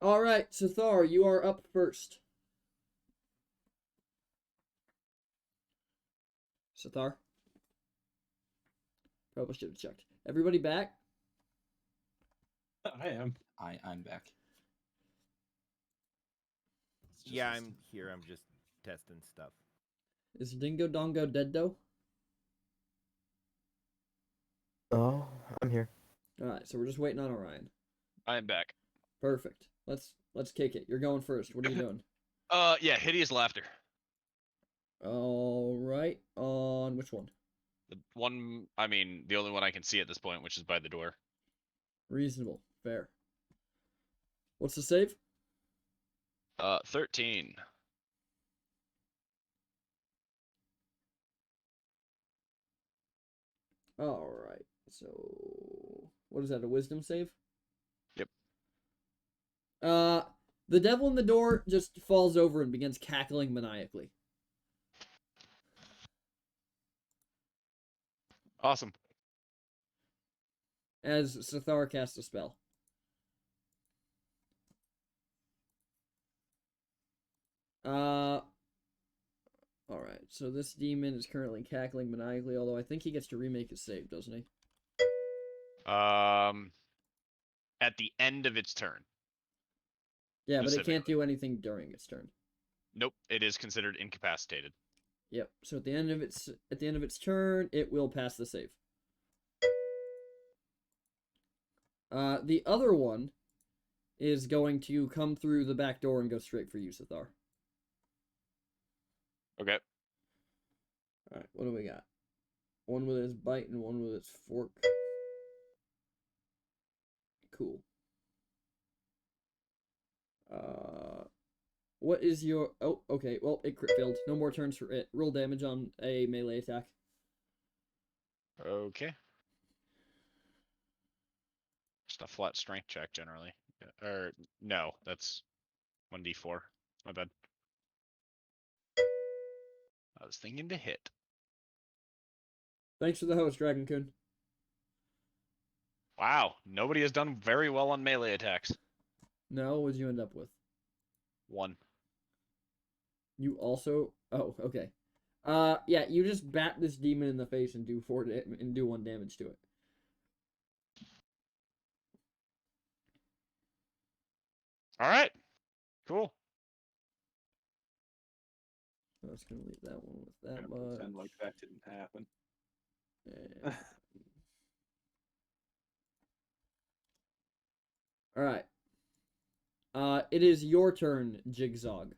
All right, Sathar, you are up first. Sathar? Probably should have checked. Everybody back? I am. I'm back. It's just Yeah, this- I'm here. I'm just testing stuff. Is Dingo Dongo dead though? Oh, I'm here. All right, so we're just waiting on Orion. I am back. Perfect. Let's kick it. You're going first. What are you doing? Yeah, hideous laughter. All right. On which one? The one, I mean, the only one I can see at this point, which is by the door. Reasonable. Fair. What's the save? 13. All right. So, what is that? A wisdom save? Yep. The devil in the door just falls over and begins cackling maniacally. Awesome. As Sathar casts a spell. Alright, so this demon is currently cackling maniacally, although I think he gets to remake his save, doesn't he? At the end of its turn. Yeah, but it can't Specifically. do anything during its turn. Nope, it is considered incapacitated. Yep. So at the end of its turn, it will pass the save. The other one is going to come through the back door and go straight for you, Sathar. Okay. Alright, what do we got? One with its bite and one with its fork. Cool. What is your... Oh, okay, well, it crit failed. No more turns for it. Roll damage on a melee attack. Okay. Just a flat strength check generally. Or no, that's 1d4. My bad. I was thinking to hit. Thanks for the host, Dragon Kun. Wow, nobody has done very well on melee attacks. No, what'd you end up with? 1. You also... Oh, okay. Yeah, you just bat this demon in the face and do 1 damage to it. All right. Cool. I was gonna leave that one with that Gonna much. pretend like that didn't happen. And... All right. It is your turn, Jigzog.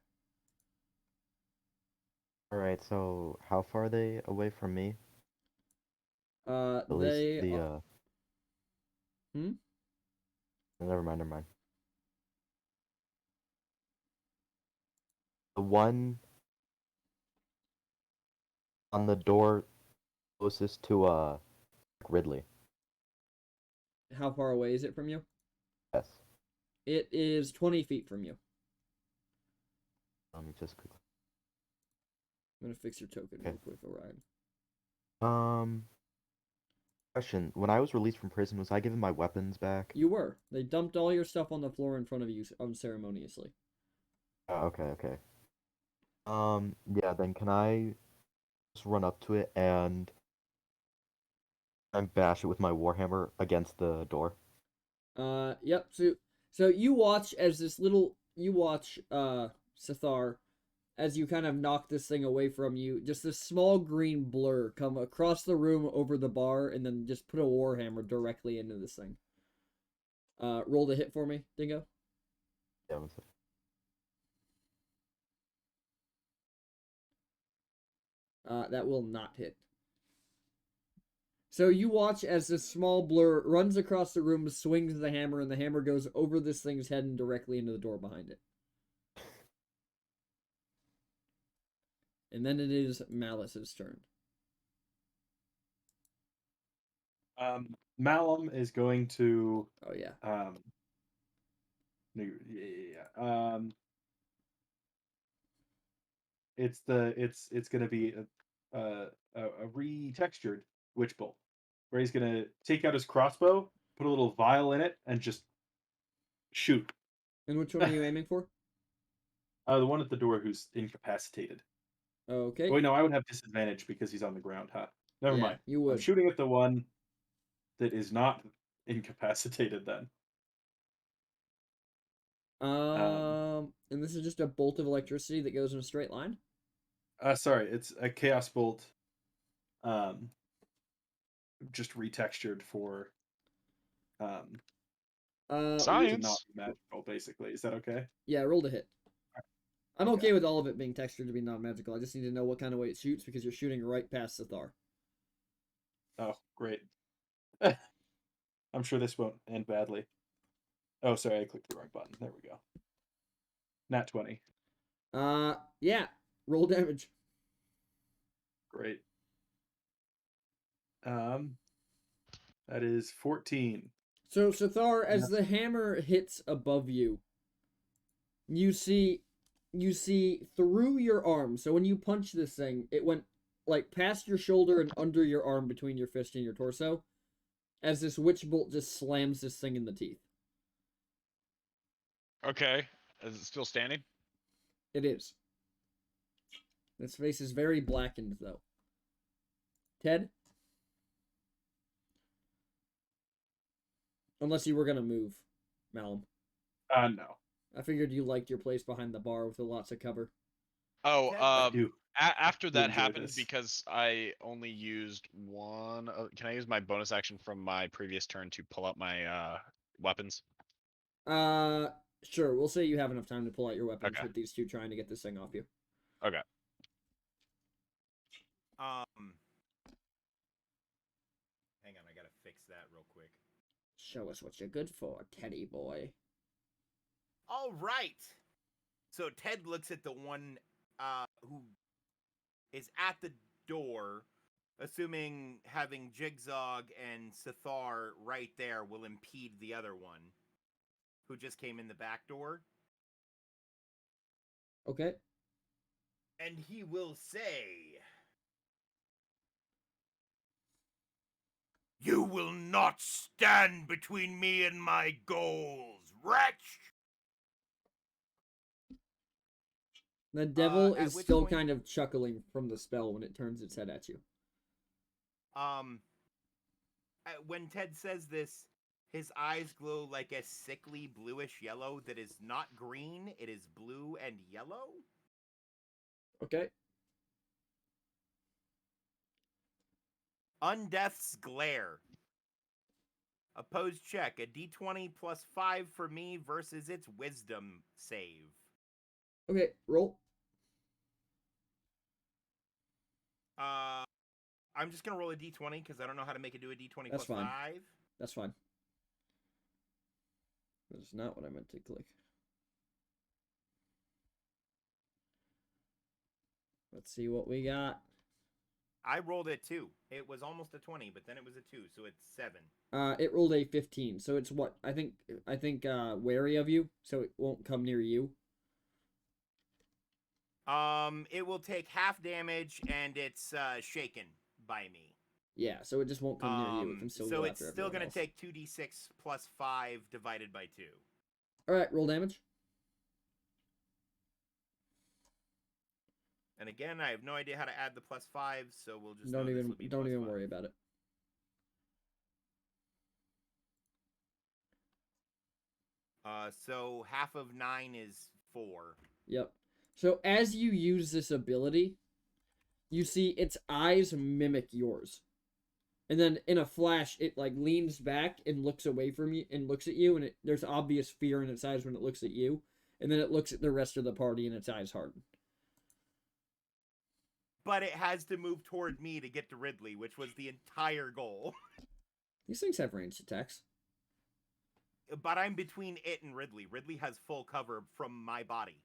Alright, so how far are they away from me? At least They... the Hmm? Never mind, never mind. The one on the door closest to Ridley. How far away is it from you? Yes. It is 20 feet from you. Let me just quickly. I'm gonna fix your token Okay. real quick, Orion. Question. When I was released from prison, was I given my weapons back? You were. They dumped all your stuff on the floor in front of you unceremoniously. Oh, okay, okay. Yeah, then can I just run up to it and bash it with my warhammer against the door? Yep. So you watch as Sathar, as you kind of knock this thing away from you, just this small green blur come across the room over the bar and then just put a warhammer directly into this thing. Roll the hit for me, Dingo. Yeah, one second. That will not hit. So you watch as this small blur runs across the room, swings the hammer, and the hammer goes over this thing's head and directly into the door behind it. And then it is Malice's turn. Malum is going to Oh yeah. It's gonna be a retextured witch bolt, where he's gonna take out his crossbow, put a little vial in it, and just shoot And which one are you aiming for? The one at the door who's incapacitated. Okay. Wait, no, I would have disadvantage because he's on the ground, huh? Never Yeah, mind. you I'm would. shooting at the one that is not incapacitated then. And this is just a bolt of electricity that goes in a straight line? Sorry, it's a chaos bolt. Just retextured for to Science. not be magical, basically. Is that okay? Yeah, roll to hit. I'm Okay. okay with all of it being textured to be non-magical. I just need to know what kind of way it shoots because you're shooting right past Sithar. Oh, great. I'm sure this won't end badly. Oh, sorry, I clicked the wrong button. There we go. Nat 20. Yeah. Roll damage. Great. That is 14. So Sithar, as the hammer hits above you, you see through your arm. So when you punch this thing, it went like past your shoulder and under your arm between your fist and your torso, as this witch bolt just slams this thing in the teeth. Okay. Is it still standing? It is. Its face is very blackened, though. Ted? Unless you were gonna move, Malum. No. I figured you liked your place behind the bar with lots of cover. Oh, Ted? I do. After that enjoy happened, this. because I only used one. Can I use my bonus action from my previous turn to pull out my weapons? Sure. We'll say you have enough time to pull out your weapons Okay. with these two trying to get this thing off you. Okay. Hang on, I gotta fix that real quick. Show us what you're good for, Teddy boy. All right. So Ted looks at the one who is at the door, assuming having Jigzog and Sithar right there will impede the other one, who just came in the back door. Okay. And he will say, "You will not stand between me and my goals, wretch!" The devil at is which still point- kind of chuckling from the spell when it turns its head at you. When Ted says this, his eyes glow like a sickly bluish yellow that is not green, it is blue and yellow. Okay. Undeath's Glare. Opposed check, a d20 plus 5 for me versus its wisdom save. Okay, roll. I'm just gonna roll a d20 because I don't know how to make it do a d20 That's plus fine. 5. That's fine. That's not what I meant to click. Let's see what we got. I rolled a 2. It was almost a 20, but then it was a 2, so it's 7. It rolled a 15, so it's what? I think wary of you, so it won't come near you. It will take half damage and it's shaken by me. Yeah, so it just won't come near you. It can still so go it's after still everyone gonna else. take 2d6 plus 5 divided by 2. All right, roll damage. And again, I have no idea how to add the plus 5, so we'll just Don't know this even will be plus 5. worry about it. So half of 9 is 4. Yep. So as you use this ability, you see its eyes mimic yours. And then in a flash, it like leans back and looks away from you and looks at you, and there's obvious fear in its eyes when it looks at you. And then it looks at the rest of the party and its eyes harden. But it has to move toward me to get to Ridley, which was the entire goal. These things have ranged attacks. But I'm between it and Ridley. Ridley has full cover from my body.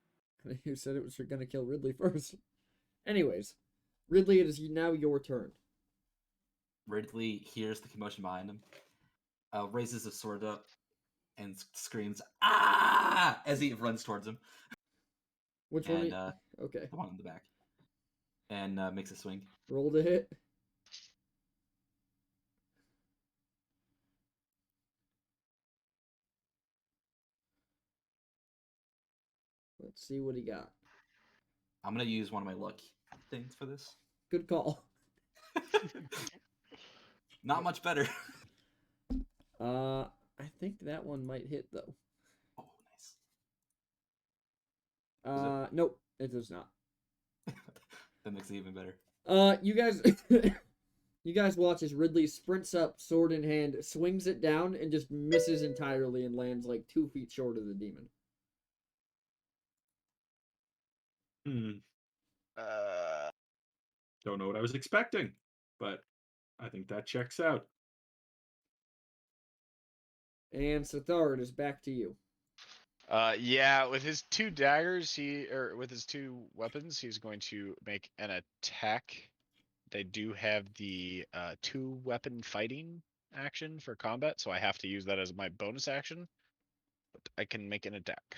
You said it was going to kill Ridley first. Anyways, Ridley, it is now your turn. Ridley hears the commotion behind him, raises his sword up, and screams, "Ah!" as he runs towards him. Which one? And Okay. the one in the back. And makes a swing. Roll to hit. see what he got. I'm gonna use one of my luck things for this. Good call. Not much better. I think that one might hit though. Oh, nice. Nope, it does not. That makes it even better. You guys, you guys watch as Ridley sprints up, sword in hand, swings it down, and just misses entirely and lands like 2 feet short of the demon. Don't know what I was expecting, but I think that checks out. And Sathar, it is back to you. Yeah, with his 2 daggers, with his 2 weapons, he's going to make an attack. They do have the 2 weapon fighting action for combat, so I have to use that as my bonus action. But I can make an attack.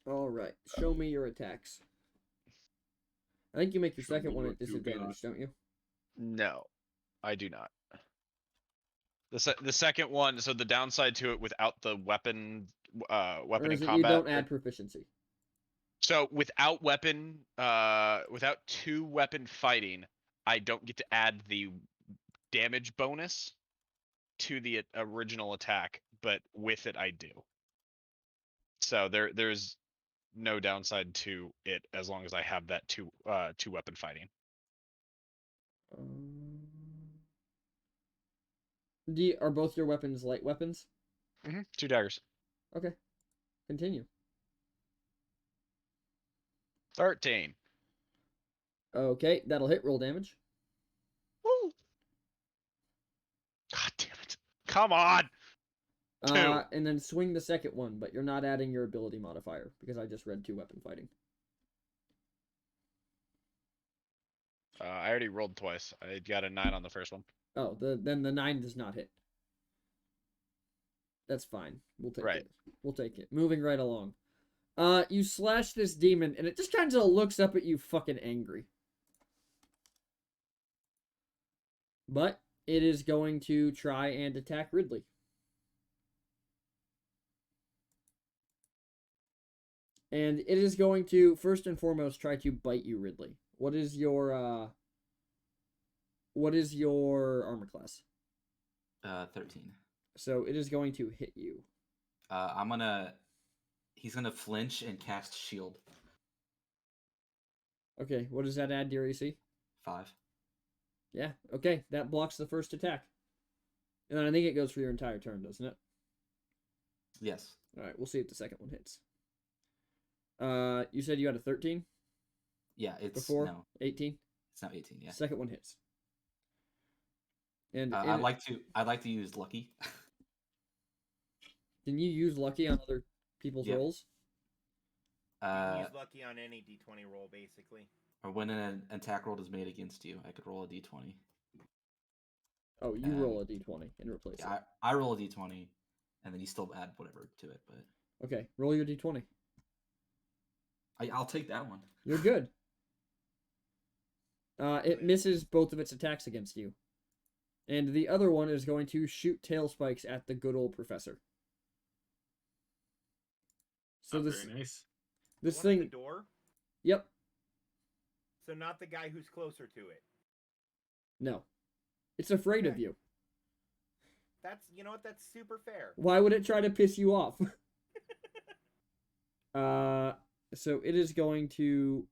All right, show me your attacks. I think you make your Show second me one what at you disadvantage, got. don't you? No, I do not. The second one, so the downside to it without the weapon Or in is it combat. you don't add proficiency? So without 2 weapon fighting, I don't get to add the damage bonus to the original attack, but with it I do. So there's no downside to it as long as I have that 2 weapon fighting. Are both your weapons light weapons? 2 daggers. Okay, continue. 13. Okay, that'll hit. Roll damage. Woo! God damn it! Come on. 2. And then swing the second one, but you're not adding your ability modifier because I just read 2 weapon fighting. I already rolled twice. I got a 9 on the first one. Oh, then the 9 does not hit. That's fine. We'll take it. We'll take it. Moving right along. You slash this demon, and it just kind of looks up at you fucking angry. But it is going to try and attack Ridley. And it is going to, first and foremost, try to bite you, Ridley. What is your armor class? 13. So it is going to hit you. He's gonna flinch and cast shield. Okay, what does that add to your AC? 5. Yeah, okay, that blocks the first attack. And then I think it goes for your entire turn, doesn't it? Yes. Alright, we'll see if the second one hits. You said you had a 13? Yeah, it's Before? no. 18? It's now 18. Yeah. Second one hits. And I'd like to use lucky. Can you use lucky on other people's Yeah. rolls? You can use lucky on any d20 roll, basically. Or when an attack roll is made against you, I could roll a d20. Oh, you roll a d20 and replace it. I roll a d20, and then you still add whatever to it. But Okay, roll your d20. I'll take that one. You're good. It misses both of its attacks against you. And the other one is going to shoot tail spikes at the good old professor. So Not this very nice. this One at thing. the door. Yep. So not the guy who's closer to it. No. It's afraid of Okay. you. That's that's super fair. Why would it try to piss you off? So it is going to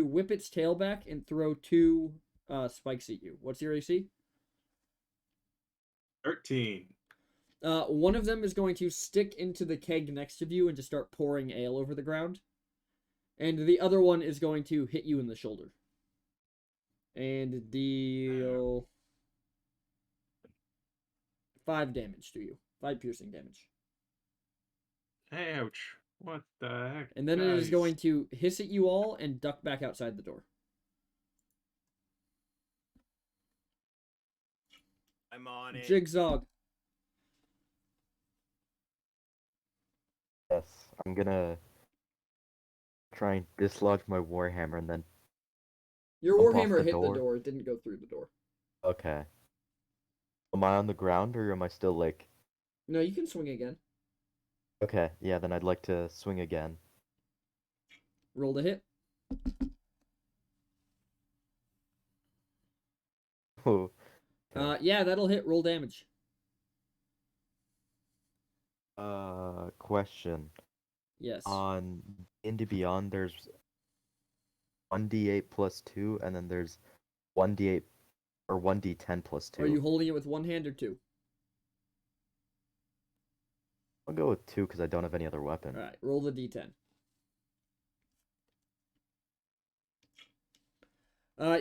whip its tail back and throw 2 spikes at you. What's your AC? 13. One of them is going to stick into the keg next to you and just start pouring ale over the ground. And the other one is going to hit you in the shoulder. And deal 5 damage to you. 5 piercing damage. Ouch. What the heck? And then it is guys? going to hiss at you all and duck back outside the door. I'm on it. Jigsaw. Yes, I'm gonna try and dislodge my warhammer and then. Your Jump off warhammer the hit door. the door. It didn't go through the door. Okay. Am I on the ground or am I still like? No, you can swing again. Okay, yeah, then I'd like to swing again. Roll to hit. Oh, Yeah, that'll hit. Roll damage. question. Yes. On Into Beyond, there's 1d8 plus 2, and then there's 1d8 or 1d10 plus 2. Are you holding it with one hand or two? I'll go with 2 because I don't have any other weapon. All right. Roll the d10.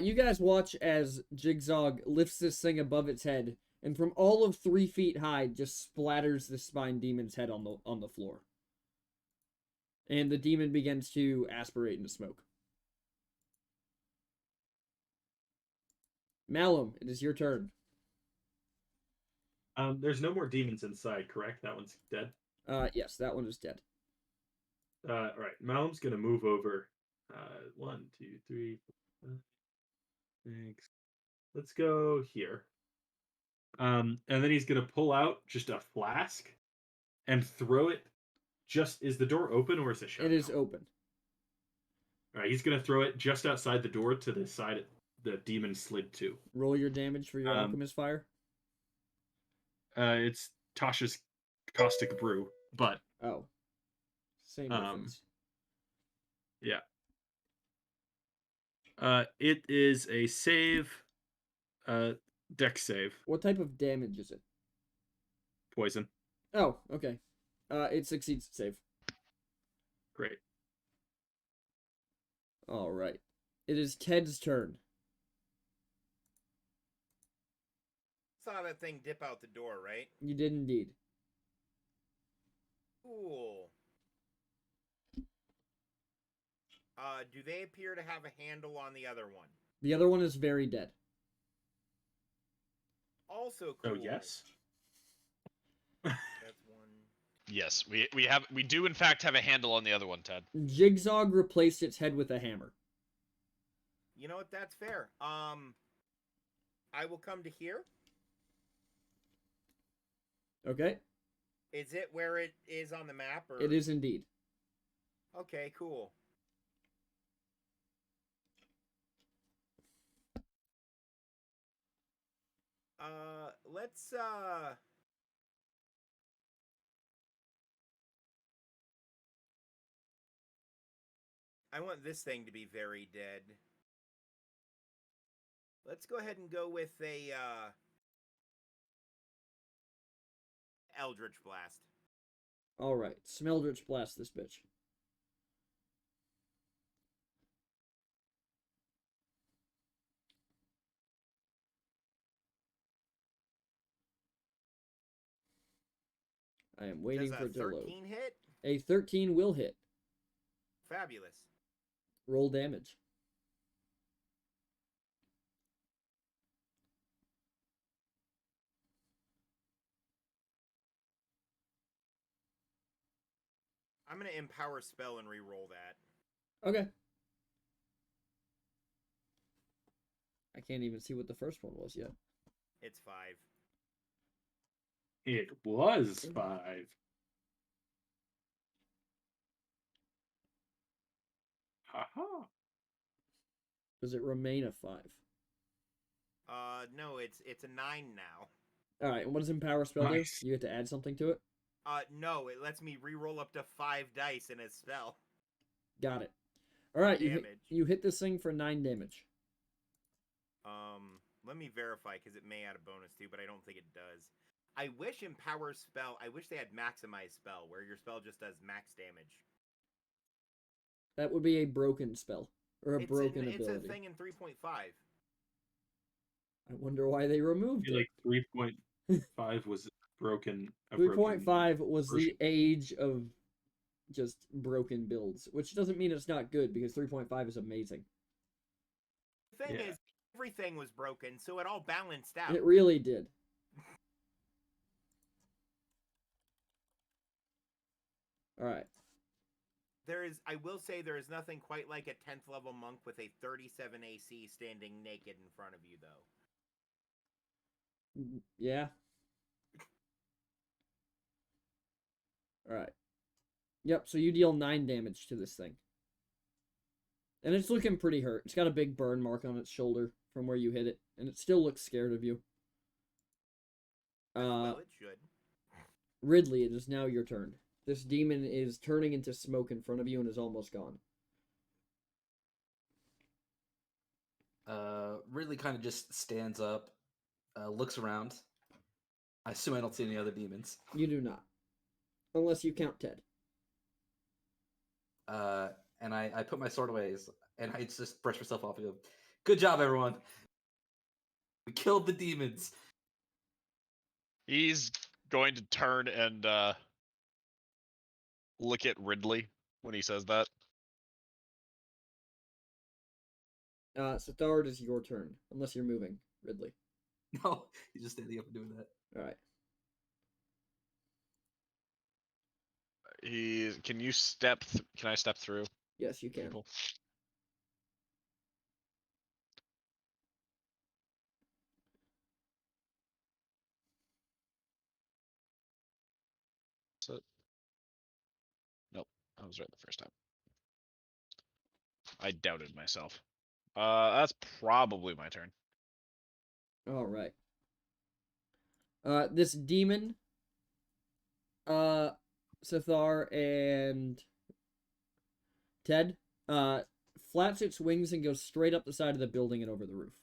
You guys watch as Jigsaw lifts this thing above its head, and from all of 3 feet high, just splatters the spine demon's head on the floor. And the demon begins to aspirate into smoke. Malum, it is your turn. There's no more demons inside, correct? That one's dead. Yes, that one is dead. All right. Malum's gonna move over. 1, 2, 3, 4, 5, 6. Let's go here. And then he's gonna pull out just a flask and throw it. Is the door open or is it shut? It is now? open. All right. He's gonna throw it just outside the door to the side the demon slid to. Roll your damage for your alchemist fire. It's Tasha's caustic brew, but Oh. Same difference. yeah. It is a save, dex save, What type of damage is it? poison. Oh, okay. It succeeds to save. Great. All right. It is Ted's turn. Saw that thing dip out the door, right? You did indeed. Cool. Do they appear to have a handle on the other one? The other one is very dead. Also cool. Oh yes. That's one. Yes, we do in fact have a handle on the other one, Ted. Jigsaw replaced its head with a hammer. You know what? That's fair. I will come to here. Okay? Is it where it is on the map? Or... It is indeed. Okay, cool. Let's I want this thing to be very dead. Let's go ahead and go with a Eldritch Blast. Alright. Smeldritch blast this bitch. I am waiting Does for a it to load. 13 hit? A 13 will hit. Fabulous. Roll damage. I'm going to empower spell and re-roll that. Okay. I can't even see what the first one was yet. It's 5. It was 5. Haha. Does it remain a 5? No, it's a 9 now. Alright, and what does Empower Spell Nice. do? You have to add something to it? No, it lets me re-roll up to 5 dice in a spell. Got it. Alright, Damage. you hit this thing for 9 damage. Let me verify, because it may add a bonus too, but I don't think it does. I wish Empower Spell, I wish they had Maximize Spell, where your spell just does max damage. That would be a broken spell. Or a broken It's ability. a thing in 3.5. I wonder why they I removed feel it. like 3.5 was broken. 3.5 was the version. age of just broken builds, which doesn't mean it's not good, because 3.5 is amazing. The thing Yeah. is, everything was broken, so it all balanced out. It really did. Alright. I will say there is nothing quite like a 10th level monk with a 37 AC standing naked in front of you, though. Yeah. Alright. Yep, so you deal 9 damage to this thing. And it's looking pretty hurt. It's got a big burn mark on its shoulder from where you hit it, and it still looks scared of you. Well, it should. Ridley, it is now your turn. This demon is turning into smoke in front of you and is almost gone. Ridley kind of just stands up, looks around. I assume I don't see any other demons. You do not. Unless you count Ted. And I put my sword away, and I just brush myself off and go, "Good job, everyone. We killed the demons." He's going to turn and look at Ridley when he says that. Sithar, it is your turn. Unless you're moving, Ridley. No, he's just standing up and doing that. Alright. Can you can I step through Yes, you can. people? So, nope, I was right the first time. I doubted myself. That's probably my turn. Alright. This demon, Sithar and Ted, flaps its wings and goes straight up the side of the building and over the roof.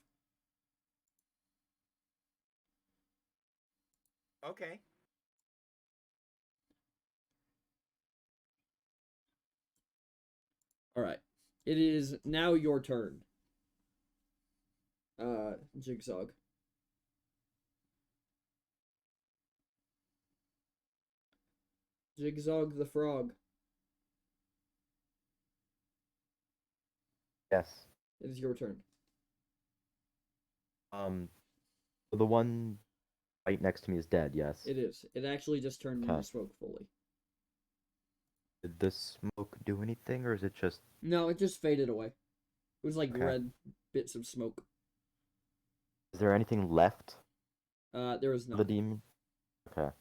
Okay. Alright. It is now your turn. Jigsaw. Jigsaw the frog. Yes. It is your turn. The one right next to me is dead, yes. It is. It actually just turned Okay. into smoke fully. Did the smoke do anything, or is it just... No, it just faded away. It was like Okay. red bits of smoke. Is there anything left There was of the nothing. demon? Okay.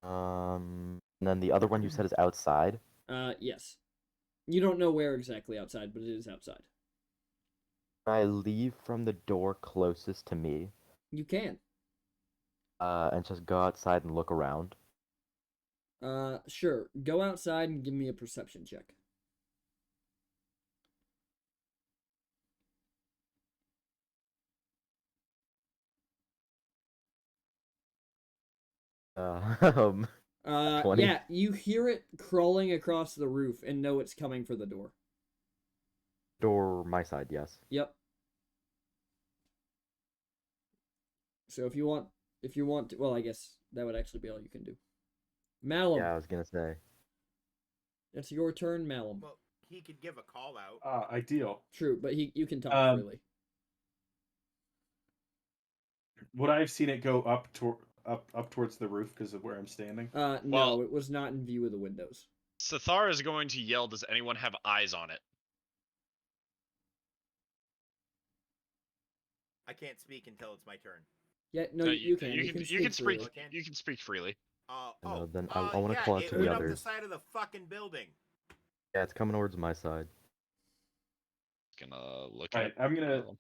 And then the other one you said is outside? Yes. You don't know where exactly outside, but it is outside. Can I leave from the door closest to me, You can. and just go outside and look around? Sure. Go outside and give me a perception check. Um, 20. Yeah, you hear it crawling across the roof and know it's coming for the door. door my side, yes. Yep. So if you want to, well, I guess that would actually be all you can do. Malum, Yeah, I was gonna say. it's your turn, Malum. Well, he could give a call out. Ideal. True, but you can talk freely. Would I have seen it go up towards the roof because of where I'm standing? No, Well- it was not in view of the windows. Sithar is going to yell, "Does anyone have eyes on it?" I can't speak until it's my turn. Yeah, no, No, you can. You can speak. freely. Okay. You can speak freely. Then I wanna yeah, call out it to the went up others. the side of the fucking building. Yeah, it's coming towards my side. Gonna look Alright, at. I'm gonna.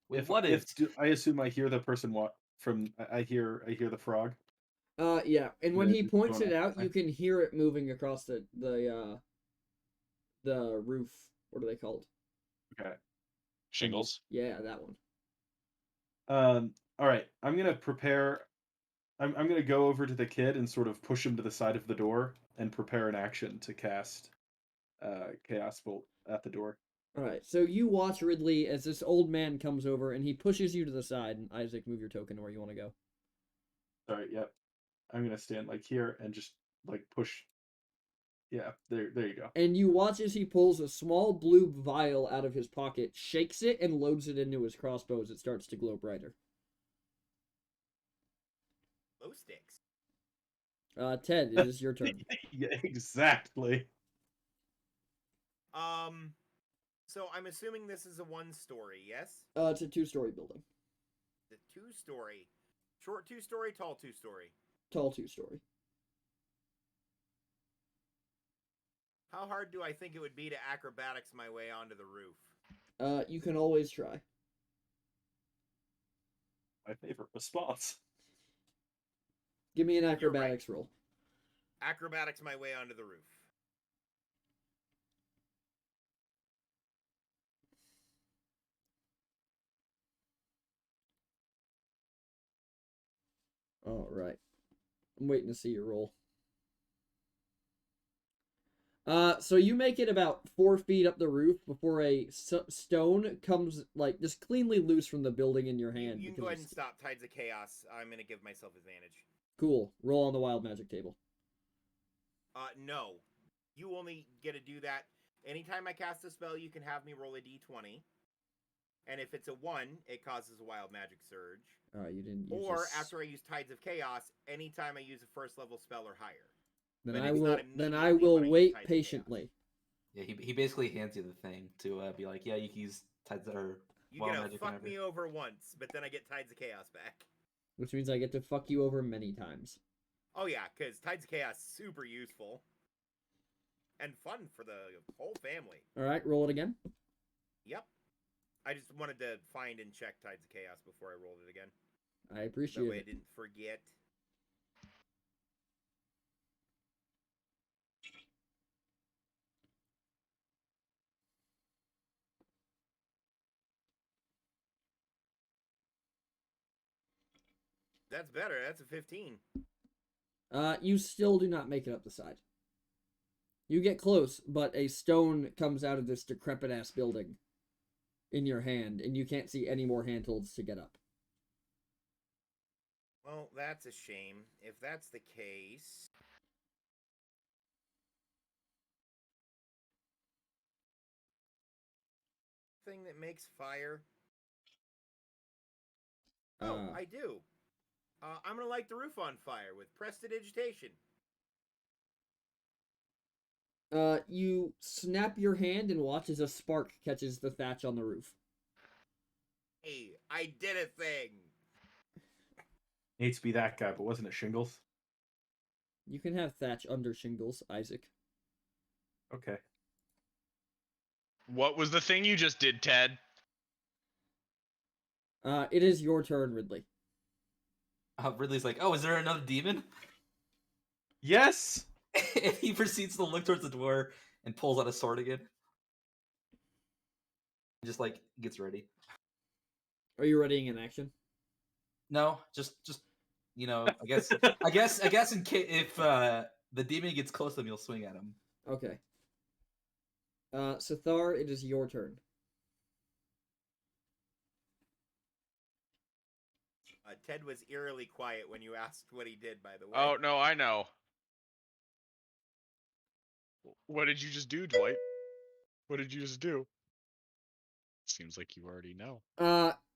Wait, what if? I assume I hear the person walk from. I hear the frog. Yeah, and when The- he the points going it out, outside. you can hear it moving across the roof. What are they called? Okay. Shingles. Yeah, that one. All right. I'm gonna prepare. I'm gonna go over to the kid and sort of push him to the side of the door and prepare an action to cast Chaos Bolt at the door. All right, so you watch Ridley as this old man comes over and he pushes you to the side. And Isaac, move your token to where you want to go. Sorry. Yep. I'm gonna stand like here and just like push. Yeah. There you go. And you watch as he pulls a small blue vial out of his pocket, shakes it, and loads it into his crossbow as it starts to glow brighter. Glow sticks. Ted, it is your turn. Yeah. Exactly. So I'm assuming this is a one-story, yes? It's a 2-story building. The two-story, short two-story, tall two-story. Tall 2-story. How hard do I think it would be to acrobatics my way onto the roof? You can always try. My favorite response. Give me an You're right. acrobatics roll. Acrobatics my way onto the roof. All right. I'm waiting to see your roll. So you make it about 4 feet up the roof before a stone comes, like, just cleanly loose from the building in your hand. You can because go ahead it's- and stop Tides of Chaos. I'm going to give myself advantage. Cool. Roll on the wild magic table. No. You only get to do that. Anytime I cast a spell, you can have me roll a d20. And if it's a 1, it causes a wild magic surge. You didn't use Or this. after I use Tides of Chaos, anytime I use a first level spell or higher. Then but I it's will. not Then I immediately will when I use wait Tides of patiently. Yeah, he basically hands you the thing to be like, yeah, you can use tides or You wild get to magic fuck whenever. me over once, but then I get Tides of Chaos back. Which means I get to fuck you over many times. Oh yeah, because Tides of Chaos super useful. And fun for the whole family. All right, roll it again. Yep. I just wanted to find and check Tides of Chaos before I rolled it again. I That appreciate way I it. didn't forget. That's better. That's a 15. You still do not make it up the side. You get close, but a stone comes out of this decrepit ass building in your hand, and you can't see any more handholds to get up. Well, that's a shame. If that's the case... Thing that makes fire... Oh, I do. I'm gonna light the roof on fire with prestidigitation. You snap your hand and watch as a spark catches the thatch on the roof. Hey, I did a thing. Hate to be that guy, but wasn't it shingles? You can have thatch under shingles, Isaac. Okay. What was the thing you just did, Ted? It is your turn, Ridley. Ridley's like, oh, is there another demon? Yes. And he proceeds to look towards the door and pulls out a sword again. Just like gets ready. Are you readying an action? No, just you know, I guess in case if the demon gets close to him, you'll swing at him. Okay. Sithar, it is your turn. Ted was eerily quiet when you asked what he did, by the way. Oh, no, I know. What did you just do, Dwight? What did you just do? Seems like you already know.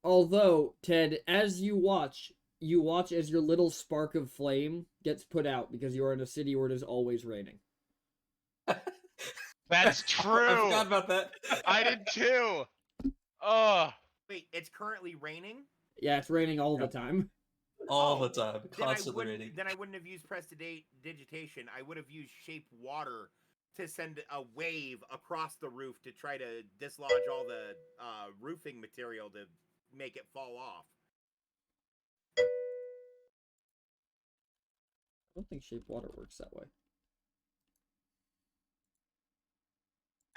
Although, Ted, as you watch as your little spark of flame gets put out because you are in a city where it is always raining. That's I true. forgot about that. I did too. Oh, Wait, it's currently raining? Yeah, it's raining all Yep. the time. All Oh, the time, constantly raining. Then I wouldn't have used prestidigitation. I would have used shape water to send a wave across the roof to try to dislodge all the roofing material to make it fall off. I don't think shape water works that way.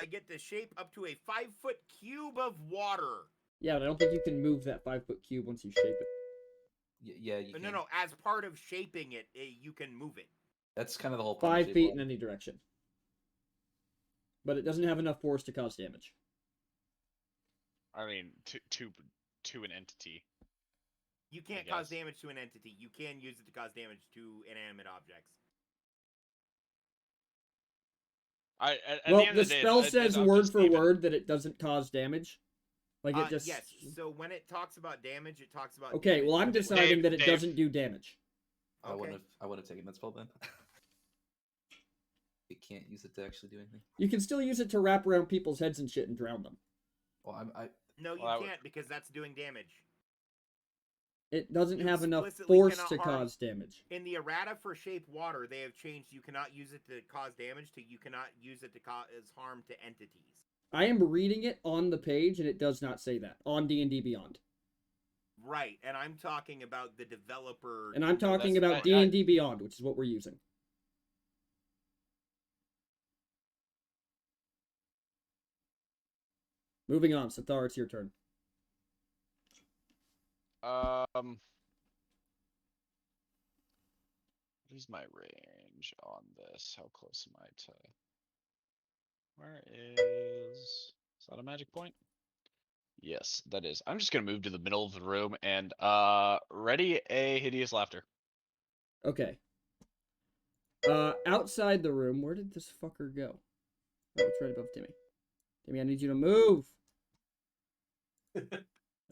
I get to shape up to a 5-foot cube of water. Yeah, but I don't think you can move that 5-foot cube once you shape it. Yeah, you No, can. no. As part of shaping it, you can move it. That's kind of the whole point. of 5 shape feet water. in any direction. But it doesn't have enough force to cause damage. I mean, to an entity. You can't I cause guess. damage to an entity. You can use it to cause damage to inanimate objects. At Well, the end the of the day, spell it's says up to word for Steven. word that it doesn't cause damage. Like it just. Yes. So when it talks about damage, it talks about. Okay, damage well I'm to the- deciding that it Dave. doesn't do damage. I Okay. wouldn't have taken that spell then. You can't use it to actually do anything. You can still use it to wrap around people's heads and shit and drown them. Well, No, you Well, I would- can't because that's doing damage. It doesn't You have enough explicitly force cannot to harm- cause damage. In the errata for shape water, they have changed. You cannot use it to cause damage. To you cannot use it to cause harm to entities. I am reading it on the page, and it does not say that on D&D Beyond. Right, and I'm talking about the developer. And I'm talking that's- about I- D&D Beyond, which is what we're using. Moving on, Sathar, it's your turn. What is my range on this? How close am I to? Where is that a magic point? Yes, that is. I'm just gonna move to the middle of the room and ready a hideous laughter. Okay. Outside the room, where did this fucker go? Oh, it's right above Timmy. Timmy, I need you to move.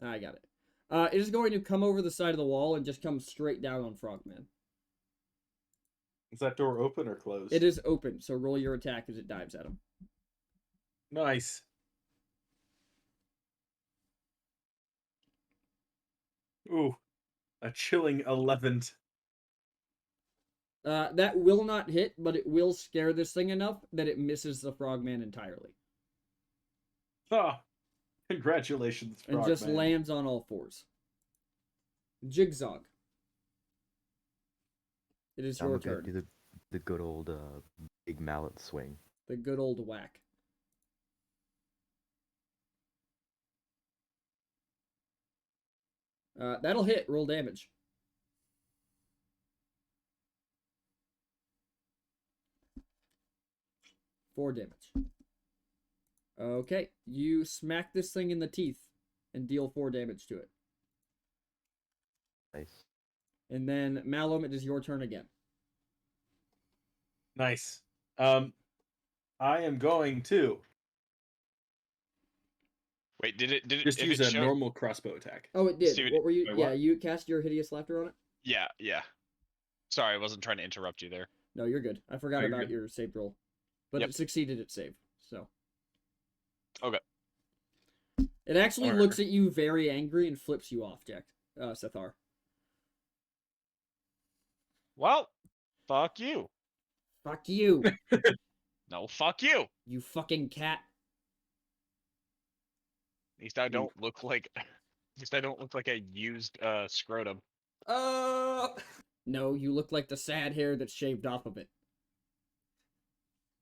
I got it. It is going to come over the side of the wall and just come straight down on Frogman. Is that door open or closed? It is open, so roll your attack as it dives at him. Nice. Ooh, a chilling 11. That will not hit, but it will scare this thing enough that it misses the Frogman entirely. Ah, congratulations, And just Frogman. lands on all fours. Jigzog. It is I'm your gonna turn. do the good old big mallet swing. The good old whack. That'll hit. Roll damage. Four damage. Okay, you smack this thing in the teeth and deal 4 damage to it. Nice. And then Malum, it is your turn again. Nice. I am going to Wait, did it just if use it a showed- normal crossbow attack. Oh, it did. Steven, What were you? wait, Yeah, what? you cast your hideous laughter on it. Yeah. Sorry, I wasn't trying to interrupt you there. No, you're good. I forgot Oh, you're about good. your saved roll, but Yep. it succeeded its save. So. Okay. It actually Alright. looks at you very angry and flips you off, Jack. Sathar. Well, fuck you. Fuck you, No, fuck you. you fucking cat. At least I don't look like. At least I don't look like a used scrotum. No, you look like the sad hair that's shaved off of it.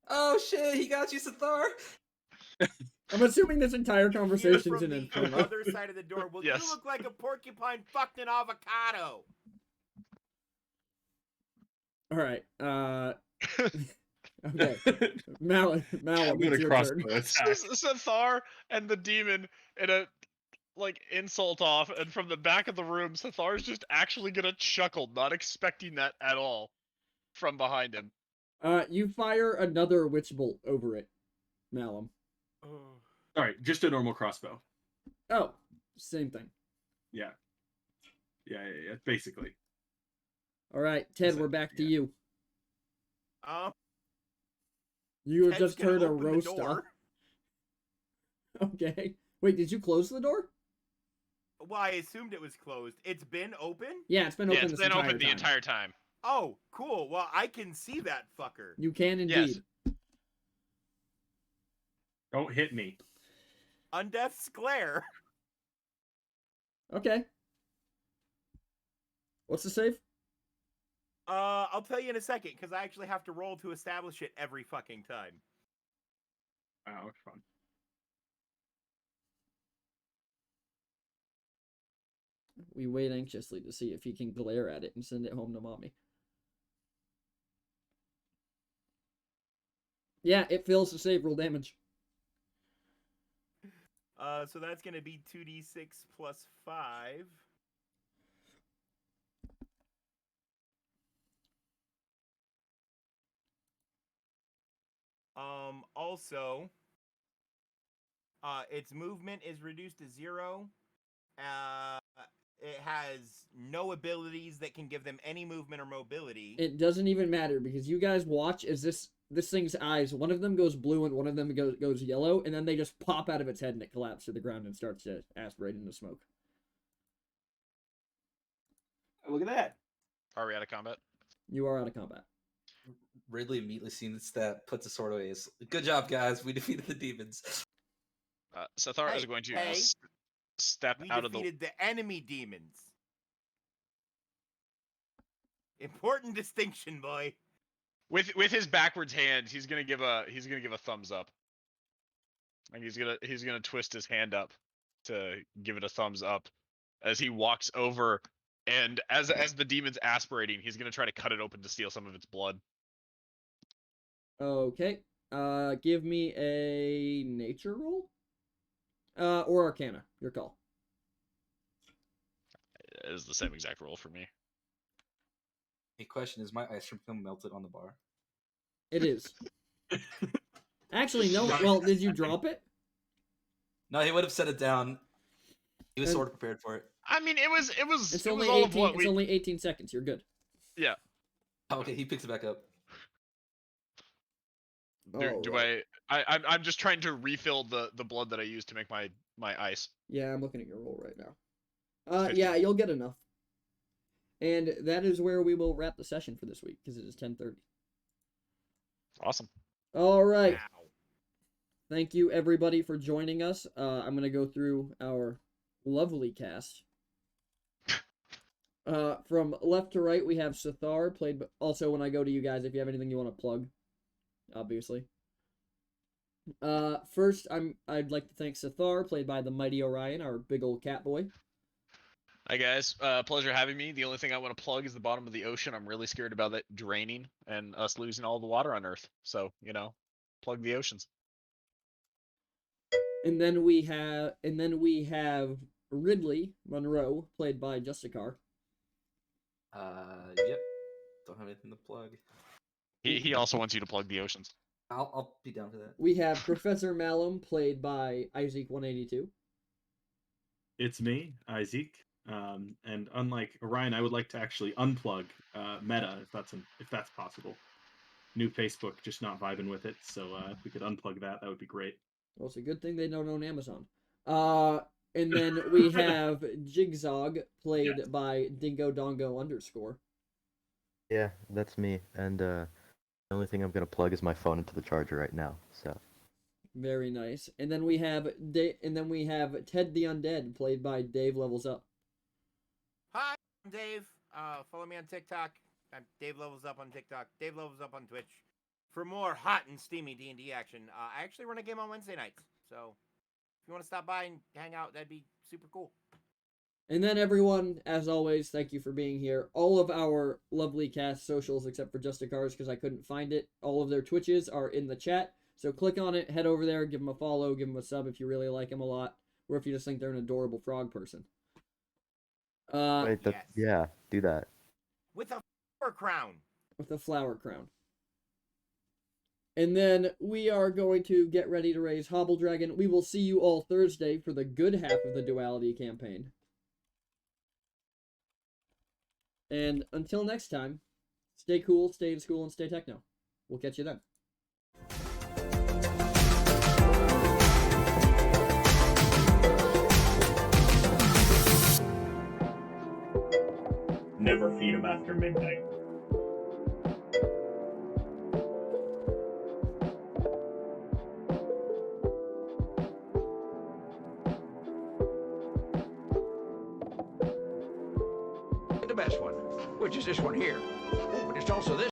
Oh shit, he got you, Sathar. I'm assuming this entire Hear conversation's from an the inferno. other side of the door. Well, Yes. you look like a porcupine fucked an avocado. All right. Okay. Malum, I'm it's gonna your crossbow turn. attack. Sathar and the demon in a like insult off, and from the back of the room, Sathar's just actually gonna chuckle, not expecting that at all, from behind him. You fire another witch bolt over it, Malum. All right, just a normal crossbow. Oh, same thing. Yeah, basically. All right, Ted, Is it- we're back to yeah. you. Um, You have Ted's just gonna heard a open the roast door. off. Okay. Wait, did you close the door? Well, I assumed it was closed. It's been open? Yeah, it's been Yeah, open it's this been entire open the time. entire time. Oh, cool. Well, I can see that fucker. You can Yes. indeed. Don't hit me. Undeath's Glare. Okay. What's the save? I'll tell you in a second, because I actually have to roll to establish it every fucking time. Oh, it's fun. We wait anxiously to see if he can glare at it and send it home to mommy. Yeah, it fails to save. Roll damage. So that's gonna be 2d6 plus 5. Also, its movement is reduced to 0. It has no abilities that can give them any movement or mobility. It doesn't even matter because you guys watch as this thing's eyes, one of them goes blue and one of them goes yellow, and then they just pop out of its head and it collapses to the ground and starts to aspirate into smoke. Look at that. Are we out of combat? You are out of combat. Ridley immediately sees that, puts a sword away. Good job, guys. We defeated the demons. Sathar is Hey, going to hey, step We out of the. defeated the enemy demons. Important distinction, boy. With his backwards hand, he's gonna give a thumbs up. And he's gonna twist his hand up to give it a thumbs up as he walks over, and as the demon's aspirating, he's gonna try to cut it open to steal some of its blood. Okay. Give me a nature roll. Or Arcana. Your call. It is the same exact roll for me. A question: is my ice cream cone melted on the bar? It is. Actually, no. Well, did you drop it? No, he would have set it down. He was And- sort of prepared for it. I mean, it was It's it only was all 18. of what It's we. only 18 seconds. You're good. Yeah. Okay, he picks it back up. Do Alright. I'm just trying to refill the blood that I used to make my ice. Yeah, I'm looking at your roll right now. 15. Yeah, you'll get enough. And that is where we will wrap the session for this week because it is 10:30. Awesome. All right. Wow. Thank you everybody for joining us. I'm gonna go through our lovely cast. From left to right, we have Sathar played. Also, when I go to you guys, if you have anything you want to plug, obviously. First, I'd like to thank Sathar, played by the mighty Orion, our big old cat boy. Hi guys, pleasure having me. The only thing I want to plug is the bottom of the ocean. I'm really scared about it draining and us losing all the water on Earth. So plug the oceans. And then we have Ridley Monroe, played by Justicar. Yep. Don't have anything to plug. He also wants you to plug the oceans. I'll be down for that. We have Professor Malum, played by Isaac 182. It's me, Isaac. And unlike Orion, I would like to actually unplug Meta if that's possible. New Facebook, just not vibing with it. So if we could unplug that would be great. Well, it's a good thing they don't own Amazon. And then we have Jigzog, played by Dingo Dongo _. Yeah, that's me. And the only thing I'm gonna plug is my phone into the charger right now. So Very nice. And then we have Ted the Undead, played by Dave Levels Up. Hi, I'm Dave. Follow me on TikTok. I'm Dave Levels Up on TikTok. Dave Levels Up on Twitch. For more hot and steamy D&D action, I actually run a game on Wednesday nights. So if you want to stop by and hang out, that'd be super cool. And then everyone, as always, thank you for being here. All of our lovely cast socials, except for Justicar's because I couldn't find it, all of their Twitches are in the chat. So click on it, head over there, give them a follow, give them a sub if you really like them a lot, or if you just think they're an adorable frog person. wait, yes. yeah, do that. With a flower crown. With a flower crown. And then we are going to get ready to raise Hobble Dragon. We will see you all Thursday for the good half of the Duality campaign. And until next time, stay cool, stay in school, and stay techno. We'll catch you then. Never feed them after midnight. The best one, which is this one here. Oh, but it's also this